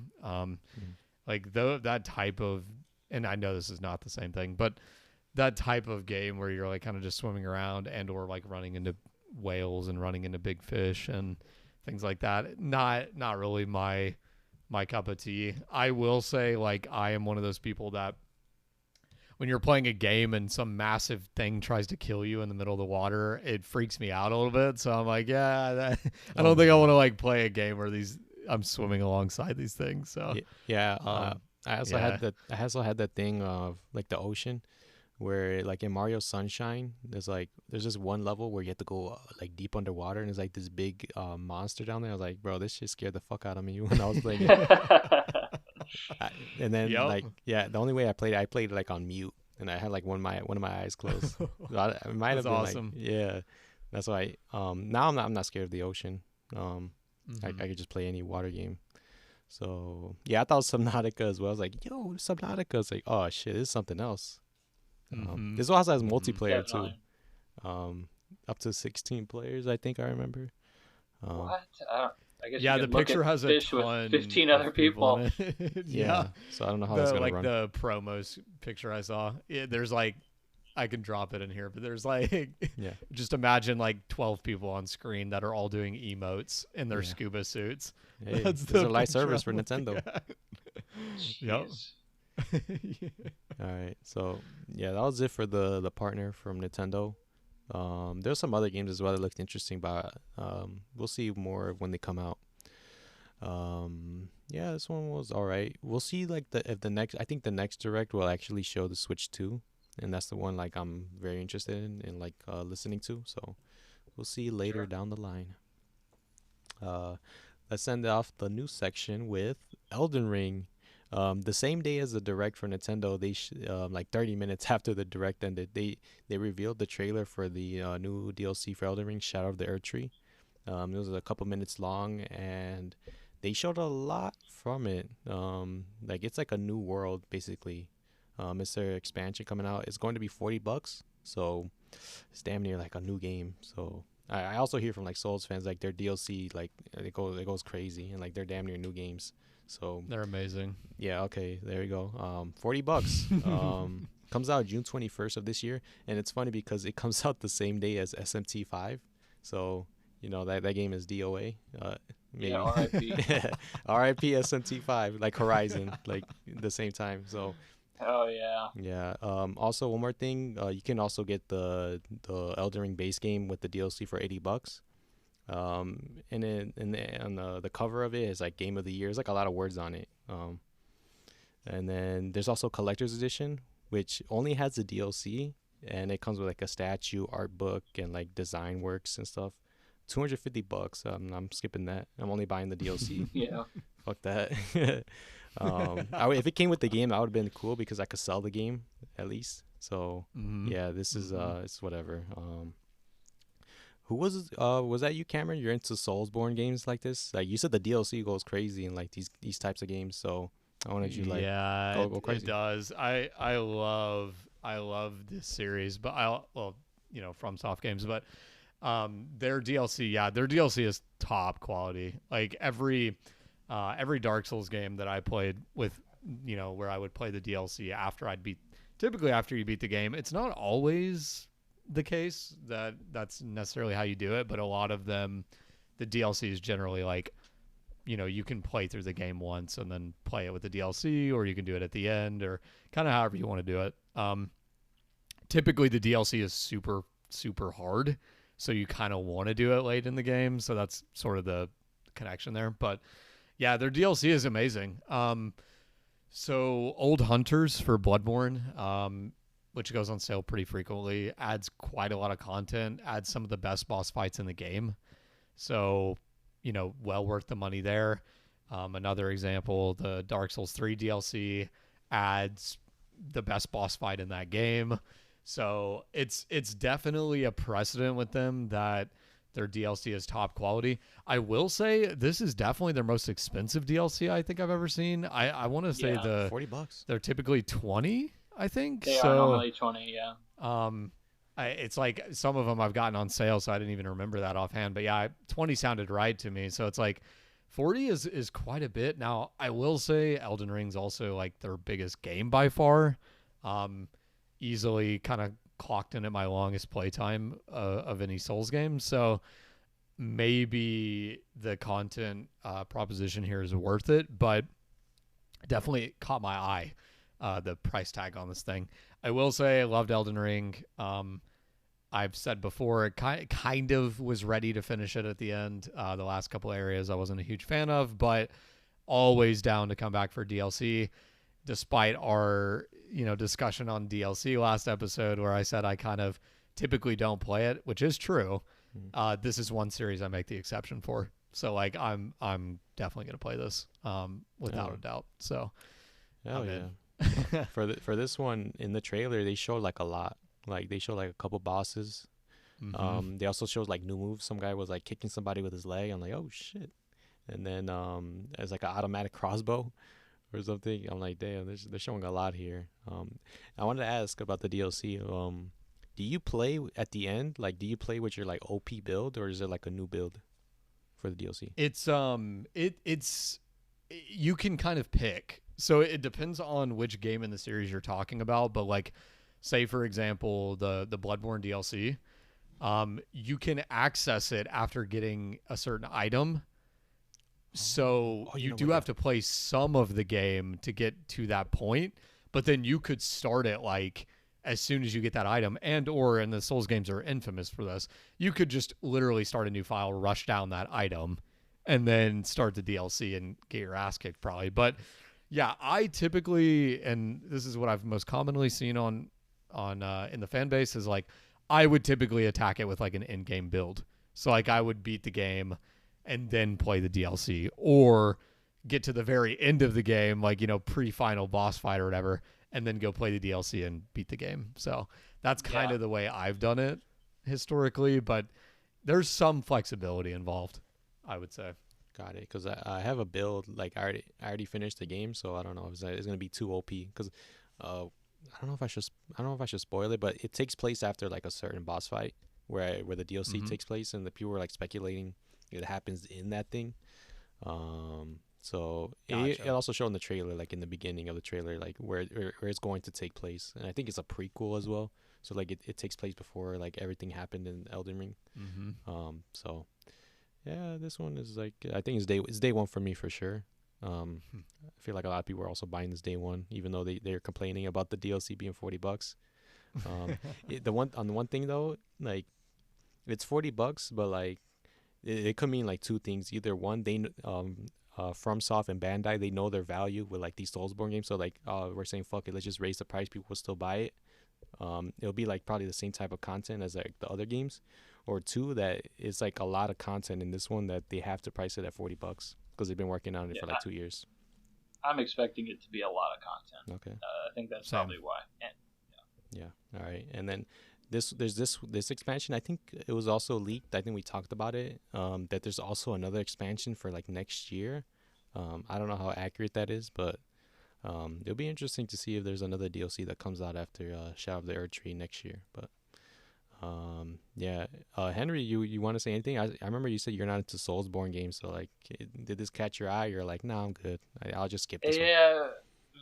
Speaker 2: like that type of, and I know this is not the same thing, but that type of game where you're like kind of just swimming around and or like running into whales and running into big fish and things like that. Not really my cup of tea. I will say, like, I am one of those people that when you're playing a game and some massive thing tries to kill you in the middle of the water, it freaks me out a little bit. So I'm like, I don't think I want to like play a game where I'm swimming alongside these things. So
Speaker 1: yeah, I also had that thing of like the ocean, where like in Mario Sunshine, there's this one level where you have to go like deep underwater, and there's like this big monster down there. I was like, bro, this shit scared the fuck out of me when I was playing it. And then the only way I played like on mute, and I had like one of my eyes closed. So it might have
Speaker 2: That's
Speaker 1: been
Speaker 2: awesome.
Speaker 1: like, yeah, that's why. Now I'm not scared of the ocean. I could just play any water game. So yeah, I thought Subnautica as well. I was like, yo, Subnautica. It's like, oh shit, this is something else. This also has multiplayer too. Up to 16 players, I think I remember.
Speaker 3: What? I guess
Speaker 2: yeah,
Speaker 3: you
Speaker 2: the
Speaker 3: can look
Speaker 2: picture
Speaker 3: at
Speaker 2: has a
Speaker 3: fish
Speaker 2: ton
Speaker 3: with 15
Speaker 2: of
Speaker 3: other people.
Speaker 2: in it.
Speaker 1: Yeah. So I don't know how that's gonna run.
Speaker 2: The promos picture I saw. There's like, I can drop it in here, but there's like, just imagine like 12 people on screen that are all doing emotes in their scuba suits.
Speaker 1: Hey,
Speaker 2: That's
Speaker 1: this is
Speaker 2: the
Speaker 1: a live
Speaker 2: picture
Speaker 1: service for
Speaker 2: I'm looking
Speaker 1: Nintendo.
Speaker 2: at. Yep.
Speaker 3: Jeez.
Speaker 1: All right, so yeah, that was it for the partner from Nintendo. There's some other games as well that looked interesting, but we'll see more when they come out. Yeah, this one was all right. We'll see like I think the next direct will actually show the Switch 2, and that's the one like I'm very interested in like listening to. So we'll see later down the line. Let's end off the news section with Elden Ring. The same day as the direct for Nintendo, they like 30 minutes after the direct ended, they revealed the trailer for the new DLC for Elden Ring, Shadow of the Earth Tree. It was a couple minutes long, and they showed a lot from it. Like it's like a new world basically. It's their expansion coming out. It's going to be $40, so it's damn near like a new game. So I also hear from like Souls fans, like their DLC like it goes crazy, and like they're damn near new games. So
Speaker 2: They're amazing.
Speaker 1: yeah, okay, there you go. $40. Comes out June 21st of this year, and it's funny because it comes out the same day as SMT5. So you know that game is DOA. Maybe.
Speaker 3: Yeah, RIP.
Speaker 1: RIP SMT5, like Horizon, like the same time. So
Speaker 3: Oh yeah.
Speaker 1: yeah. Also, one more thing. You can also get the Elden Ring base game with the DLC for $80. And then on the cover of it is like Game of the Year. There's like a lot of words on it. And then there's also Collector's Edition, which only has the DLC, and it comes with like a statue, art book, and like design works and stuff. $250. I'm skipping that. I'm only buying the DLC.
Speaker 3: Yeah.
Speaker 1: Fuck that. If it came with the game, that would have been cool because I could sell the game at least. So yeah, this is it's whatever. Who was that you, Cameron? You're into Soulsborne games like this? Like you said, the DLC goes crazy in like these types of games. So I wanted you like go crazy.
Speaker 2: It does. I love this series, but from Soft Games, but their DLC is top quality. Like every Dark Souls game that I played with, where I would play the DLC typically after you beat the game. It's not always the case that's necessarily how you do it, but a lot of them, the DLC is generally like, you can play through the game once and then play it with the DLC, or you can do it at the end, or kind of however you want to do it. Typically the DLC is super, super hard, so you kind of want to do it late in the game. So that's sort of the connection there. But yeah, their DLC is amazing. So Old Hunters for Bloodborne, which goes on sale pretty frequently, adds quite a lot of content, adds some of the best boss fights in the game. So, well worth the money there. Another example, the Dark Souls 3 DLC adds the best boss fight in that game. So it's definitely a precedent with them that their DLC is top quality. I will say this is definitely their most expensive DLC I think I've ever seen. I want to say
Speaker 1: $40.
Speaker 2: They're typically 20, I think.
Speaker 3: They are normally 20, yeah.
Speaker 2: It's like some of them I've gotten on sale, so I didn't even remember that offhand. But yeah, 20 sounded right to me. So it's like 40 is quite a bit. Now, I will say Elden Ring's also like their biggest game by far. Easily kind of clocked in at my longest playtime of any Souls game. So maybe the content proposition here is worth it, but definitely caught my eye, the price tag on this thing. I will say I loved Elden Ring. I've said before, it kind of was ready to finish it at the end. The last couple areas I wasn't a huge fan of, but always down to come back for DLC, despite our discussion on DLC last episode where I said I kind of typically don't play it, which is true. This is one series I make the exception for. So like I'm definitely gonna play this without a doubt. So
Speaker 1: hell yeah. For this one, in the trailer they showed like a lot. Like they showed like a couple bosses. They also showed like new moves. Some guy was like kicking somebody with his leg. I'm like, oh shit. And then there's like an automatic crossbow or something. I'm like, damn, they're showing a lot here. I wanted to ask about the DLC. Do you play at the end? Like, do you play with your like OP build, or is it like a new build for the DLC?
Speaker 2: It's you can kind of pick. So it depends on which game in the series you're talking about. But like, say for example, the Bloodborne DLC, you can access it after getting a certain item. So you do have to play some of the game to get to that point, but then you could start it like as soon as you get that item, and the Souls games are infamous for this, you could just literally start a new file, rush down that item, and then start the DLC and get your ass kicked probably. But yeah, I typically, and this is what I've most commonly seen on in the fan base, is like I would typically attack it with like an in-game build. So like I would beat the game and then play the DLC, or get to the very end of the game, like, pre-final boss fight or whatever, and then go play the DLC and beat the game. So that's kind of the way I've done it historically, but there's some flexibility involved, I would say.
Speaker 1: Got it. Because I have a build, like I already finished the game, so I don't know if it's gonna be too OP. Because I don't know if I should spoil it, but it takes place after like a certain boss fight where the DLC takes place, and the people were like speculating it happens in that thing. So
Speaker 2: Gotcha.
Speaker 1: it also showed in the trailer, like in the beginning of the trailer, like where it's going to take place, and I think it's a prequel as well. So like it takes place before like everything happened in Elden Ring. So yeah, this one is like, I think it's day one for me for sure. I feel like a lot of people are also buying this day one, even though they're complaining about the DLC being $40. The one thing though, like it's $40, but like it could mean like two things. Either one, FromSoft and Bandai, they know their value with like these Soulsborne games. So like, we're saying fuck it, let's just raise the price. People will still buy it. It'll be like probably the same type of content as like the other games, or two, that it's like a lot of content in this one that they have to price it at $40 because they've been working on it for like 2 years.
Speaker 3: I'm expecting it to be a lot of content.
Speaker 1: Okay.
Speaker 3: I think that's probably why. And,
Speaker 1: yeah. All right. And then there's this expansion. I think it was also leaked. I think we talked about it. That there's also another expansion for like next year. I don't know how accurate that is, but it'll be interesting to see if there's another DLC that comes out after Shadow of the Erdtree next year. But yeah. Henry, you want to say anything? I remember you said you're not into Soulsborne games, so like, did this catch your eye? You're like, no, I'm good. I'll just skip this one.
Speaker 3: Yeah,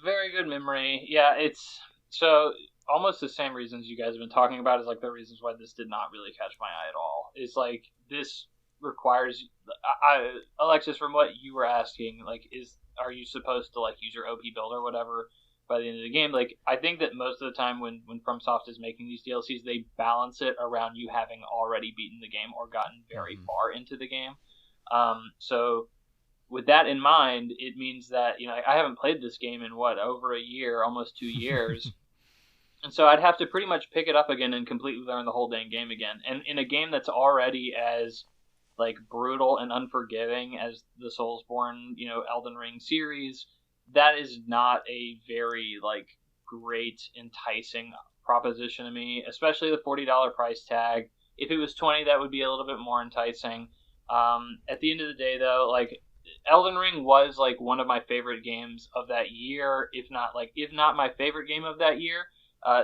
Speaker 3: very good memory. Yeah, it's so almost the same reasons you guys have been talking about is like the reasons why this did not really catch my eye at all. It's like this requires, Alexis, from what you were asking, like, are you supposed to like use your OP build or whatever by the end of the game? Like, I think that most of the time when FromSoft is making these DLCs, they balance it around you having already beaten the game or gotten very far into the game. So with that in mind, it means that, you know, I haven't played this game in over a year, almost 2 years. And so I'd have to pretty much pick it up again and completely learn the whole dang game again. And in a game that's already as like brutal and unforgiving as the Soulsborne, you know, Elden Ring series, that is not a very like great, enticing proposition to me, especially the $40 price tag. If it was $20, that would be a little bit more enticing. At the end of the day, though, like, Elden Ring was like one of my favorite games of that year, if not my favorite game of that year.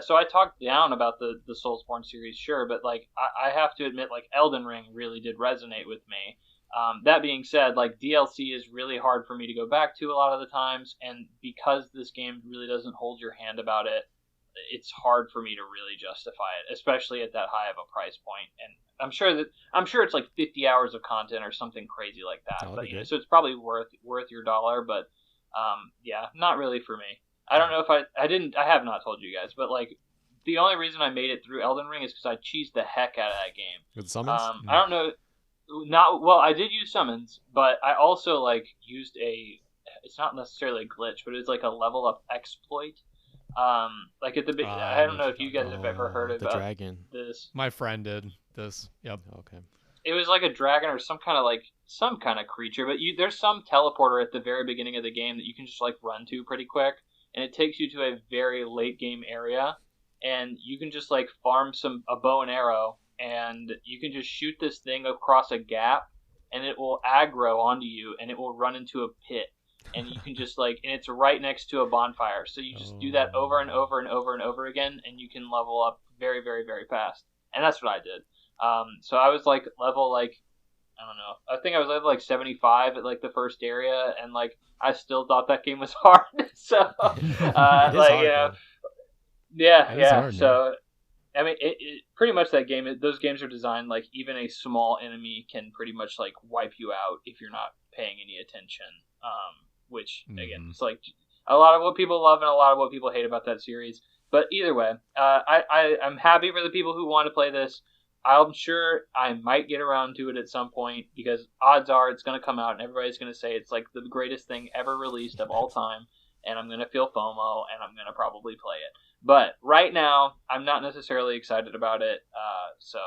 Speaker 3: So I talked down about the Soulsborne series, sure, but like I have to admit, like, Elden Ring really did resonate with me. That being said, like, DLC is really hard for me to go back to a lot of the times, and because this game really doesn't hold your hand about it, it's hard for me to really justify it, especially at that high of a price point. And I'm sure it's like 50 hours of content or something crazy like that. But you know, so it's probably worth your dollar. But yeah, not really for me. I don't know if I have not told you guys, but like, the only reason I made it through Elden Ring is because I cheesed the heck out of that game.
Speaker 1: With summons?
Speaker 3: I don't know. I did use summons, but I also like used it's not necessarily a glitch, but it's like a level up exploit. Like at the I don't know if you guys have ever heard about
Speaker 1: dragon.
Speaker 3: This.
Speaker 2: My friend did this. Yep.
Speaker 1: Okay.
Speaker 3: It was like a dragon or some kind of creature, but there's some teleporter at the very beginning of the game that you can just like run to pretty quick, and it takes you to a very late game area, and you can just like farm a bow and arrow, and you can just shoot this thing across a gap, and it will aggro onto you, and it will run into a pit. And you can just and it's right next to a bonfire. So you just do that over and over and over and over again, and you can level up very, very, very fast. And that's what I did. So I was like level I don't know. I think I was level 75 at like the first area, and like I still thought that game was hard. So hard, yeah. Hard, so I mean, it pretty much that game. Those games are designed like even a small enemy can pretty much like wipe you out if you're not paying any attention. Which again, it's like a lot of what people love and a lot of what people hate about that series. But either way, I'm happy for the people who want to play this. I'm sure I might get around to it at some point, because odds are it's going to come out and everybody's going to say it's like the greatest thing ever released of all time, and I'm going to feel FOMO and I'm going to probably play it. But right now, I'm not necessarily excited about it. So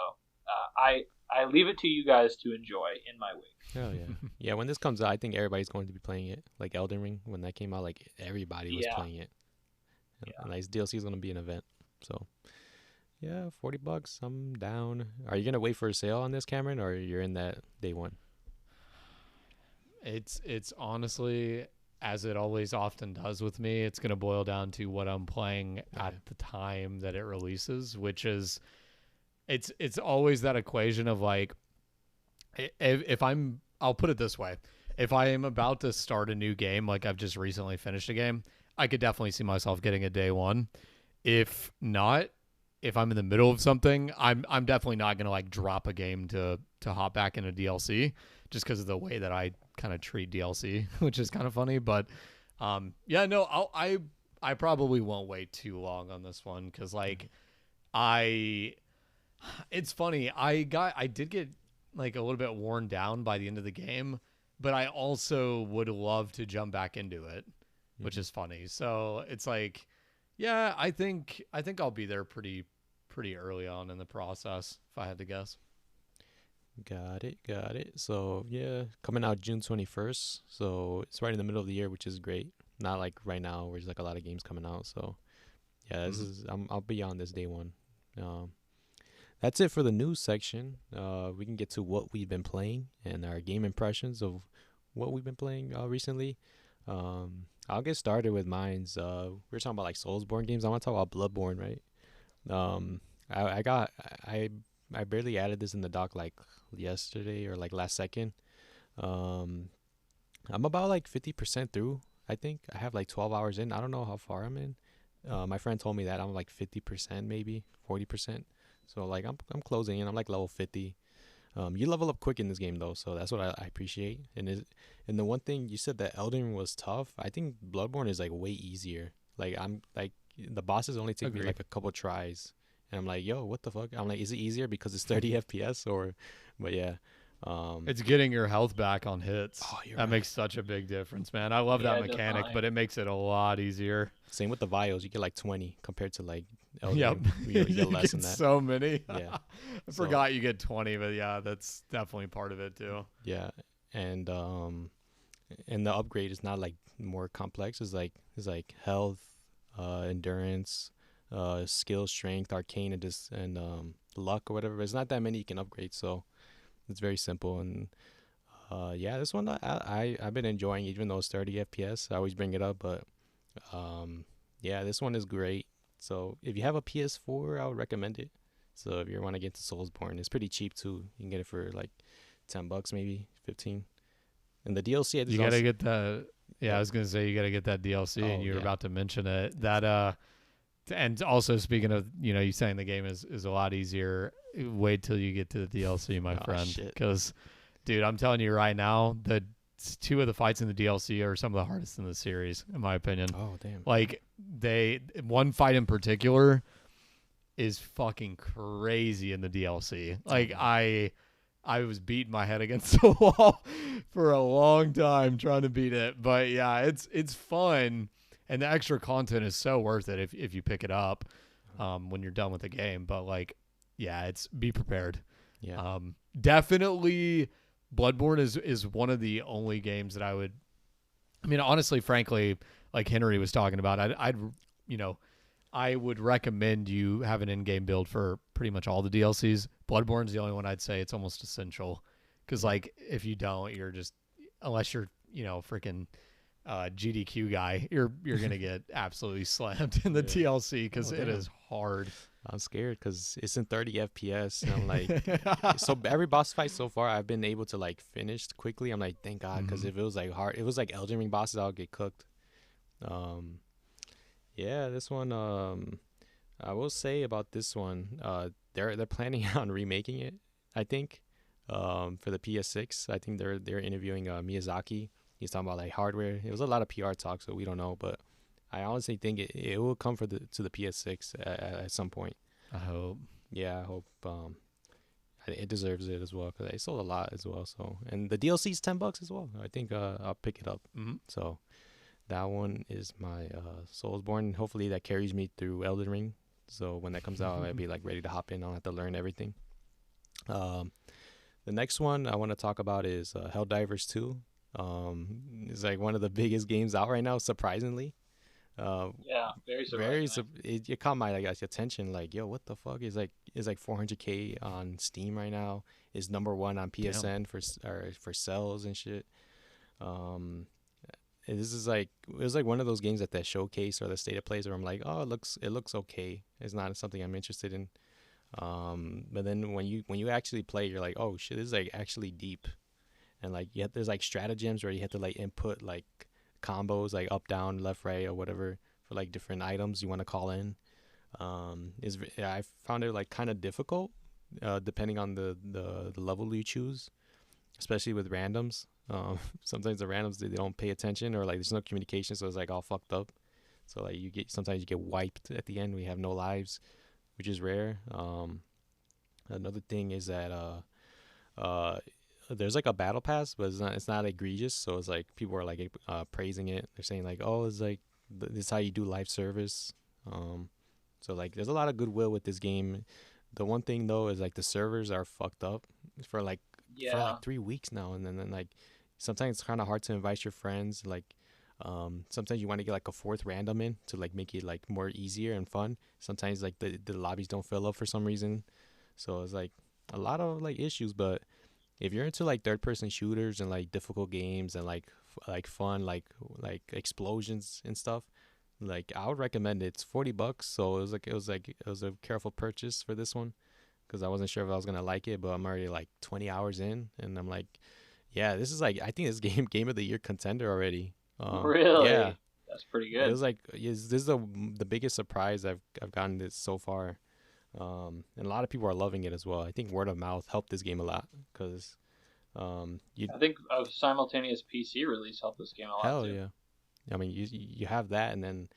Speaker 3: I leave it to you guys to enjoy in my week.
Speaker 1: Oh yeah, yeah. When this comes out, I think everybody's going to be playing it. Like Elden Ring, when that came out, like everybody was playing it. And like DLC is going to be an event. So yeah, $40, I'm down. Are you gonna wait for a sale on this, Cameron, or you're in that day one?
Speaker 2: It's honestly, as it always often does with me, it's gonna boil down to what I'm playing at the time that it releases, which is it's always that equation of like, I'll put it this way. If I am about to start a new game, like I've just recently finished a game, I could definitely see myself getting a day one. If not, if I'm in the middle of something, I'm definitely not going to like drop a game to hop back into DLC, just because of the way that I kind of treat DLC, which is kind of funny. But yeah, no, I probably won't wait too long on this one, because like it's funny. I did get like a little bit worn down by the end of the game, but I also would love to jump back into it, which is funny. So it's like, yeah, I think I'll be there pretty early on in the process if I had to guess.
Speaker 1: Got it, got it. So yeah, coming out June 21st. So it's right in the middle of the year, which is great. Not like right now, where there's like a lot of games coming out. So yeah, this is I'll be on this day one. Um, that's it for the news section. We can get to what we've been playing and our game impressions of what we've been playing recently. I'll get started with mine's. We were talking about like Soulsborne games. I want to talk about Bloodborne, right? I got I barely added this in the doc like yesterday or like last second. Um, I'm about like 50% through. I think I have like 12 hours in. I don't know how far I'm in. My friend told me that I'm like 50% maybe 40%. So like I'm closing in. I'm like level 50. You level up quick in this game though, so that's what I appreciate. And the one thing you said that Elden Ring was tough. I think Bloodborne is like way easier. Like I'm like the bosses only take me
Speaker 2: Agreed.
Speaker 1: like a couple tries, and I'm like, yo, what the fuck? I'm like, is it easier because it's 30 FPS or? But yeah,
Speaker 2: It's getting your health back on hits.
Speaker 1: oh, you're
Speaker 2: That
Speaker 1: right.
Speaker 2: makes such a big difference, man. I love
Speaker 3: Yeah,
Speaker 2: that
Speaker 3: it does
Speaker 2: mechanic,
Speaker 3: fine.
Speaker 2: but it makes it a lot easier.
Speaker 1: Same with the vials. You get like 20 compared to like Elden
Speaker 2: Yep.
Speaker 1: Ring. You
Speaker 2: You
Speaker 1: get less
Speaker 2: get
Speaker 1: than that.
Speaker 2: so many.
Speaker 1: Yeah.
Speaker 2: I
Speaker 1: So-
Speaker 2: forgot you get 20, but yeah, that's definitely part of it too.
Speaker 1: Yeah, and the upgrade is not like more complex. It's like health, endurance, skill, strength, arcane, and luck or whatever. It's not that many you can upgrade, so it's very simple. And yeah, this one I've been enjoying, even though it's 30 FPS. I always bring it up, but yeah, this one is great. So if you have a PS4, I would recommend it. So if you want to get to Soulsborne, it's pretty cheap too. You can get it for like $10 maybe 15. And the DLC
Speaker 2: You gotta get that. Yeah, I was gonna say you gotta get that DLC,
Speaker 1: Oh,
Speaker 2: and you were
Speaker 1: yeah.
Speaker 2: about to mention it. And also speaking of, you saying the game is a lot easier. Wait till you get to the DLC, my
Speaker 1: Oh,
Speaker 2: friend.
Speaker 1: shit.
Speaker 2: Because, dude, I'm telling you right now, the two of the fights in the DLC are some of the hardest in the series, in my opinion.
Speaker 1: Oh damn.
Speaker 2: Like one fight in particular is fucking crazy in the DLC. Like I was beating my head against the wall for a long time trying to beat it. But yeah, it's fun, and the extra content is so worth it if you pick it up when you're done with the game. But like, yeah, be prepared.
Speaker 1: Yeah.
Speaker 2: Definitely, Bloodborne is one of the only games that I mean, honestly, frankly, like Henry was talking about, I would recommend you have an in-game build for pretty much all the DLCs. Bloodborne's the only one I'd say it's almost essential, because like if you don't, you're just, unless you're freaking GDQ guy, you're gonna get absolutely slammed in the
Speaker 1: Yeah.
Speaker 2: DLC because
Speaker 1: Oh,
Speaker 2: it
Speaker 1: damn.
Speaker 2: is hard.
Speaker 1: I'm scared because it's in 30 FPS. And I'm like, so every boss fight so far, I've been able to like finish quickly. I'm like, thank God, because
Speaker 2: Mhm.
Speaker 1: if it was like hard, it was like Elden Ring bosses, I would get cooked. Yeah, this one. I will say about this one. They're planning on remaking it. I think. For the PS6, I think they're interviewing Miyazaki. He's talking about like hardware. It was a lot of PR talk, so we don't know, but I honestly think it will come to the PS6 at some point.
Speaker 2: I hope.
Speaker 1: Yeah, I hope it deserves it as well because it sold a lot as well. So and the DLC is $10 as well. I think I'll pick it up.
Speaker 2: Mm-hmm.
Speaker 1: So that one is my Soulsborne. Hopefully that carries me through Elden Ring. So when that comes out, I'll be like ready to hop in. I don't have to learn everything. The next one I want to talk about is Helldivers 2. It's like one of the biggest games out right now, surprisingly.
Speaker 3: Yeah, very
Speaker 1: Very
Speaker 3: surprising.
Speaker 1: it caught my like attention. Like, yo, what the fuck is like 400K on Steam right now. Is number one on PSN for sales and shit. This is like it was like one of those games at that showcase or the state of plays where I'm like, oh, it looks okay. It's not something I'm interested in. But then when you actually play, you're like, oh shit, this is like actually deep, and like there's like stratagems where you have to like input like combos like up, down, left, right, or whatever for like different items you want to call in. I found it like kind of difficult, depending on the level you choose, especially with randoms. Sometimes the randoms they don't pay attention or like there's no communication, so it's like all fucked up. So like sometimes you get wiped at the end. We have no lives, which is rare. Another thing is that uh there's like a battle pass, but it's not egregious. So it's like people are like praising it. They're saying like, oh, it's like this is how you do live service. Um, so like there's a lot of goodwill with this game. The one thing though is like the servers are fucked up for like
Speaker 3: Yeah.
Speaker 1: 3 weeks now, and then like sometimes it's kind of hard to invite your friends. Like sometimes you want to get like a fourth random in to like make it like more easier and fun. Sometimes like the lobbies don't fill up for some reason, so it's like a lot of like issues. But if you're into like third person shooters and like difficult games and like like fun like explosions and stuff, like I would recommend it. It's $40, so it was a careful purchase for this one because I wasn't sure if I was gonna like it, but I'm already like 20 hours in, and I'm like, yeah, this is like I think this game of the year contender already. Yeah,
Speaker 3: Really? That's pretty
Speaker 1: it
Speaker 3: good.
Speaker 1: was like yes, this is the biggest surprise I've gotten this so far. And a lot of people are loving it as well. I think word of mouth helped this game a lot because you
Speaker 3: I think a simultaneous PC release helped this game a lot
Speaker 1: hell
Speaker 3: too.
Speaker 1: yeah. I mean, you have that, and then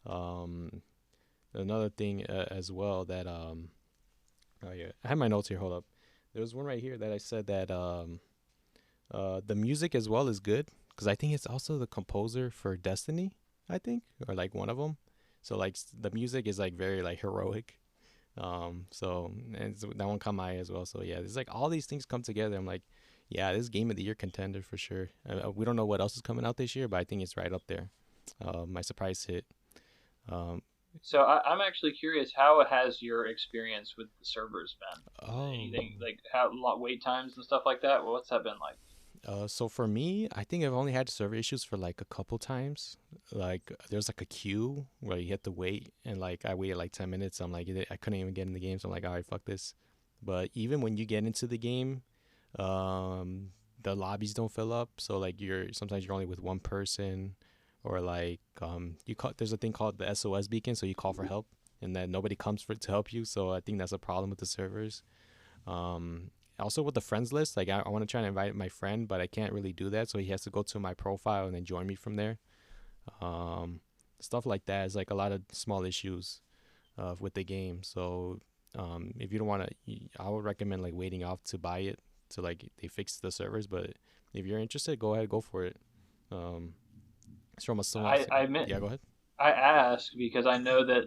Speaker 1: um, another thing as well that oh yeah, I have my notes here. Hold up, there was one right here that I said that the music as well is good because I think it's also the composer for Destiny. I think or like one of them. So like the music is like very like heroic. So and that one caught my eye as well. So yeah, it's like all these things come together. I'm like, yeah, this game of the year contender for sure. We don't know what else is coming out this year, but I think it's right up there. My surprise hit. Um,
Speaker 3: So I'm actually curious, how has your experience with the servers been?
Speaker 1: oh,
Speaker 3: Anything like how wait times and stuff like that? What's that been like?
Speaker 1: so for me, I think I've only had server issues for like a couple times. Like there's like a queue where you have to wait, and like I waited like 10 minutes. I'm like I couldn't even get in the game, so I'm like, all right, fuck this. But even when you get into the game, um, the lobbies don't fill up. So like sometimes you're only with one person, or like you call there's a thing called the SOS beacon, so you call for help, and then nobody comes for to help you. So I think that's a problem with the servers. Um, Also with the friends list, like I want to try and invite my friend, but I can't really do that. So he has to go to my profile and then join me from there. Um, Stuff like that is like a lot of small issues with the game. So if you don't want to, I would recommend like waiting off to buy it to like they fix the servers. But if you're interested, go ahead, go for it. Um, it's from a small.
Speaker 3: I I meant
Speaker 1: Yeah, go ahead.
Speaker 3: I ask because I know that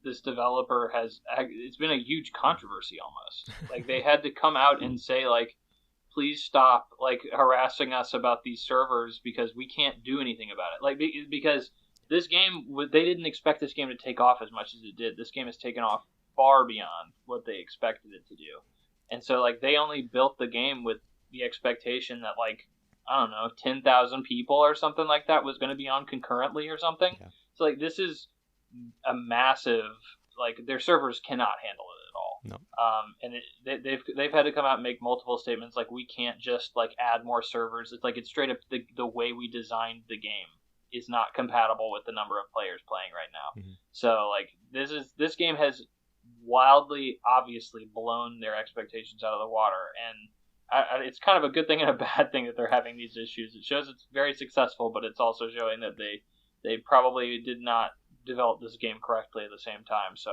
Speaker 3: this developer has it's been a huge controversy almost. Like they had to come out and say like, please stop like harassing us about these servers because we can't do anything about it. Like because this game they didn't expect this game to take off as much as it did. This game has taken off far beyond what they expected it to do, and so like they only built the game with the expectation that like I don't know 10,000 people or something like that was going to be on concurrently or something.
Speaker 1: Yeah.
Speaker 3: So like this is a massive like their servers cannot handle it at all.
Speaker 1: No.
Speaker 3: And they've had to come out and make multiple statements like we can't just like add more servers. It's like it's straight up the way we designed the game is not compatible with the number of players playing right now.
Speaker 1: Hmm.
Speaker 3: So like this game has wildly obviously blown their expectations out of the water, and it's kind of a good thing and a bad thing that they're having these issues. It shows it's very successful, but it's also showing that they probably did not develop this game correctly at the same time. So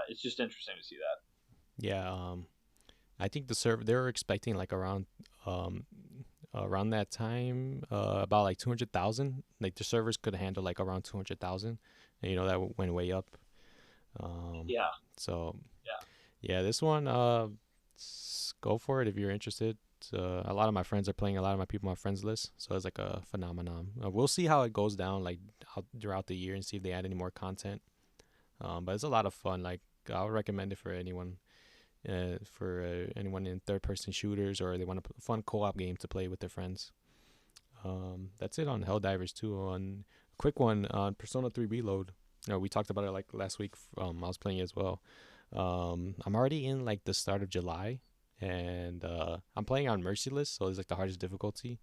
Speaker 3: it's just interesting to see that.
Speaker 1: Yeah. I think the server they were expecting like um around that time about like 200,000. Like the servers could handle like around 200,000, and that went way up. Um,
Speaker 3: Yeah,
Speaker 1: so
Speaker 3: yeah.
Speaker 1: yeah, this one go for it if you're interested. A lot of my friends are playing. A lot of my people on my friends list, so it's like a phenomenon. We'll see how it goes down like throughout the year and see if they add any more content. But it's a lot of fun. Like I would recommend it for anyone in third-person shooters or they want a fun co-op game to play with their friends. That's it on Helldivers too. On quick one on Persona 3 Reload. We talked about it like last week. I was playing it as well. I'm already in like the start of July, and I'm playing on Merciless, so it's like the hardest difficulty,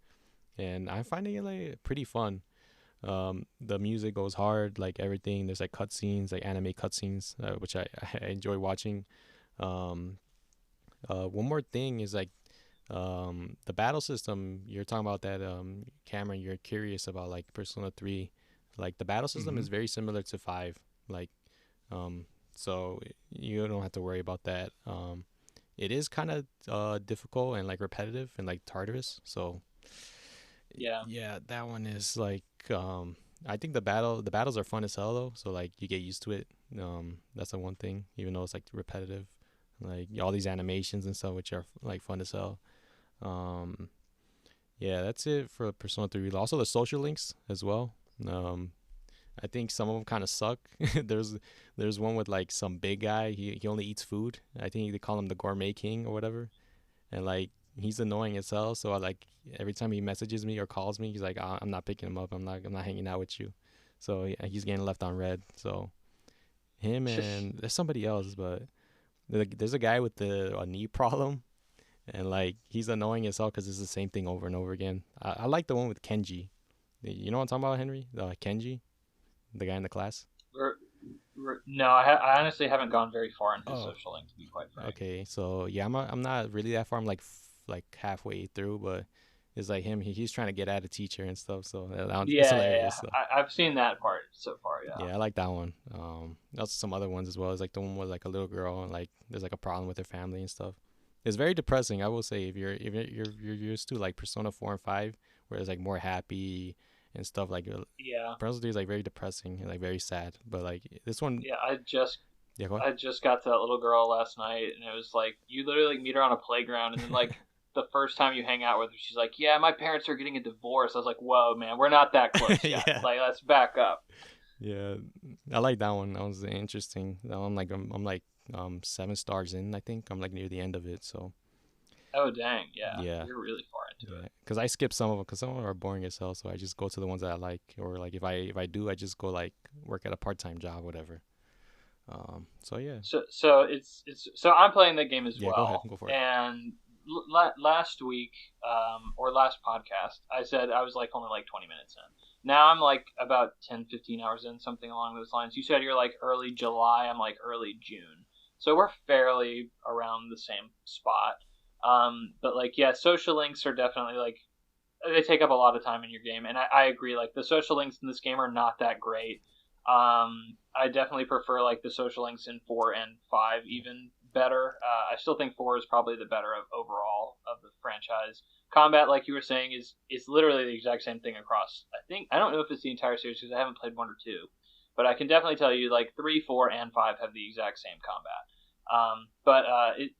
Speaker 1: and I'm finding it like pretty fun. The music goes hard, like everything. There's like cutscenes, like anime cutscenes, which I enjoy watching. Um, one more thing is like the battle system. You're talking about that, Cameron. You're curious about like Persona 3. Like the battle system
Speaker 2: Hmm.
Speaker 1: is very similar to 5. Like, so you don't have to worry about that. it is kind of difficult and like repetitive and like Tartarus. So
Speaker 3: Yeah.
Speaker 1: yeah, that one is like I think the battles are fun as hell though. So like you get used to it. That's the one thing, even though it's like repetitive, like all these animations and stuff, which are like fun as hell. Um, yeah, that's it for Persona 3. Also the social links as well. Um, I think some of them kind of suck. there's there's one with like some big guy. He only eats food. I think they call him the Gourmet King or whatever. And like he's annoying as hell. So I like every time he messages me or calls me, he's like, I'm not picking him up. I'm not hanging out with you. So yeah, he's getting left on red. So him and there's somebody else, but like, there's a guy with a knee problem, and like he's annoying as hell because it's the same thing over and over again. I like the one with Kenji. You know what I'm talking about, Henry? Kenji, the guy in the class.
Speaker 3: No, I honestly haven't gone very far into
Speaker 1: Oh,
Speaker 3: social link, to be quite frank.
Speaker 1: okay. So yeah, I'm not really that far. I'm like like halfway through, but it's like him. He's trying to get at a teacher and stuff. So it's
Speaker 3: Yeah.
Speaker 1: hilarious. So
Speaker 3: I've seen that part so far. Yeah.
Speaker 1: yeah, I like that one. Also some other ones as well. It's like the one with like a little girl and like there's like a problem with her family and stuff. It's very depressing. I will say if you're used to like Persona 4 and 5, where it's like more happy and stuff like
Speaker 3: Yeah.
Speaker 1: Persona 3 is like very depressing and like very sad. But like this one,
Speaker 3: Yeah.
Speaker 1: yeah, go ahead.
Speaker 3: I just got to that little girl last night, and it was like you literally like, meet her on a playground, and then like the first time you hang out with her, she's like, "Yeah, my parents are getting a divorce." I was like, "Whoa, man, we're not that close yet.
Speaker 1: Yeah.
Speaker 3: Like, let's back up."
Speaker 1: Yeah, I like that one. That was interesting. I'm like 7 stars in. I think I'm like near the end of it. So
Speaker 3: Oh dang, yeah,
Speaker 1: yeah,
Speaker 3: you're really far into
Speaker 1: yeah.
Speaker 3: it.
Speaker 1: Because I skip some of them because some of them are boring as hell. So I just go to the ones that I like, or like if I do, I just go like work at a part time job, whatever. So yeah,
Speaker 3: So so I'm playing that game as
Speaker 1: yeah. Go ahead,
Speaker 3: well,
Speaker 1: go for it.
Speaker 3: and last week, or last podcast, I said I was like only like 20 minutes in. Now I'm like about 10, 15 hours in, something along those lines. You said you're like early July. I'm like early June. So we're fairly around the same spot. But like, yeah, social links are definitely like, they take up a lot of time in your game. And I agree, like the social links in this game are not that great. I definitely prefer like the social links in 4 and 5 even better. I still think 4 is probably the better of overall of the franchise. Combat, like you were saying, is literally the exact same thing across. I don't know if it's the entire series because I haven't played 1 or 2, but I can definitely tell you like 3, 4, and 5 have the exact same combat. But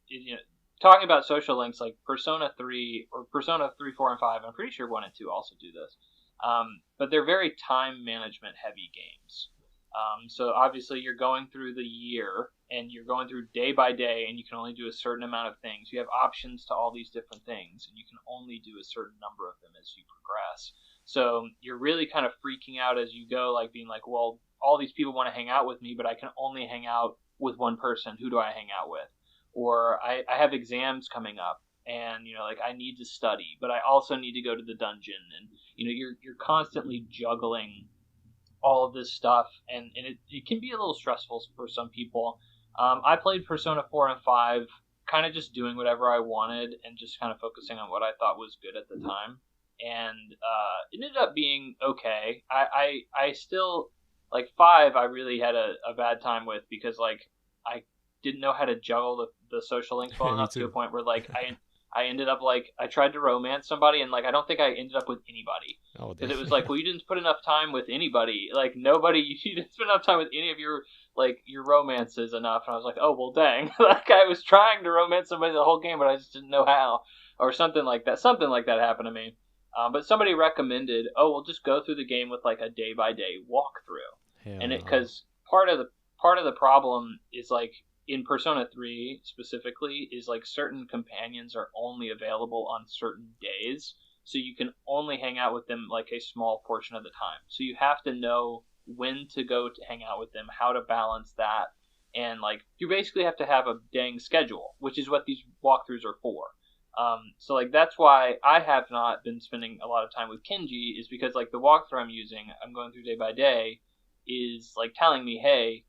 Speaker 3: you know, talking about social links, like Persona 3 or Persona 3, 4, and 5, I'm pretty sure 1 and 2 also do this. But they're very time management heavy games. So obviously you're going through the year and you're going through day by day, and you can only do a certain amount of things. You have options to all these different things, and you can only do a certain number of them as you progress. So you're really kind of freaking out as you go, like being like, well, all these people want to hang out with me, but I can only hang out with one person. Who do I hang out with? Or I have exams coming up, and you know, like I need to study, but I also need to go to the dungeon, and you know, you're constantly juggling all of this stuff, and it can be a little stressful for some people. I played Persona 4 and 5 kind of just doing whatever I wanted and just kind of focusing on what I thought was good at the time. And it ended up being okay. I still, like 5, I really had a bad time with because, like, I didn't know how to juggle the social links well
Speaker 1: Me
Speaker 3: enough to a
Speaker 1: too.
Speaker 3: point where, like, I ended up, like, I tried to romance somebody, and, like, I don't think I ended up with anybody.
Speaker 1: Oh
Speaker 3: Because
Speaker 1: damn.
Speaker 3: it was like, well, you didn't put enough time with anybody. Like, nobody, you didn't spend enough time with any of your romances enough. And I was like, oh, well, dang. Like, I was trying to romance somebody the whole game, but I just didn't know how. Or something like that. Something like that happened to me. But somebody recommended, oh, well, just go through the game with, like, a day-by-day walkthrough.
Speaker 1: Hell
Speaker 3: And
Speaker 1: no.
Speaker 3: because part of the problem is, like, in Persona 3 specifically, is like certain companions are only available on certain days, so you can only hang out with them like a small portion of the time. So you have to know when to go to hang out with them, how to balance that, and like you basically have to have a dang schedule, which is what these walkthroughs are for. So like that's why I have not been spending a lot of time with Kenji, is because like the walkthrough I'm going through day by day, is like telling me, hey,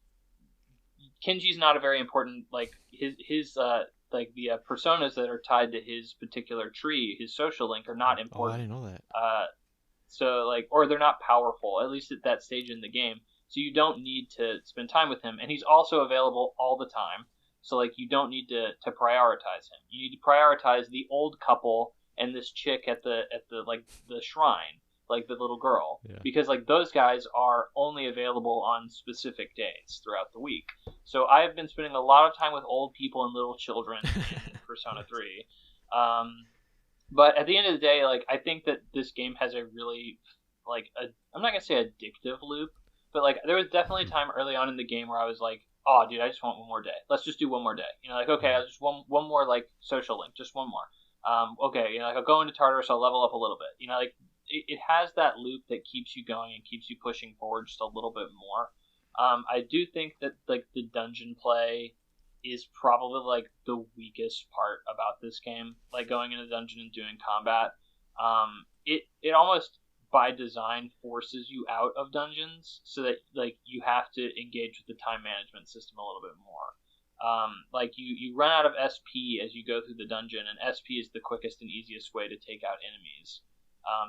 Speaker 3: Kenji's not a very important, like his like the personas that are tied to his particular tree, his social link, are not
Speaker 1: Oh, I
Speaker 3: important.
Speaker 1: didn't know that.
Speaker 3: So like, or they're not powerful, at least at that stage in the game. So you don't need to spend time with him, and he's also available all the time. So like you don't need to prioritize him. You need to prioritize the old couple and this chick at the like the shrine, like the little girl, because like those guys are only available on specific days throughout the week. So I have been spending a lot of time with old people and little children in Persona 3. But at the end of the day, like I think that this game has a really I'm not gonna say addictive loop, but like there was definitely a time early on in the game where I was like, oh dude, I just want one more day. Let's just do one more day. You know, like okay, I just one more like social link, just one more. Okay, you know, like I'll go into Tartarus, I'll level up a little bit. You know, like it has that loop that keeps you going and keeps you pushing forward just a little bit more. I do think that like the dungeon play is probably like the weakest part about this game. Like going in a dungeon and doing combat, it almost by design forces you out of dungeons so that like you have to engage with the time management system a little bit more. Like you run out of SP as you go through the dungeon, and SP is the quickest and easiest way to take out enemies.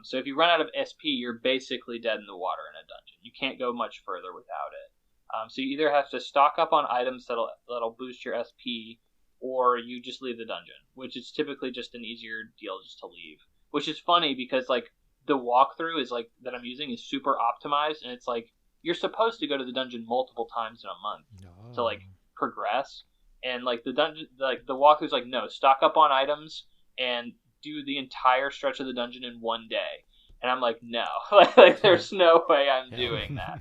Speaker 3: So if you run out of SP, you're basically dead in the water in a dungeon. You can't go much further without it. So you either have to stock up on items that'll boost your SP, or you just leave the dungeon, which is typically just an easier deal just to leave. Which is funny because like the walkthrough is like that I'm using is super optimized, and it's like you're supposed to go to the dungeon multiple times in a month to like progress, and like the dungeon, like the walkthrough is like no, stock up on items and do the entire stretch of the dungeon in one day, and I'm like no, like there's no way I'm doing that.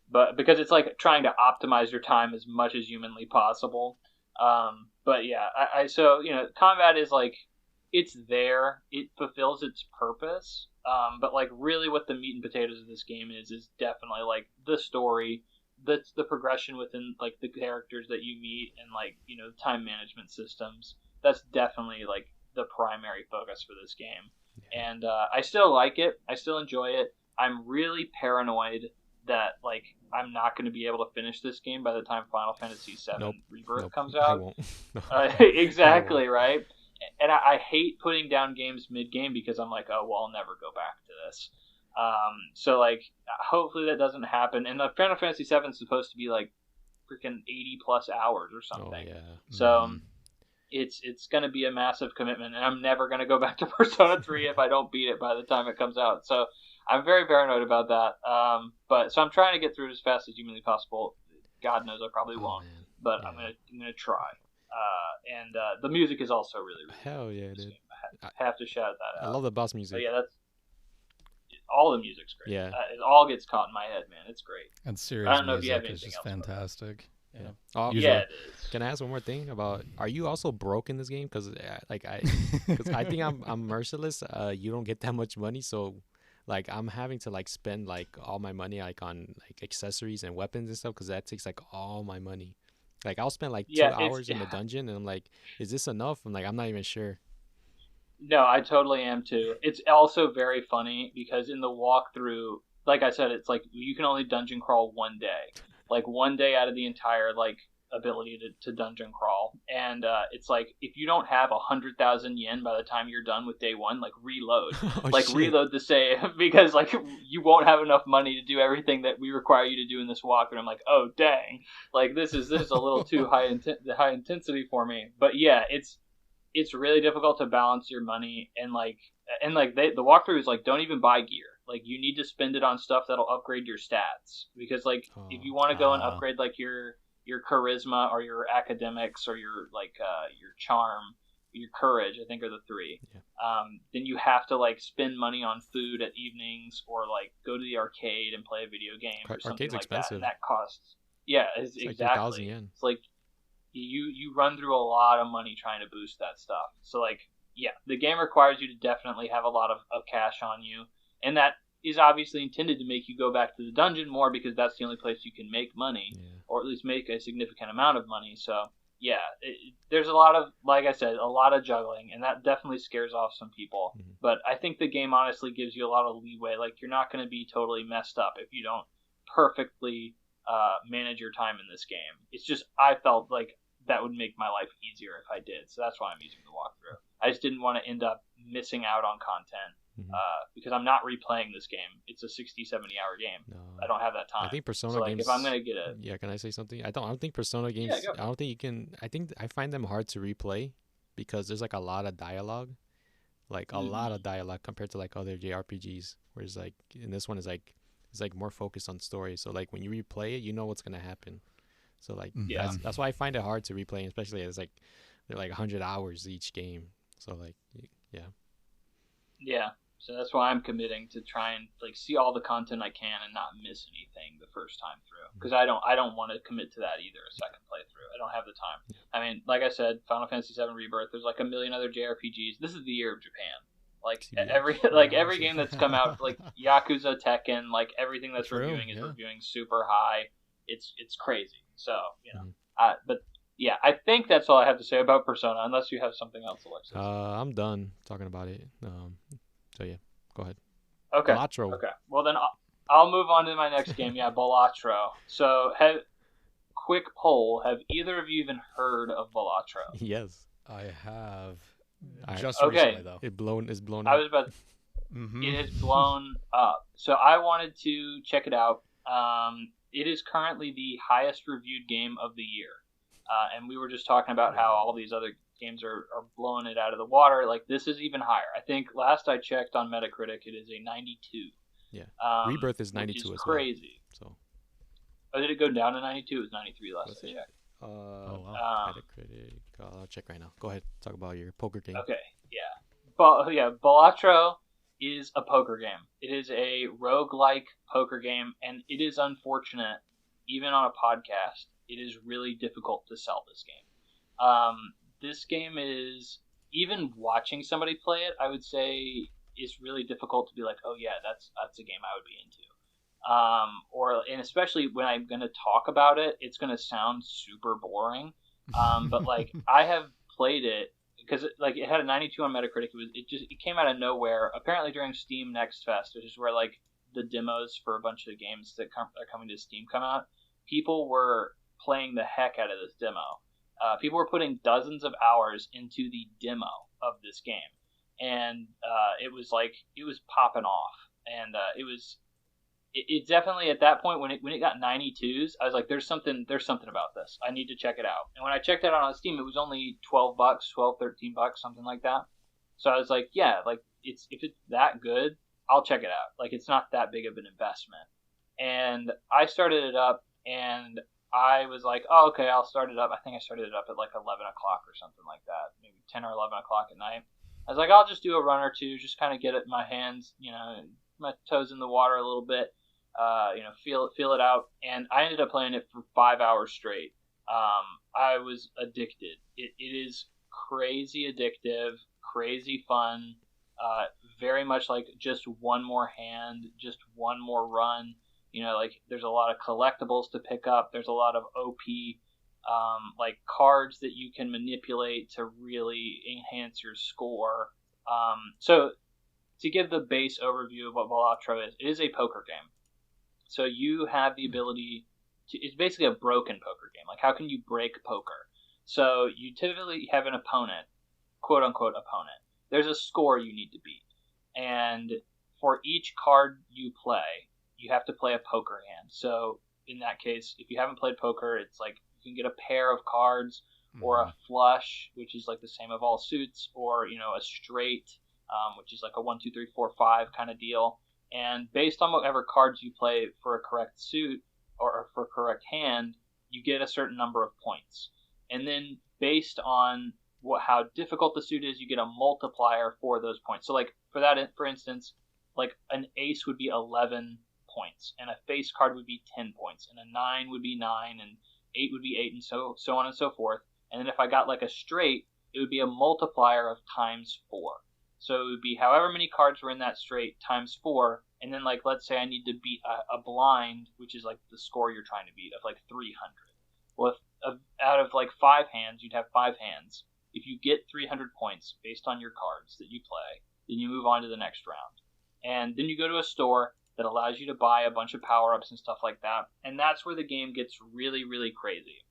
Speaker 3: But because it's like trying to optimize your time as much as humanly possible. But yeah, I so you know, combat is like it's there, it fulfills its purpose. But like really, what the meat and potatoes of this game is definitely like the story, that's the progression within like the characters that you meet, and like you know time management systems. That's definitely like the primary focus for this game. And I still like it. I still enjoy it. I'm really paranoid that like I'm not going to be able to finish this game by the time Final Fantasy VII Rebirth comes out.
Speaker 1: I won't.
Speaker 3: Exactly, right? And I hate putting down games mid-game because I'm like, oh, well, I'll never go back to this. So, like, hopefully that doesn't happen. And the Final Fantasy VII is supposed to be, like, freaking 80-plus hours or something.
Speaker 1: Oh, yeah.
Speaker 3: So, it's going to be a massive commitment. And I'm never going to go back to Persona 3 if I don't beat it by the time it comes out. So, I'm very paranoid about that. So I'm trying to get through it as fast as humanly possible. God knows I probably won't. But I'm gonna try. And the music is also really, really
Speaker 1: hell yeah, dude.
Speaker 3: I have to shout that out.
Speaker 1: I love the boss music.
Speaker 3: So yeah, that's all the music's great.
Speaker 1: Yeah,
Speaker 3: it all gets caught in my head, man. It's great.
Speaker 2: And serious
Speaker 3: I don't know if you have
Speaker 2: music is
Speaker 3: anything
Speaker 2: just
Speaker 3: else
Speaker 2: fantastic.
Speaker 1: Yeah.
Speaker 3: Yeah, it is.
Speaker 1: Can I ask one more thing about? Are you also broke in this game? Because I think I'm merciless. You don't get that much money, so like I'm having to like spend like all my money like on like accessories and weapons and stuff, because that takes like all my money. Like I'll spend like 2 hours in the dungeon, and I'm like, is this enough? I'm like, I'm not even sure.
Speaker 3: No, I totally am too. It's also very funny because in the walkthrough, like I said, it's like you can only dungeon crawl one day, like one day out of the entire like ability to dungeon crawl. And it's like if you don't have 100,000 yen by the time you're done with day one, like reload. Reload the save, because like you won't have enough money to do everything that we require you to do in this walk. And I'm like, oh dang, like this is a little too high intensity for me. But yeah, it's really difficult to balance your money, and the walkthrough is like, don't even buy gear. Like you need to spend it on stuff that'll upgrade your stats, because like if you want to go and upgrade like your charisma or your academics or your like your charm, your courage, I think are the three. Yeah. Then you have to like spend money on food at evenings, or like go to the arcade and play a video game or something like
Speaker 1: expensive.
Speaker 3: That. And that costs. Yeah, it's exactly.
Speaker 1: Like 3,000 yen.
Speaker 3: It's like you run through a lot of money trying to boost that stuff. So like yeah, the game requires you to definitely have a lot of cash on you, and that is obviously intended to make you go back to the dungeon more, because that's the only place you can make money, or at least make a significant amount of money. So yeah, there's a lot of, like I said, a lot of juggling, and that definitely scares off some people. Mm-hmm. But I think the game honestly gives you a lot of leeway. Like you're not going to be totally messed up if you don't perfectly manage your time in this game. It's just, I felt like that would make my life easier if I did. So that's why I'm using the walkthrough. I just didn't want to end up missing out on content because I'm not replaying this game. It's a 60, 70-hour game.
Speaker 1: No.
Speaker 3: I don't have that time.
Speaker 1: I think Persona
Speaker 3: so, like,
Speaker 1: games.
Speaker 3: if I'm gonna get it,
Speaker 1: Yeah, can I say something? I don't think Persona games.
Speaker 3: go for
Speaker 1: I don't think you can. I think I find them hard to replay because there's like a lot of dialogue, like a lot of dialogue compared to like other JRPGs. Whereas like in this one is like it's like more focused on story. So like when you replay it, you know what's gonna happen. So like
Speaker 3: Yeah.
Speaker 1: that's why I find it hard to replay, especially as like they're like 100 hours each game. So like yeah.
Speaker 3: Yeah. So that's why I'm committing to try and like see all the content I can and not miss anything the first time through. Because I don't want to commit to that either a second playthrough. I don't have the time. I mean, like I said, Final Fantasy VII Rebirth. There's like a million other JRPGs. This is the year of Japan. Like every game that's come out, like Yakuza, Tekken, like everything that's reviewing is reviewing super high. It's crazy. So but yeah, I think that's all I have to say about Persona. Unless you have something else, Alexis.
Speaker 1: I'm done talking about it. So yeah, go ahead.
Speaker 3: Okay.
Speaker 1: Balatro.
Speaker 3: Okay. Well then, I'll move on to my next game. Yeah, Balatro. So, quick poll: have either of you even heard of Balatro?
Speaker 1: Yes,
Speaker 2: I have.
Speaker 3: Okay.
Speaker 2: Recently, though.
Speaker 1: It's blown
Speaker 3: I
Speaker 1: up.
Speaker 3: was about. It has blown up. So I wanted to check it out. It is currently the highest reviewed game of the year, and we were just talking about how all these other games are blowing it out of the water. Like, this is even higher. I think last I checked on Metacritic, it is a 92.
Speaker 1: Yeah. Rebirth is 92
Speaker 3: which is
Speaker 1: as
Speaker 3: crazy.
Speaker 1: well. So.
Speaker 3: Oh, did it go down to 92? It was 93 last I checked.
Speaker 1: Metacritic. I'll check right now. Go ahead. Talk about your poker game.
Speaker 3: Okay. Yeah. Balatro is a poker game. It is a roguelike poker game, and it is unfortunate, even on a podcast, it is really difficult to sell this game. This game is, even watching somebody play it, I would say is really difficult to be like, oh yeah, that's a game I would be into. And especially when I'm going to talk about it, it's going to sound super boring. But like, I have played it because it had a 92 on Metacritic. It came out of nowhere. Apparently during Steam Next Fest, which is where like the demos for a bunch of games that are coming to Steam come out, people were playing the heck out of this demo. People were putting dozens of hours into the demo of this game, and it was popping off, and it definitely, at that point when it got 92s, I was like, there's something about this. I need to check it out. And when I checked it out on Steam, it was only $12, $13, something like that. So I was like, yeah, like if it's that good, I'll check it out. Like, it's not that big of an investment. And I started it up, and I was like, oh, okay, I'll start it up. I think I started it up at like 11 o'clock or something like that, maybe 10 or 11 o'clock at night. I was like, I'll just do a run or two, just kind of get it in my hands, my toes in the water a little bit, feel it out. And I ended up playing it for 5 hours straight. I was addicted. It is crazy addictive, crazy fun, very much like just one more hand, just one more run. There's a lot of collectibles to pick up. There's a lot of OP, cards that you can manipulate to really enhance your score. So to give the base overview of what Balatro is, it is a poker game. So you have the ability to, it's basically a broken poker game. Like, how can you break poker? So you typically have an opponent, quote unquote opponent. There's a score you need to beat. And for each card you play, you have to play a poker hand. So in that case, if you haven't played poker, it's like you can get a pair of cards or a flush, which is like the same of all suits, or a straight, which is like a 1, 2, 3, 4, 5 kind of deal. And based on whatever cards you play for a correct suit or for a correct hand, you get a certain number of points. And then based on how difficult the suit is, you get a multiplier for those points. So like for instance, like an ace would be 11 points, and a face card would be 10 points, and a 9 would be 9, and 8 would be 8, and so on and so forth. And then if I got like a straight, it would be a multiplier of times 4. So it would be however many cards were in that straight times 4, and then like let's say I need to beat a blind, which is like the score you're trying to beat, of like 300. Well, out of like 5 hands, you'd have 5 hands. If you get 300 points based on your cards that you play, then you move on to the next round. And then you go to a store that allows you to buy a bunch of power-ups and stuff like that. And that's where the game gets really, really crazy.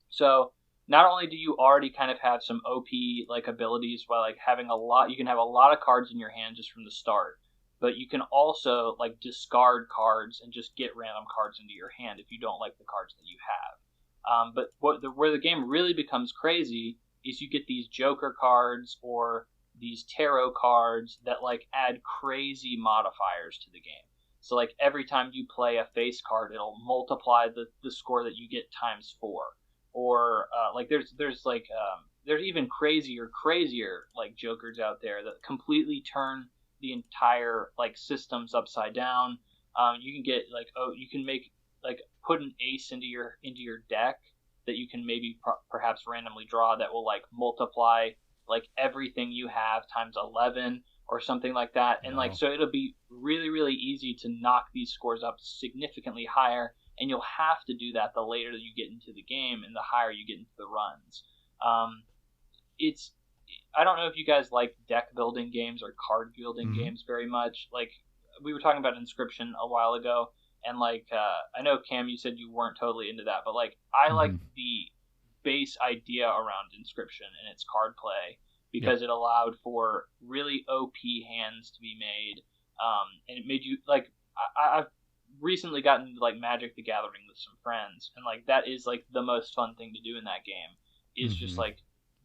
Speaker 3: So not only do you already kind of have some OP like abilities by like having a lot, you can have a lot of cards in your hand just from the start, but you can also like discard cards and just get random cards into your hand if you don't like the cards that you have. But where the game really becomes crazy is you get these Joker cards or these tarot cards that like add crazy modifiers to the game. So like every time you play a face card, it'll multiply the score that you get times 4. Or like there's even crazier like Jokers out there that completely turn the entire like systems upside down. You can get like you can make like put an ace into your deck that you can maybe perhaps randomly draw that will like multiply like everything you have times 11 or something like that. And like so it'll be really really easy to knock these scores up significantly higher, and you'll have to do that the later that you get into the game and the higher you get into the runs. It's I don't know if you guys like deck building games or card building games very much. Like we were talking about Inscription a while ago, and like I know Cam, you said you weren't totally into that, but like I like the base idea around Inscription and its card play because it allowed for really OP hands to be made, and it made you like I've recently gotten into like Magic the Gathering with some friends, and like that is like the most fun thing to do in that game is just like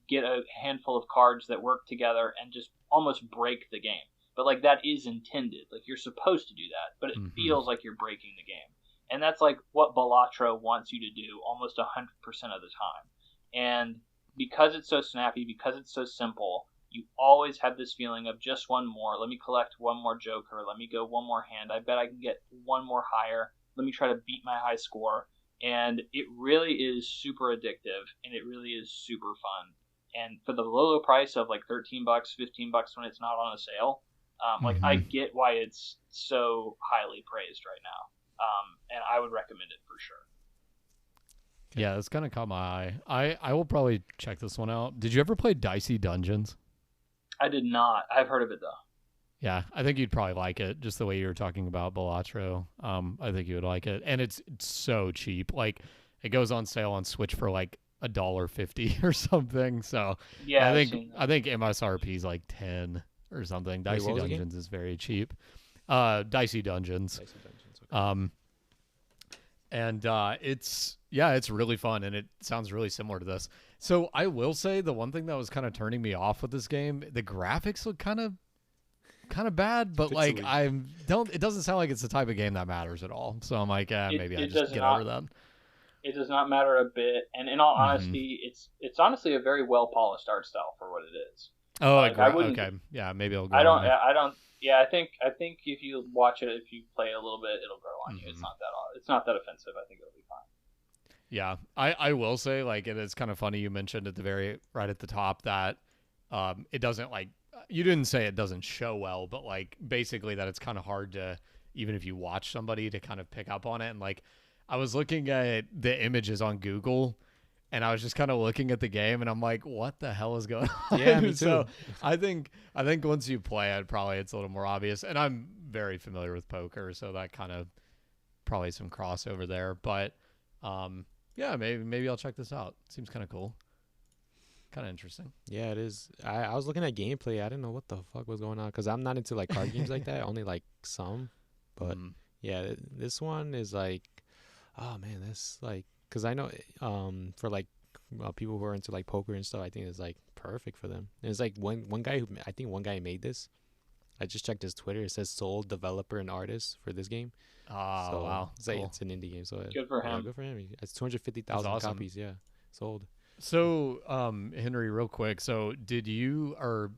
Speaker 3: get a handful of cards that work together and just almost break the game. But like that is intended, like you're supposed to do that, but it feels like you're breaking the game, and that's like what Balatro wants you to do almost 100% of the time. And because it's so snappy, because it's so simple, you always have this feeling of just one more. Let me collect one more Joker. Let me go one more hand. I bet I can get one more higher. Let me try to beat my high score. And it really is super addictive, and it really is super fun. And for the low price of like $13, $15 when it's not on a sale, like I get why it's so highly praised right now. And I would recommend it for sure.
Speaker 2: Yeah, it's kind of caught my eye. I will probably check this one out. Did you ever play Dicey Dungeons?
Speaker 3: I did not. I've heard of it though.
Speaker 2: Yeah, I think you'd probably like it, just the way you were talking about Balatro. I think you would like it, and it's so cheap. Like it goes on sale on Switch for like $1.50 or something. So
Speaker 3: yeah,
Speaker 2: I think MSRP is like 10 or something. Dicey Dungeons is very cheap. Dicey Dungeons. Okay. And it's really fun, and it sounds really similar to this. So I will say the one thing that was kind of turning me off with this game, the graphics look kind of bad, but like it doesn't sound like it's the type of game that matters at all. So I'm like, maybe I just get over that.
Speaker 3: It does not matter a bit, and in all honesty, it's honestly a very well polished art style for what it is.
Speaker 2: Oh, like, okay, yeah, maybe I'll go.
Speaker 3: I don't. Yeah, I think if you watch it, if you play it a little bit, it'll grow on you. It's not that offensive. I think it'll be fine.
Speaker 2: Yeah, I will say, like, it is kind of funny you mentioned at the right at the top that it doesn't, like, you didn't say it doesn't show well, but like basically that it's kind of hard to, even if you watch somebody, to kind of pick up on it. And like I was looking at the images on Google, and I was just kind of looking at the game, and I'm like, what the hell is going on?
Speaker 1: Yeah, me too.
Speaker 2: So I think once you play it, probably it's a little more obvious. And I'm very familiar with poker, so that kind of probably some crossover there. But yeah, maybe I'll check this out. Seems kind of cool. Kind of interesting.
Speaker 1: Yeah, it is. I was looking at gameplay. I didn't know what the fuck was going on because I'm not into like card games like that. Only like some. But yeah, this one is like, oh man, that's like, because I know for like people who are into like poker and stuff, I think it's like perfect for them. And it's like one guy made this. I just checked his Twitter. It says sole developer and artist for this game.
Speaker 2: Oh, so, wow.
Speaker 1: It's like it's an indie game. So
Speaker 3: good for him.
Speaker 1: Yeah, good for him. It's 250,000 copies. Yeah, sold.
Speaker 2: So, Henry, real quick. So, did you, or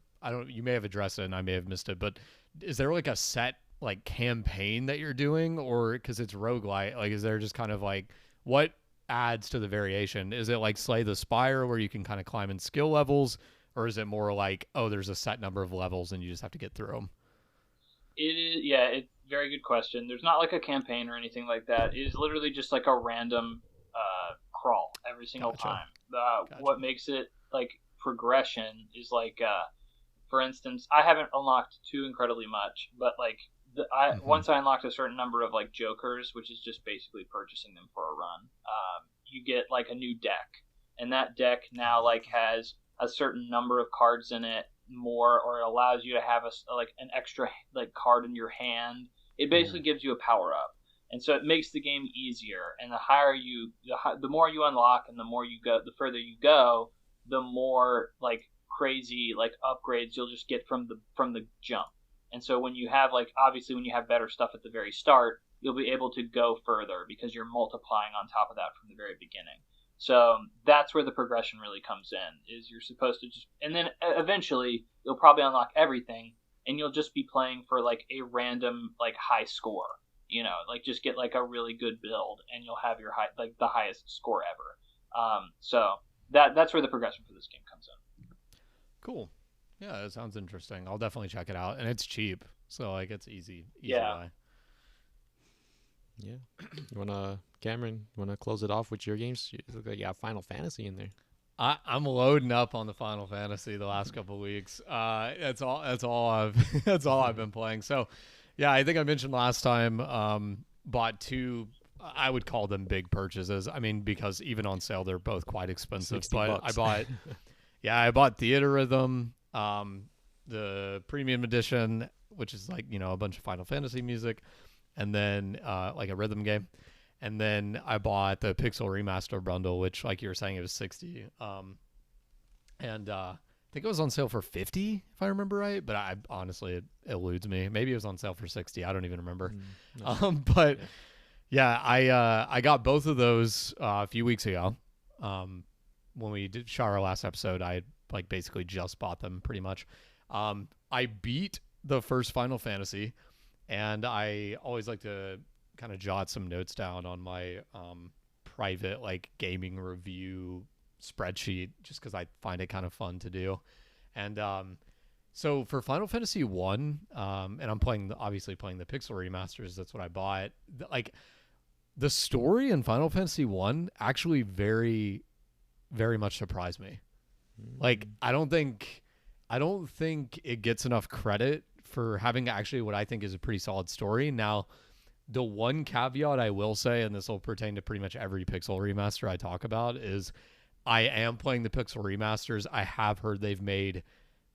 Speaker 2: you may have addressed it and I may have missed it, but is there like a set like campaign that you're doing, or because it's roguelite, like is there just kind of like what adds to the variation? Is it like Slay the Spire where you can kind of climb in skill levels, or is it more like, oh, there's a set number of levels and you just have to get through them?
Speaker 3: It is, yeah, it's very good question. There's not like a campaign or anything like that. It is literally just like a random crawl every single time. What makes it like progression is like, for instance, I haven't unlocked too incredibly much, but like once I unlocked a certain number of like Jokers, which is just basically purchasing them for a run, you get like a new deck, and that deck now like has a certain number of cards in it more, or it allows you to have like an extra like card in your hand. It basically gives you a power up, and so it makes the game easier. And the higher you, the more you unlock, and the more you go, the further you go, the more like crazy like upgrades you'll just get from the jump. And so when you have like, obviously when you have better stuff at the very start, you'll be able to go further because you're multiplying on top of that from the very beginning. So that's where the progression really comes in, is you're supposed to just, and then eventually you'll probably unlock everything, and you'll just be playing for like a random like high score, you know, like just get like a really good build, and you'll have your like the highest score ever. So that's where the progression for this game comes in.
Speaker 2: Cool. Yeah, that sounds interesting. I'll definitely check it out, and it's cheap, so like it's easy.
Speaker 3: Yeah.
Speaker 2: Buy.
Speaker 1: Yeah. Cameron, you wanna close it off with your games? You look like you got Final Fantasy in there.
Speaker 2: I'm loading up on the Final Fantasy the last couple of weeks. That's all I've been playing. So, yeah, I think I mentioned last time. Bought two. I would call them big purchases. I mean, because even on sale they're both quite expensive. But
Speaker 1: $60.
Speaker 2: I bought Theater Rhythm, the premium edition, which is like, you know, a bunch of Final Fantasy music, and then like a rhythm game. And then I bought the Pixel Remaster bundle, which, like you were saying, it was $60. And I think it was on sale for $50, if I remember right. But I honestly, it eludes me. Maybe it was on sale for $60. I don't even remember. But yeah, I got both of those a few weeks ago. When we shot our last episode, I like basically just bought them pretty much. I beat the first Final Fantasy, and I always like to kind of jot some notes down on my private like gaming review spreadsheet, just because I find it kind of fun to do. And so for Final Fantasy 1, and I'm obviously playing the Pixel Remasters, that's what I bought. Like the story in Final Fantasy 1 actually very, very much surprised me. Like I don't think it gets enough credit for having actually what I think is a pretty solid story. Now, the one caveat I will say, and this will pertain to pretty much every Pixel Remaster I talk about, is I am playing the Pixel Remasters. I have heard they've made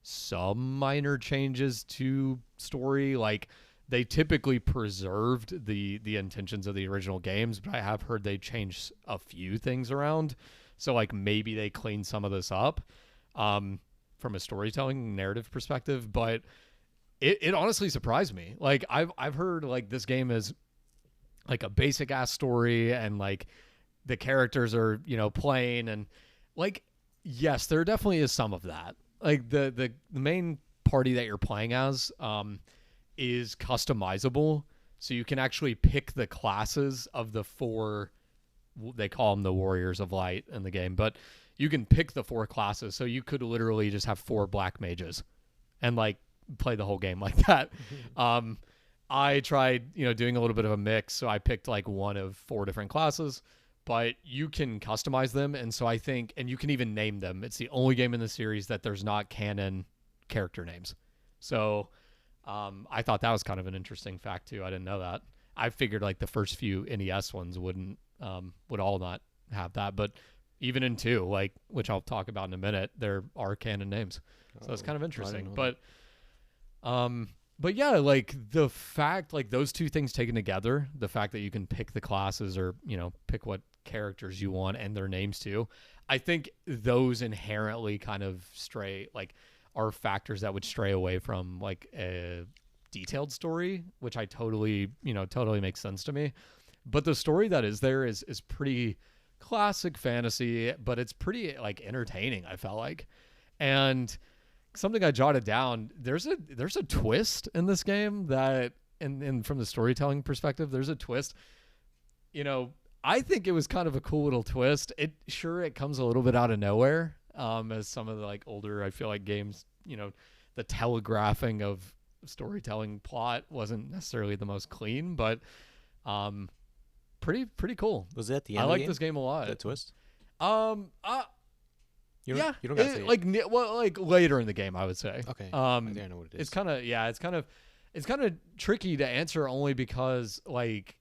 Speaker 2: some minor changes to story. Like they typically preserved the intentions of the original games, but I have heard they changed a few things around. So like maybe they cleaned some of this up from a storytelling narrative perspective, but it honestly surprised me. Like I've heard like this game is like a basic ass story, and like the characters are, you know, plain, and like yes, there definitely is some of that. Like the main party that you're playing as is customizable, so you can actually pick the classes of the four. They call them the Warriors of Light in the game, but you can pick the four classes. So you could literally just have 4 black mages and like play the whole game like that. I tried, you know, doing a little bit of a mix. So I picked like one of 4 different classes, but you can customize them. And so I think, and you can even name them. It's the only game in the series that there's not canon character names. So I thought that was kind of an interesting fact too. I didn't know that. I figured like the first few NES ones would all not have that, but even in 2, like, which I'll talk about in a minute, there are canon names. So it's kind of interesting. But yeah, like the fact, like those two things taken together, the fact that you can pick the classes or, you know, pick what characters you want and their names too, I think those inherently kind of are factors that would stray away from like a detailed story, which totally makes sense to me. But the story that is there is pretty classic fantasy, but it's pretty like entertaining, I felt like. And something I jotted down, there's a twist in this game that, and from the storytelling perspective, there's a twist. You know, I think it was kind of a cool little twist. It comes a little bit out of nowhere, as some of the like older, I feel like games, you know, the telegraphing of storytelling plot wasn't necessarily the most clean, but pretty cool.
Speaker 1: Was it at the end?
Speaker 2: I like this game a lot.
Speaker 1: That twist?
Speaker 2: You don't gotta say like it. Like later in the game, I would say.
Speaker 1: Okay. I think I know what it is.
Speaker 2: It's kind of tricky to answer, only because like,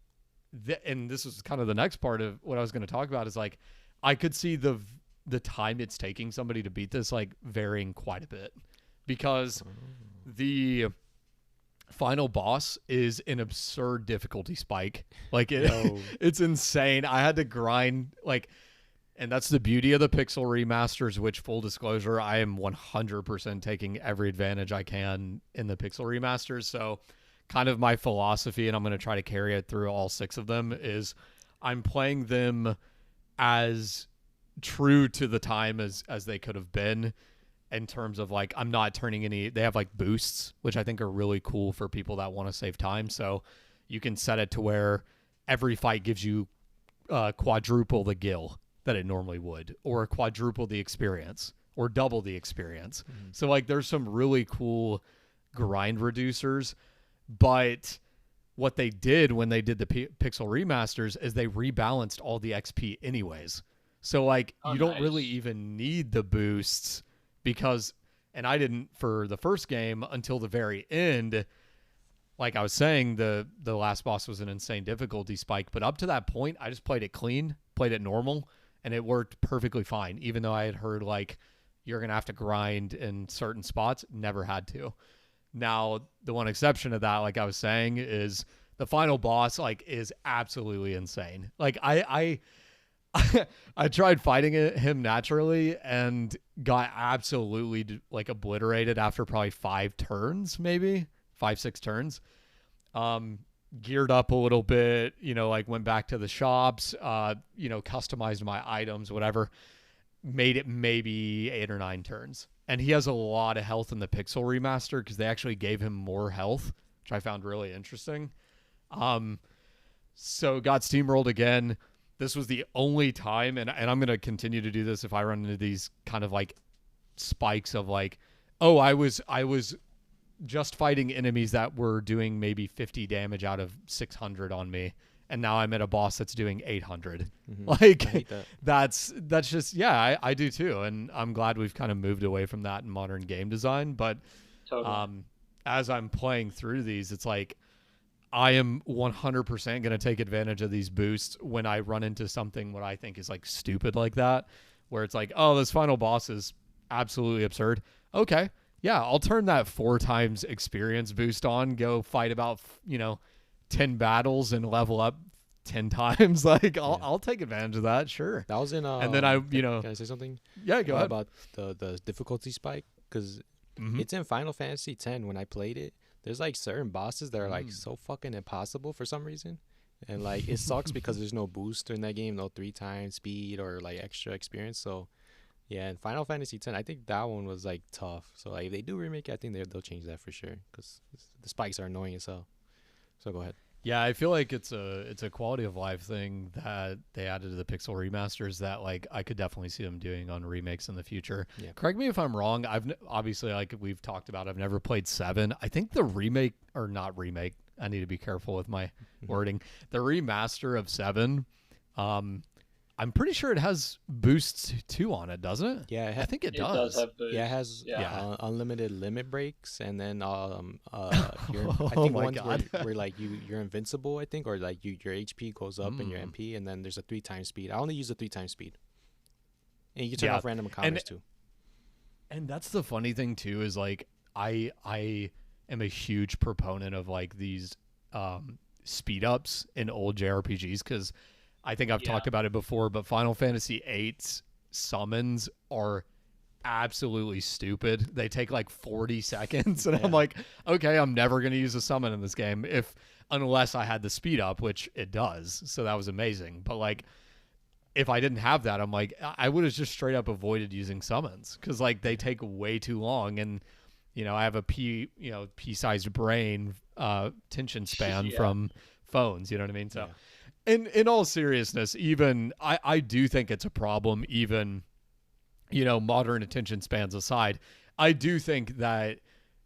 Speaker 2: and this is kind of the next part of what I was going to talk about, is like I could see the time it's taking somebody to beat this like varying quite a bit, because the final boss is an absurd difficulty spike. Like it's insane. I had to grind like, and that's the beauty of the Pixel remasters, which, full disclosure, I am 100% taking every advantage I can in the Pixel remasters. So kind of my philosophy, and I'm going to try to carry it through all 6 of them, is I'm playing them as true to the time as they could have been, in terms of like, I'm not turning any, they have like boosts, which I think are really cool for people that want to save time. So you can set it to where every fight gives you quadruple the gil that it normally would, or quadruple the experience, or double the experience. So like there's some really cool grind reducers, but what they did when they did the Pixel remasters is they rebalanced all the XP anyways. So like you don't really even need the boosts, because, and I didn't for the first game until the very end. Like I was saying, the last boss was an insane difficulty spike, but up to that point, I just played it clean, played it normal, and it worked perfectly fine. Even though I had heard like you're gonna have to grind in certain spots, never had to. Now the one exception to that, like I was saying, is the final boss like is absolutely insane. Like I tried fighting him naturally and got absolutely like obliterated after probably 5 turns, maybe 5-6 turns. Geared up a little bit, like went back to the shops, customized my items, whatever, made it maybe 8 or 9 turns. And he has a lot of health in the Pixel remaster because they actually gave him more health, which I found really interesting. So got steamrolled again. This was the only time, and I'm going to continue to do this if I run into these kind of like spikes of like, oh, I was just fighting enemies that were doing maybe 50 damage out of 600 on me, and now I'm at a boss that's doing 800. Like, I hate that. That's just, yeah, I do too, and I'm glad we've kind of moved away from that in modern game design. But totally. As I'm playing through these, it's like, I am 100% going to take advantage of these boosts when I run into something what I think is like stupid like that, where it's like, oh, this final boss is absolutely absurd. Okay, yeah, I'll turn that 4 times experience boost on, go fight about 10 battles and level up 10 times. Like I'll take advantage of that, sure.
Speaker 1: That was in
Speaker 2: and then I
Speaker 1: can I say something?
Speaker 2: Yeah, go ahead.
Speaker 1: About the difficulty spike, because it's in Final Fantasy X. When I played it, there's like certain bosses that are like so fucking impossible for some reason, and like it sucks because there's no boost in that game, no 3 times speed or like extra experience. So yeah, in Final Fantasy X, I think that one was like tough. So like if they do remake it, I think they'll change that for sure, because the spikes are annoying as hell. So go ahead.
Speaker 2: Yeah, I feel like it's a quality of life thing that they added to the Pixel remasters that like I could definitely see them doing on remakes in the future. Yeah. Correct me if I'm wrong. Obviously, like we've talked about, I've never played 7. I think the remake, or not remake, I need to be careful with my wording. The remaster of 7, I'm pretty sure it has boosts too on it, doesn't it?
Speaker 1: Yeah,
Speaker 2: I think it does.
Speaker 3: It does have boosts.
Speaker 1: Yeah, it has unlimited limit breaks, and then I
Speaker 2: Oh
Speaker 1: think
Speaker 2: my
Speaker 1: ones
Speaker 2: God.
Speaker 1: where like you're invincible, I think, or like your HP goes up and your MP, and then there's a 3 times speed. I only use the 3 times speed, and you can turn off random encounters too.
Speaker 2: And that's the funny thing too, is like I am a huge proponent of like these speed ups in old JRPGs, because I think I've talked about it before, but Final Fantasy VIII's summons are absolutely stupid. They take like 40 seconds, and I'm like, okay, I'm never going to use a summon in this game unless I had the speed up, which it does. So that was amazing. But like, if I didn't have that, I'm like, I would have just straight up avoided using summons, because like they take way too long, and I have a pea-sized brain attention span from phones. You know what I mean? So. In all seriousness, even I do think it's a problem, even, modern attention spans aside. I do think that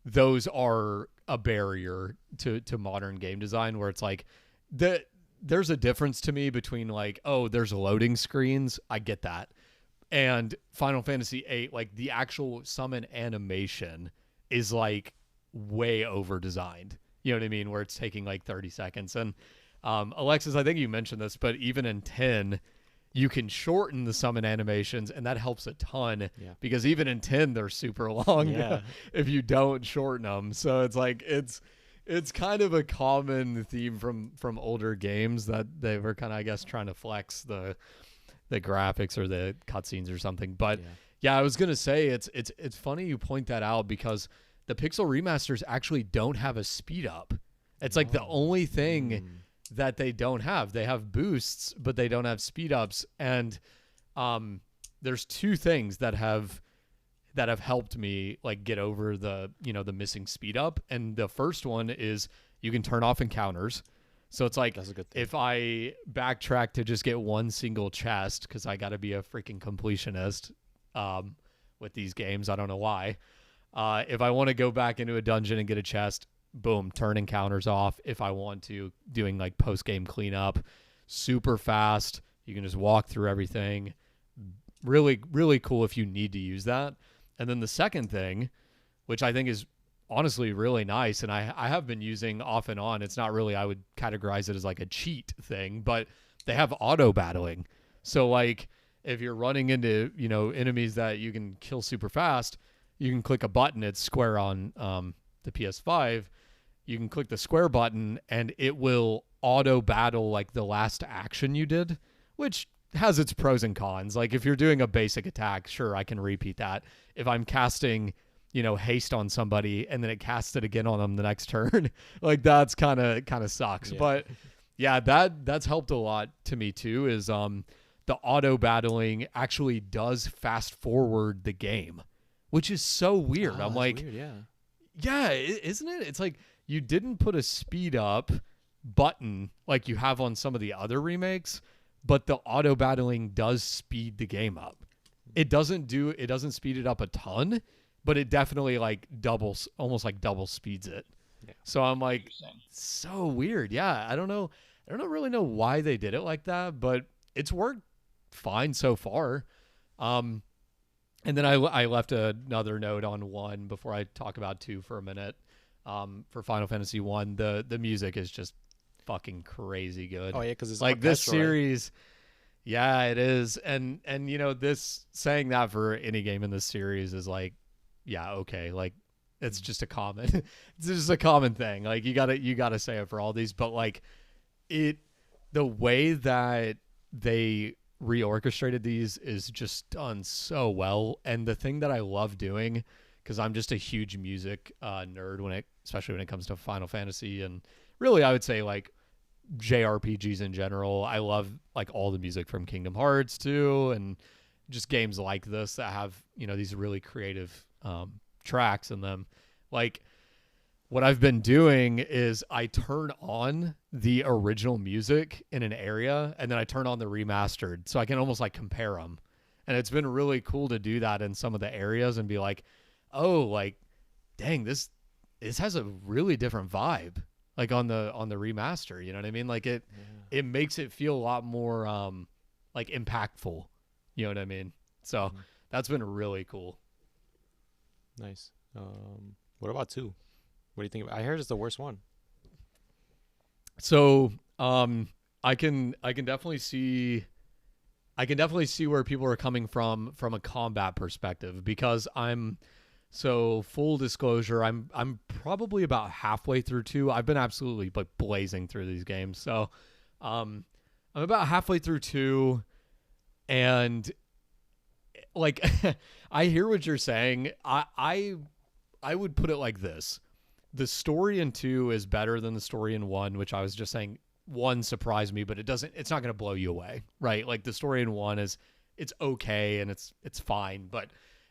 Speaker 2: those are a barrier to modern game design, where it's like there's a difference to me between like, oh, there's loading screens. I get that. And Final Fantasy VIII, like the actual summon animation is like way over designed. You know what I mean? Where it's taking like 30 seconds. And Alexis, I think you mentioned this, but even in 10, you can shorten the summon animations, and that helps a ton
Speaker 1: Yeah.
Speaker 2: because even in 10 they're super long
Speaker 1: Yeah.
Speaker 2: if you don't shorten them. So it's like it's kind of a common theme from older games that they were kind of, I guess, trying to flex the graphics or the cutscenes or something. But yeah, I was gonna say it's funny you point that out because the Pixel remasters actually don't have a speed up. It's like the only thing that they don't have. They have boosts, but they don't have speed ups. And there's two things that have helped me like get over the missing speed up. And the first one is you can turn off encounters. So it's like,
Speaker 1: That's a good thing.
Speaker 2: if I backtrack to just get one single chest, because I got to be a freaking completionist with these games, I don't know why. If I want to go back into a dungeon and get a chest, boom, turn encounters off. If I want to, doing like post-game cleanup, super fast. You can just walk through everything. Really, really cool if you need to use that. And then the second thing, which I think is honestly really nice, and I have been using off and on. It's not really, I would categorize it as like a cheat thing, but they have auto battling. So like if you're running into, enemies that you can kill super fast, you can click a button. It's square on the PS5. You can click the square button and it will auto battle like the last action you did, which has its pros and cons. Like if you're doing a basic attack, sure, I can repeat that. If I'm casting haste on somebody and then it casts it again on them the next turn, like that's kind of sucks.
Speaker 1: Yeah.
Speaker 2: But yeah, that's helped a lot to me too, is the auto battling actually does fast forward the game, which is so weird.
Speaker 1: Oh,
Speaker 2: I'm
Speaker 1: that's
Speaker 2: like,
Speaker 1: weird, yeah.
Speaker 2: isn't it? It's like you didn't put a speed up button like you have on some of the other remakes, but the auto battling does speed the game up. It doesn't speed it up a ton, but it definitely like almost like double speeds it.
Speaker 1: Yeah.
Speaker 2: So I'm like, so weird. Yeah, I don't really know why they did it like that, but it's worked fine so far. And then I left another note on 1 before I talk about 2 for a minute. For Final Fantasy 1, the music is just fucking crazy good.
Speaker 1: Oh yeah, because it's
Speaker 2: like this
Speaker 1: orchestral, right?
Speaker 2: series. Yeah, it is. And this, saying that for any game in this series is like, yeah, okay, like it's just a common it's just a common thing. Like you gotta say it for all these, but like the way that they reorchestrated these is just done so well. And the thing that I love doing, because I'm just a huge music nerd especially when it comes to Final Fantasy, and really I would say like JRPGs in general. I love like all the music from Kingdom Hearts too, and just games like this that have these really creative tracks in them. Like what I've been doing is I turn on the original music in an area and then I turn on the remastered, so I can almost like compare them. And it's been really cool to do that in some of the areas and be like, oh, like, dang, this has a really different vibe, like on the remaster. You know what I mean? Like it makes it feel a lot more like impactful. You know what I mean? So that's been really cool.
Speaker 1: Nice. What about 2? What do you think? I heard it's the worst one.
Speaker 2: So I can definitely see where people are coming from a combat perspective, because so full disclosure, I'm probably about halfway through 2. I've been absolutely like blazing through these games. So I'm about halfway through 2, and like I hear what you're saying. I would put it like this. The story in 2 is better than the story in 1, which I was just saying 1 surprised me, but it's not going to blow you away, right? Like the story in 1 it's okay and it's fine, but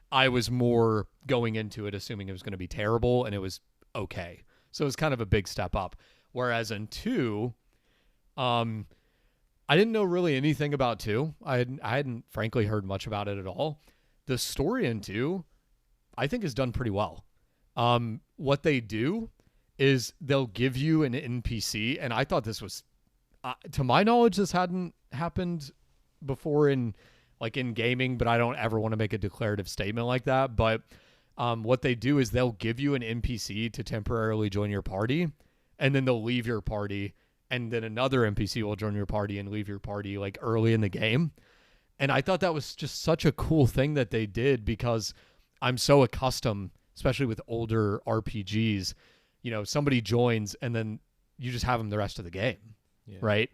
Speaker 2: I was more going into it assuming it was going to be terrible, and it was okay. So it's kind of a big step up. Whereas in 2, I didn't know really anything about 2. I hadn't frankly heard much about it at all. The story in 2, I think, is done pretty well. What they do is they'll give you an NPC, and I thought this was, to my knowledge, this hadn't happened before in gaming, but I don't ever want to make a declarative statement like that. But what they do is they'll give you an NPC to temporarily join your party, and then they'll leave your party and then another NPC will join your party and leave your party like early in the game. And I thought that was just such a cool thing that they did, because I'm so accustomed, especially with older RPGs, somebody joins and then you just have them the rest of the game, right?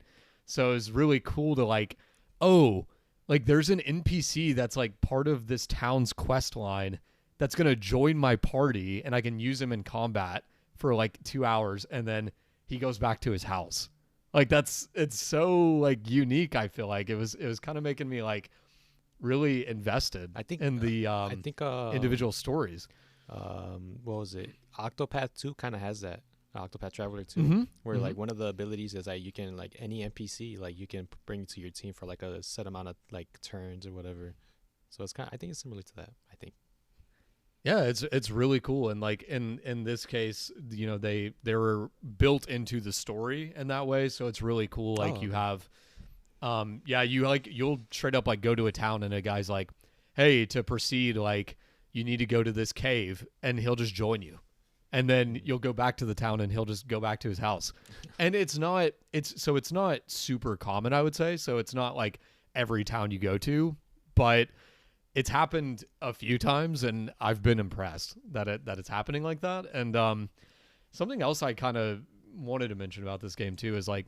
Speaker 2: So it's really cool to like, oh, like there's an NPC that's like part of this town's quest line that's going to join my party, and I can use him in combat for like 2 hours, and then he goes back to his house. Like it's so like unique. I feel like it was kind of making me like really invested,
Speaker 1: I think
Speaker 2: in the
Speaker 1: I think
Speaker 2: individual stories.
Speaker 1: What was it? Octopath 2 kind of has that. Octopath Traveler 2,
Speaker 2: Mm-hmm.
Speaker 1: where like one of the abilities is that you can like any NPC like you can bring to your team for like a set amount of like turns or whatever. So it's I think it's similar to that. I think.
Speaker 2: Yeah, it's really cool, and like in this case, they were built into the story in that way, so it's really cool. Like you have, you'll straight up like go to a town and a guy's like, hey, to proceed, like you need to go to this cave, and he'll just join you. And then you'll go back to the town and he'll just go back to his house. And it's not super common, I would say. So it's not like every town you go to, but it's happened a few times, and I've been impressed that it's happening like that. And something else I kind of wanted to mention about this game too is like,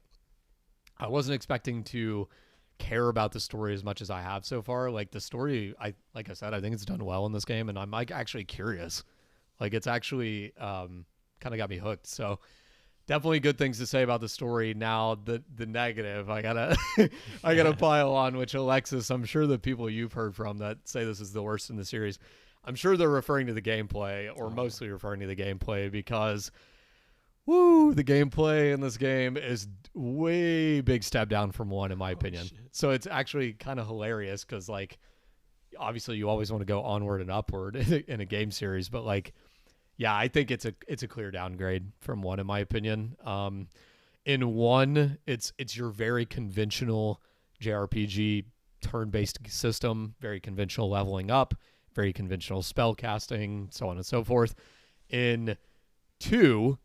Speaker 2: I wasn't expecting to care about the story as much as I have so far. Like the story, like I said, I think it's done well in this game, and I'm like actually curious. Like it's actually kind of got me hooked. So definitely good things to say about the story. Now the negative, I gotta pile on, which Alexis, I'm sure the people you've heard from that say this is the worst in the series, I'm sure they're referring to the gameplay, or mostly referring to the gameplay, because the gameplay in this game is way big step down from 1 in my opinion.
Speaker 1: Shit.
Speaker 2: So it's actually kind of hilarious, because like obviously you always want to go onward and upward in a game series, but like, yeah, I think it's a clear downgrade from 1 in my opinion. In 1, it's your very conventional JRPG turn-based system, very conventional leveling up, very conventional spell casting, so on and so forth. In 2,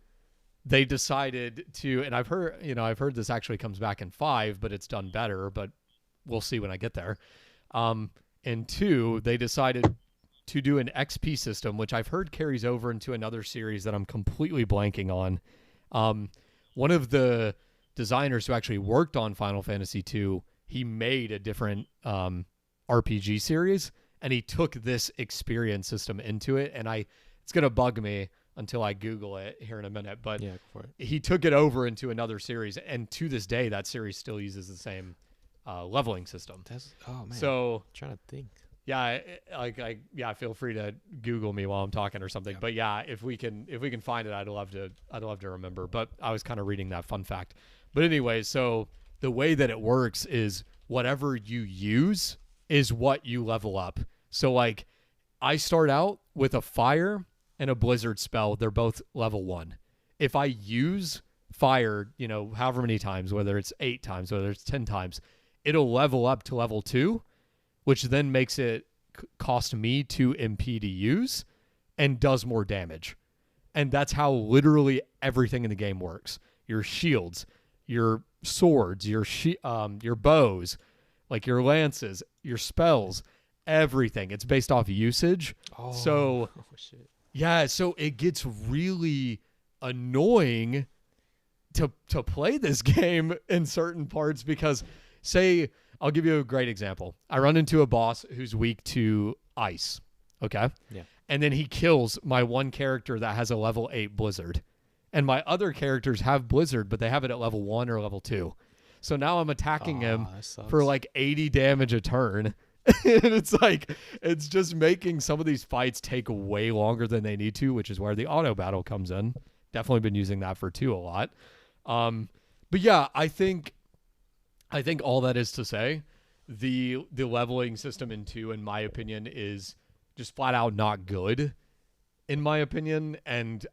Speaker 2: they decided to, and I've heard this actually comes back in 5, but it's done better, but we'll see when I get there. In 2, they decided to do an XP system, which I've heard carries over into another series that I'm completely blanking on. One of the designers who actually worked on Final Fantasy 2, he made a different RPG series, and he took this experience system into it, and it's going to bug me until I Google it here in a minute, but
Speaker 1: Yeah, go for it.
Speaker 2: he took it over into another series, and to this day, that series still uses the same leveling system.
Speaker 1: Oh man.
Speaker 2: So
Speaker 1: I'm trying to think.
Speaker 2: yeah, feel free to Google me while I'm talking or something.
Speaker 1: Yeah.
Speaker 2: But yeah, if we can find it, I'd love to remember. But I was kind of reading that fun fact. But anyway, so the way that it works is whatever you use is what you level up. So like, I start out with a fire and a blizzard spell. They're both level 1. If I use fire, however many times, whether it's 8 times, whether it's 10 times, it'll level up to level 2, which then makes it cost me 2 MP to use and does more damage. And that's how literally everything in the game works. Your shields, your swords, your bows, like your lances, your spells, everything. It's based off usage.
Speaker 1: Oh,
Speaker 2: So
Speaker 1: shit.
Speaker 2: yeah, so it gets really annoying to play this game in certain parts, because say, I'll give you a great example. I run into a boss who's weak to ice, okay?
Speaker 1: Yeah.
Speaker 2: And then he kills my one character that has a level 8 blizzard. And my other characters have blizzard, but they have it at level 1 or level 2. So now I'm attacking him
Speaker 1: that sucks.
Speaker 2: for like 80 damage a turn. And it's like, it's just making some of these fights take way longer than they need to, which is where the auto battle comes in. Definitely been using that for 2 a lot. But yeah, I think all that is to say, the leveling system in 2, in my opinion, is just flat out not good, in my opinion. And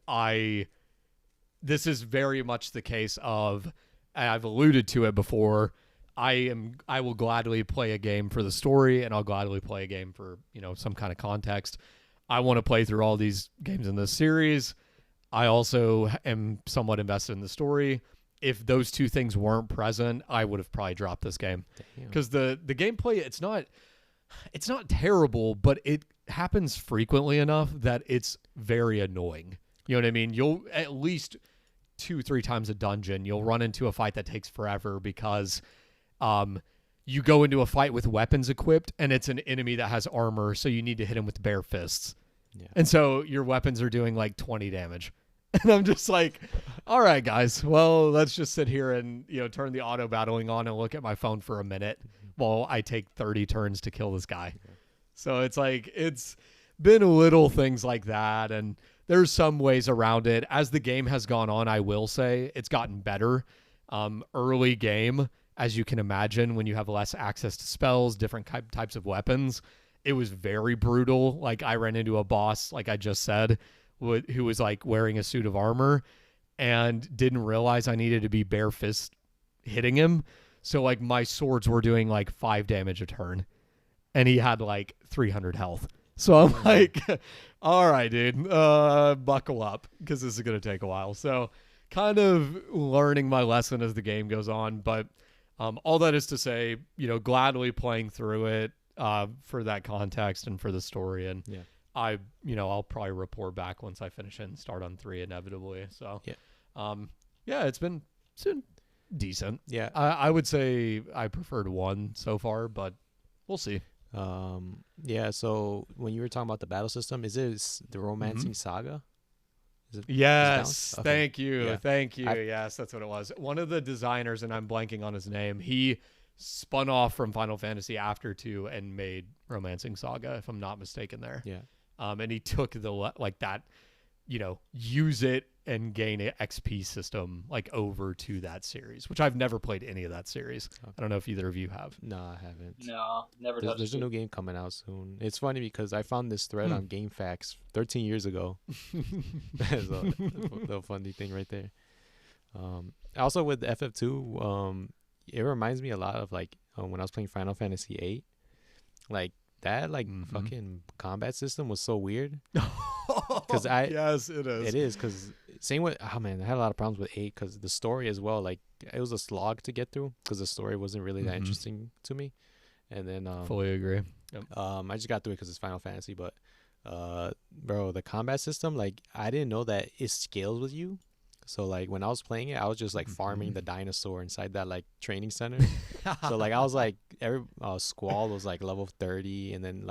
Speaker 2: this is very much the case of, and I've alluded to it before, I will gladly play a game for the story, and I'll gladly play a game for, some kind of context. I want to play through all these games in this series. I also am somewhat invested in the story. if those two things weren't present, I would have probably dropped this game. Because the gameplay, it's not terrible, but it happens frequently enough that it's very annoying. You know what I mean? You'll at least 2-3 times a dungeon, you'll run into a fight that takes forever because you go into a fight with weapons equipped and it's an enemy that has armor, so you need to hit him with bare fists. Yeah. And so your weapons are doing like 20 damage. And I'm just like, all right, guys, well, let's just sit here and, turn the auto battling on and look at my phone for a minute while I take 30 turns to kill this guy. Okay. So it's like, it's been little things like that. And there's some ways around it. As the game has gone on, I will say it's gotten better. Early game, as you can imagine, when you have less access to spells, different types of weapons, it was very brutal. Like I ran into a boss, like I just said, who was like wearing a suit of armor and didn't realize I needed to be bare fist hitting him. So like my swords were doing like 5 damage a turn and he had like 300 health. So I'm like, all right, dude, buckle up because this is going to take a while. So kind of learning my lesson as the game goes on. But all that is to say, gladly playing through it for that context and for the story. And yeah. I'll probably report back once I finish it and start on 3 inevitably. So, it's been decent.
Speaker 1: Yeah.
Speaker 2: I would say I preferred 1 so far, but we'll see.
Speaker 1: So when you were talking about the battle system, is it the Romancing Saga?
Speaker 2: Yes. Okay. Thank you. Yes, that's what it was. One of the designers, and I'm blanking on his name, he spun off from Final Fantasy after 2 and made Romancing Saga, if I'm not mistaken there.
Speaker 1: Yeah.
Speaker 2: And he took that, use it and gain an XP system over to that series, which I've never played any of that series. Okay. I don't know if either of you have.
Speaker 1: No, I haven't.
Speaker 3: No, never.
Speaker 1: There's a new game coming out soon. It's funny because I found this thread on GameFAQs 13 years ago. So, the funny thing right there. Also with FF2, it reminds me a lot of when I was playing Final Fantasy 8. That fucking combat system was so weird.
Speaker 2: Yes, it is.
Speaker 1: It is because same with I had a lot of problems with 8 because the story as well. It was a slog to get through because the story wasn't really that interesting to me. And then
Speaker 2: fully agree.
Speaker 1: Yep. I just got through it because it's Final Fantasy, but bro, the combat system I didn't know that it scales with you. So when I was playing it, I was just farming the dinosaur inside that training center. So I was every Squall was level 30, and then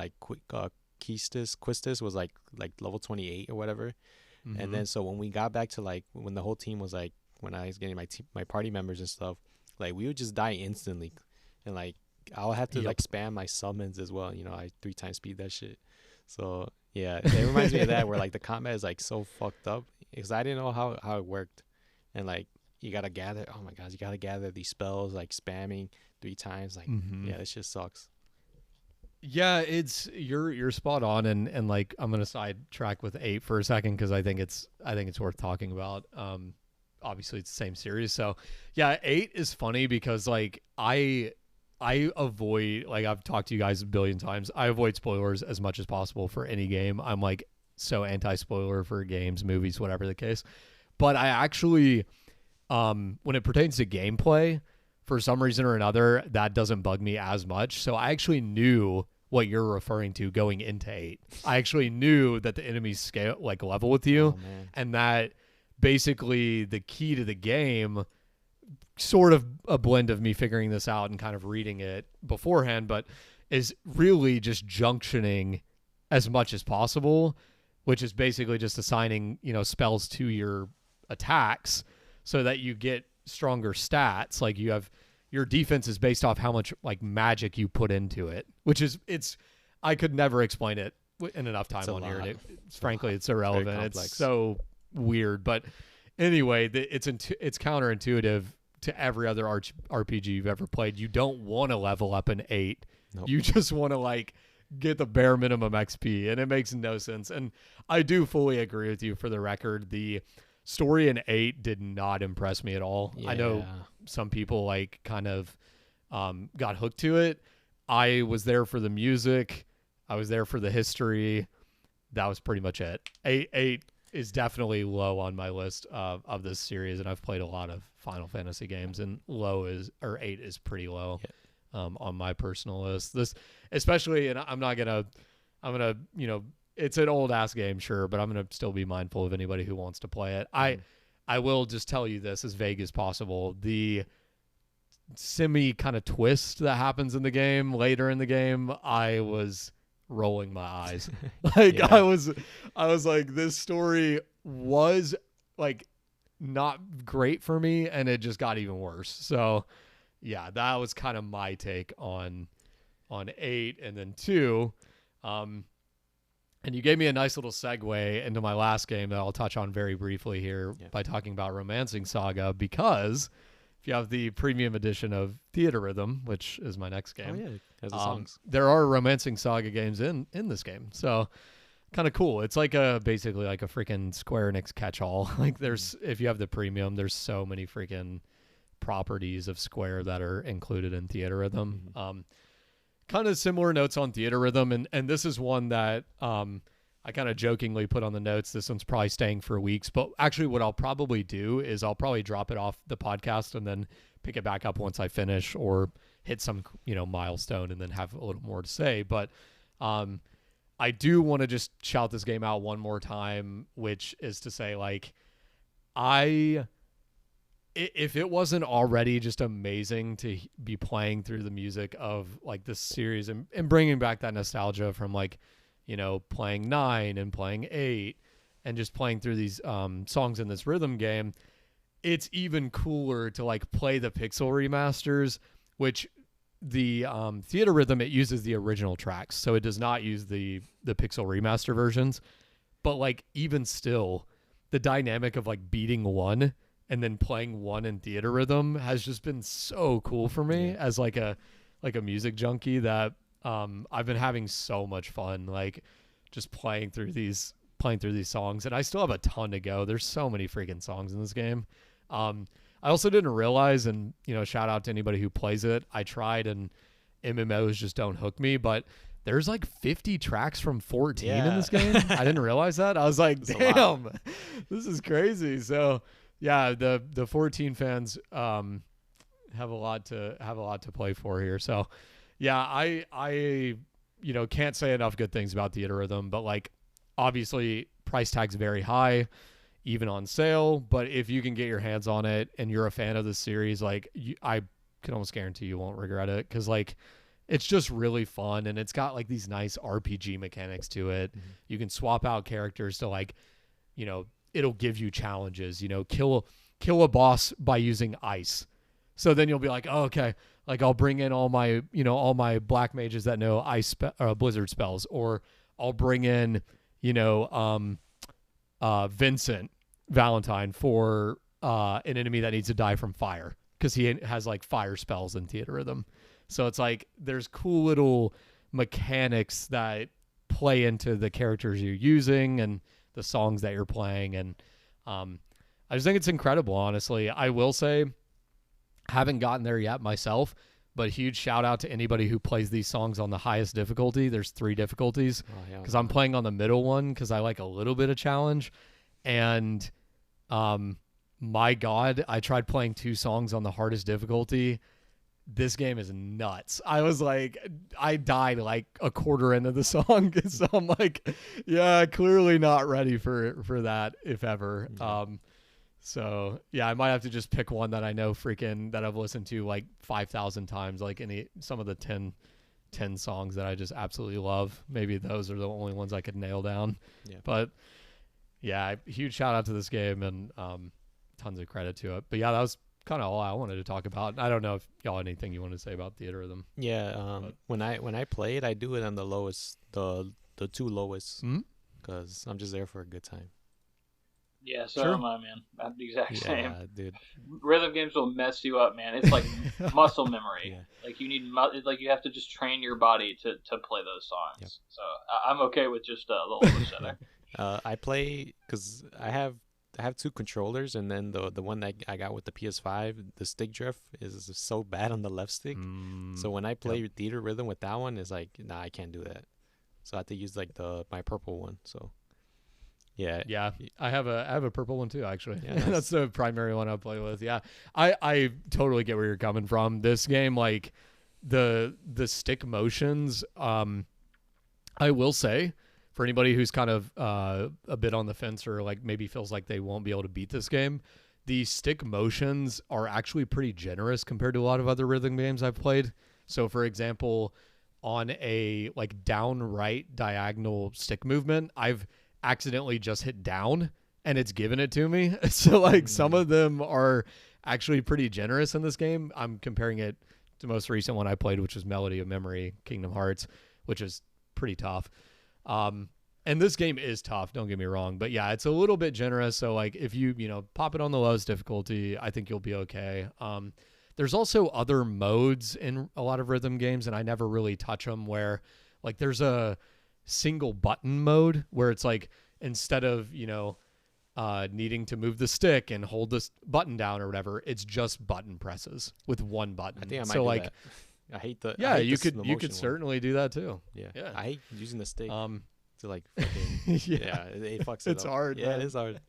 Speaker 1: Quistis was level 28 or whatever. And then so when we got back to when the whole team was when I was getting my party members and stuff, we would just die instantly, and I'll have to spam my summons as well. I 3 times speed that shit. So yeah, it reminds me of that where the combat is so fucked up because I didn't know how it worked, and you gotta gather. Oh my god, you gotta gather these spells spamming 3 times. Yeah, this shit sucks.
Speaker 2: Yeah, you're spot on, and I'm gonna sidetrack with 8 for a second because I think it's worth talking about. Obviously it's the same series, so yeah, 8 is funny because I avoid, I've talked to you guys a billion times, I avoid spoilers as much as possible for any game. I'm so anti-spoiler for games, movies, whatever the case. But I actually, when it pertains to gameplay, for some reason or another, that doesn't bug me as much. So I actually knew what you're referring to going into 8. I actually knew that the enemies scale level with you, and that basically the key to the game, sort of a blend of me figuring this out and kind of reading it beforehand, but is really just junctioning as much as possible, which is basically just assigning, spells to your attacks so that you get stronger stats. You have your defense is based off how much magic you put into it, which is I could never explain it in enough time on here. Frankly, it's irrelevant. It's so weird, but anyway, it's counterintuitive to every other RPG you've ever played. You don't want to level up in 8. Nope. You just want to get the bare minimum XP, and it makes no sense. And I do fully agree with you. For the record, the story in 8 did not impress me at all. Yeah. I know some people kind of got hooked to it. I was there for the music. I was there for the history. That was pretty much it. 8 is definitely low on my list of this series, and I've played a lot of Final Fantasy games, and 8 is pretty low on my personal list. This especially, and I'm gonna it's an old ass game, sure, but I'm gonna still be mindful of anybody who wants to play it. I will just tell you this as vague as possible. The semi kind of twist that happens in the game later in the game, I was rolling my eyes. Like I was like, this story was like not great for me, and it just got even worse. So yeah, that was kind of my take on 8, and then 2. And you gave me a nice little segue into my last game that I'll touch on very briefly here by talking about Romancing Saga, because if you have the premium edition of Theater Rhythm, which is my next game,
Speaker 1: it has the songs.
Speaker 2: there are Romancing Saga games in this game. So kind of cool. It's like basically like a freaking Square Enix catch-all. Like there's, if you have the premium, there's so many freaking properties of Square that are included in Theater Rhythm. Kind of similar notes on Theater Rhythm, and this is one that I kind of jokingly put on the notes. This one's probably staying for weeks, but actually what I'll probably do is I'll probably drop it off the podcast and then pick it back up once I finish or hit some milestone and then have a little more to say. But I do want to just shout this game out one more time, which is to say, like, if it wasn't already just amazing to be playing through the music of like this series and bringing back that nostalgia from like, playing 9 and playing 8 and just playing through these songs in this rhythm game, it's even cooler to like play the Pixel remasters, which the Theater Rhythm, it uses the original tracks. So it does not use the Pixel remaster versions, but like even still the dynamic of like beating 1 and then playing 1 in Theater Rhythm has just been so cool for me as like a music junkie that I've been having so much fun, like just playing through these songs, and I still have a ton to go. There's so many freaking songs in this game. I also didn't realize, and shout out to anybody who plays it. I tried, and MMOs just don't hook me, but there's like 50 tracks from 14 in this game. I didn't realize that. I was like, damn, this is crazy. So yeah, the 14 fans have a lot to play for here. So yeah, I can't say enough good things about Theater Rhythm, but like obviously price tag's very high, even on sale. But if you can get your hands on it and you're a fan of the series, like I can almost guarantee you won't regret it, because like it's just really fun, and it's got like these nice RPG mechanics to it. You can swap out characters to like, it'll give you challenges, kill a boss by using ice. So then you'll be like, oh, okay, like I'll bring in all my black mages that know blizzard spells, or I'll bring in, Vincent Valentine for an enemy that needs to die from fire, because he has like fire spells in Theater Rhythm. So it's like there's cool little mechanics that play into the characters you're using and the songs that you're playing, and I just think it's incredible, honestly. I will say, haven't gotten there yet myself, but huge shout out to anybody who plays these songs on the highest difficulty. There's 3 difficulties, because I'm playing on the middle one because I like a little bit of challenge. And my God, I tried playing 2 songs on the hardest difficulty. This game is nuts. I was like, I died like a quarter into the song. So I'm like, yeah, clearly not ready for that, if ever. So yeah, I might have to just pick one that I know that I've listened to like 5,000 times, like some of the 10 songs that I just absolutely love. Maybe those are the only ones I could nail down. But yeah, huge shout out to this game, and tons of credit to it. But yeah, that was kind of all I wanted to talk about. I don't know if y'all had anything you want to say about Theater Rhythm.
Speaker 1: When I play it, I do it on the lowest, the 2 lowest, because I'm just there for a good time.
Speaker 3: Yeah, so am I, man. I'm the exact same.
Speaker 1: Yeah, dude.
Speaker 3: Rhythm games will mess you up, man. It's like muscle memory. Like you have to just train your body to play those songs. So I'm okay with just a little percenter.
Speaker 1: I play because I have 2 controllers, and then the one that I got with the PS5, the stick drift is so bad on the left stick. So when I play Theater Rhythm with that one, it's like, nah, I can't do that. So I have to use like my purple one. So Yeah.
Speaker 2: Yeah, I have a purple one too, actually.
Speaker 1: Yeah, nice.
Speaker 2: That's the primary one I play with. Yeah, I totally get where you're coming from. This game, like the stick motions. I will say, for anybody who's kind of a bit on the fence or like maybe feels like they won't be able to beat this game, the stick motions are actually pretty generous compared to a lot of other rhythm games I've played. So, for example, on a like down right diagonal stick movement, I've accidentally just hit down and it's given it to me. So like some of them are actually pretty generous in this game. I'm comparing it to the most recent one I played, which was Melody of Memory, Kingdom Hearts, which is pretty tough. And this game is tough, don't get me wrong, but yeah, it's a little bit generous. So like if you pop it on the lowest difficulty, I think you'll be okay. There's also other modes in a lot of rhythm games, and I never really touch them, where like there's a single button mode where it's like instead of needing to move the stick and hold this button down or whatever, it's just button presses with one button.
Speaker 1: I think I might
Speaker 2: so
Speaker 1: do
Speaker 2: like
Speaker 1: that. I hate the
Speaker 2: yeah,
Speaker 1: I hate
Speaker 2: you
Speaker 1: the
Speaker 2: could
Speaker 1: slow
Speaker 2: you could
Speaker 1: motion one.
Speaker 2: certainly do that too.
Speaker 1: Yeah.
Speaker 2: Yeah.
Speaker 1: I hate using the stick to like fucking
Speaker 2: Yeah.
Speaker 1: it fucks it
Speaker 2: It's
Speaker 1: up.
Speaker 2: hard,
Speaker 1: Yeah,
Speaker 2: man.
Speaker 1: it is hard.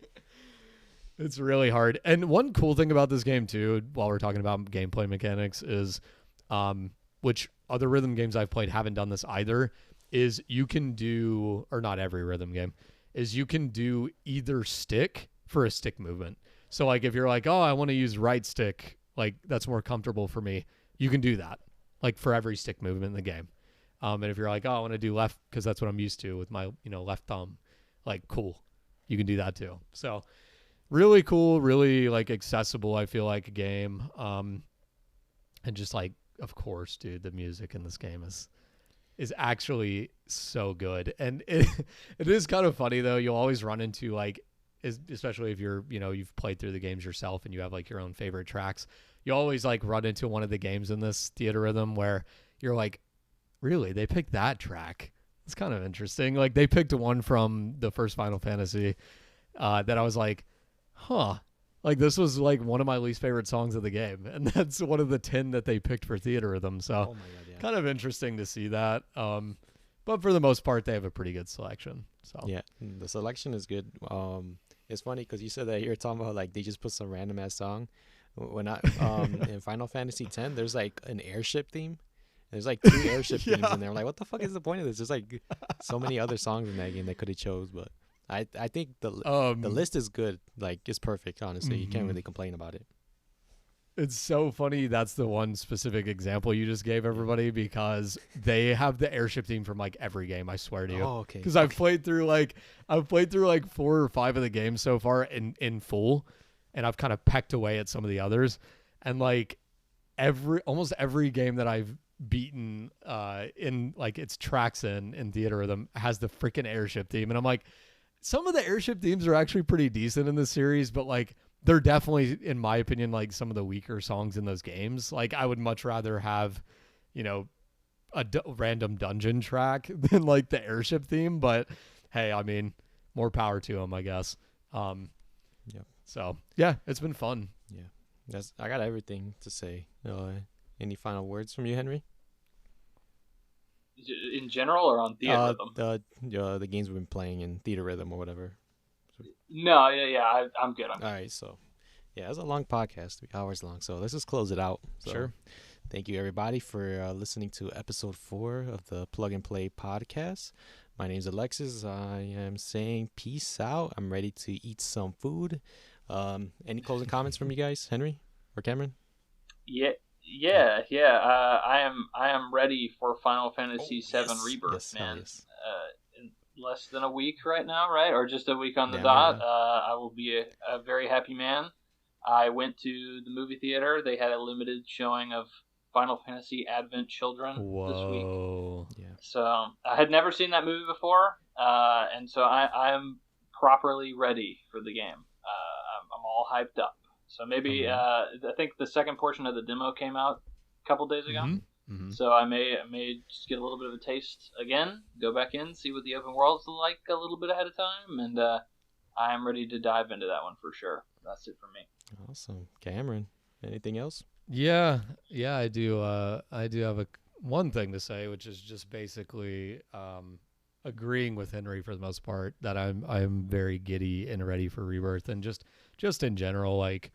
Speaker 2: It's really hard. And one cool thing about this game too, while we're talking about gameplay mechanics, is which other rhythm games I've played haven't done this either, is you can do, or not every rhythm game, is you can do either stick for a stick movement. So like if you're like, oh, I want to use right stick, like that's more comfortable for me, you can do that, like for every stick movement in the game. And if you're like, oh, I want to do left because that's what I'm used to with my left thumb, like cool, you can do that too. So really cool, really like accessible, I feel like, a game. And just like, of course, dude, the music in this game is actually so good. And it is kind of funny though. You'll always run into like, especially if you're, you've played through the games yourself and you have like your own favorite tracks, you always like run into one of the games in this theater rhythm where you're like, really, they picked that track? It's kind of interesting. Like they picked one from the first Final Fantasy that I was like, huh, like this was like one of my least favorite songs of the game, and that's one of the 10 that they picked for theater rhythm. So
Speaker 1: Oh my god, yeah.
Speaker 2: kind of interesting to see that. But for the most part, they have a pretty good selection. So
Speaker 1: Yeah, the selection is good. It's funny because you said that you're talking about like they just put some random ass song. When I in Final Fantasy X, there's like an airship theme. There's like 2 airship themes in there. I'm like, what the fuck is the point of this? There's like so many other songs in that game they could have chose, but I think the list is good. Like it's perfect. Honestly, you can't really complain about it.
Speaker 2: it's so funny. That's the one specific example you just gave everybody, because they have the airship theme from like every game. I swear to you.
Speaker 1: Oh, okay.
Speaker 2: Because I've played through like 4 or 5 of the games so far in full, and I've kind of pecked away at some of the others, and like almost every game that I've beaten in like its tracks in theater rhythm has the freaking airship theme, and I'm like, some of the airship themes are actually pretty decent in this series, but like they're definitely, in my opinion, like some of the weaker songs in those games. Like I would much rather have a random dungeon track than like the airship theme, but hey, I mean, more power to them, I guess.
Speaker 1: Yep.
Speaker 2: So yeah, it's been fun.
Speaker 1: Yeah, I got everything to say. Any final words from you, Henry?
Speaker 3: In general or on theater rhythm?
Speaker 1: The games we've been playing in theater rhythm or whatever.
Speaker 3: No, yeah, I'm good.
Speaker 1: All right, so yeah, it's a long podcast, 3 hours long. So let's just close it out. So,
Speaker 2: Sure.
Speaker 1: Thank you everybody for listening to episode 4 of the Plug and Play podcast. My name's Alexis. I am saying peace out. I'm ready to eat some food. Any closing comments from you guys, Henry or Cameron?
Speaker 3: Yeah. I am ready for Final Fantasy VII Rebirth,
Speaker 1: yes,
Speaker 3: man.
Speaker 1: Yes.
Speaker 3: In less than a week right now, right? Or just a week on the
Speaker 1: Damn
Speaker 3: dot.
Speaker 1: right.
Speaker 3: I will be a very happy man. I went to the movie theater. They had a limited showing of Final Fantasy Advent Children this week.
Speaker 2: Whoa.
Speaker 1: Yeah.
Speaker 3: So I had never seen that movie before, and so I am properly ready for the game. I'm all hyped up. So maybe I think the second portion of the demo came out a couple days ago.
Speaker 2: Mm-hmm.
Speaker 3: So I may just get a little bit of a taste again, go back in, see what the open world's like a little bit ahead of time, and I am ready to dive into that one for sure. That's it for me.
Speaker 1: Awesome. Cameron, anything else?
Speaker 2: Yeah, I do have one thing to say, which is just basically agreeing with Henry for the most part that I'm very giddy and ready for Rebirth, and just in general, like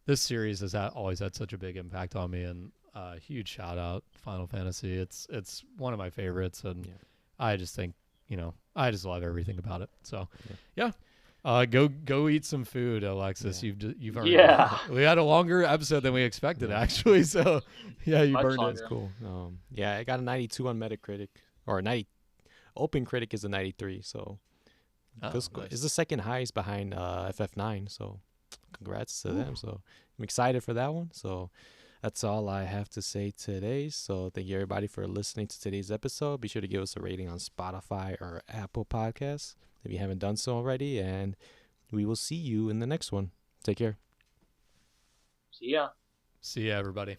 Speaker 2: this series has always had such a big impact on me, and huge shout out Final Fantasy. It's one of my favorites, and I just think I just love everything about it. So yeah. Go eat some food, Alexis.
Speaker 1: Yeah.
Speaker 2: You've already.
Speaker 3: Yeah.
Speaker 2: We had a longer episode than we expected, actually. So yeah, you
Speaker 3: Much
Speaker 2: burned
Speaker 3: longer.
Speaker 2: it.
Speaker 1: It's cool. Yeah, I got a 92 on Metacritic, or 90. Open Critic is a 93, so
Speaker 2: Nice.
Speaker 1: it's the second highest behind FF9. So congrats to them. So I'm excited for that one. So that's all I have to say today. So thank you everybody for listening to today's episode. Be sure to give us a rating on Spotify or Apple Podcasts if you haven't done so already. And we will see you in the next one. Take care.
Speaker 3: See ya.
Speaker 2: See ya, everybody.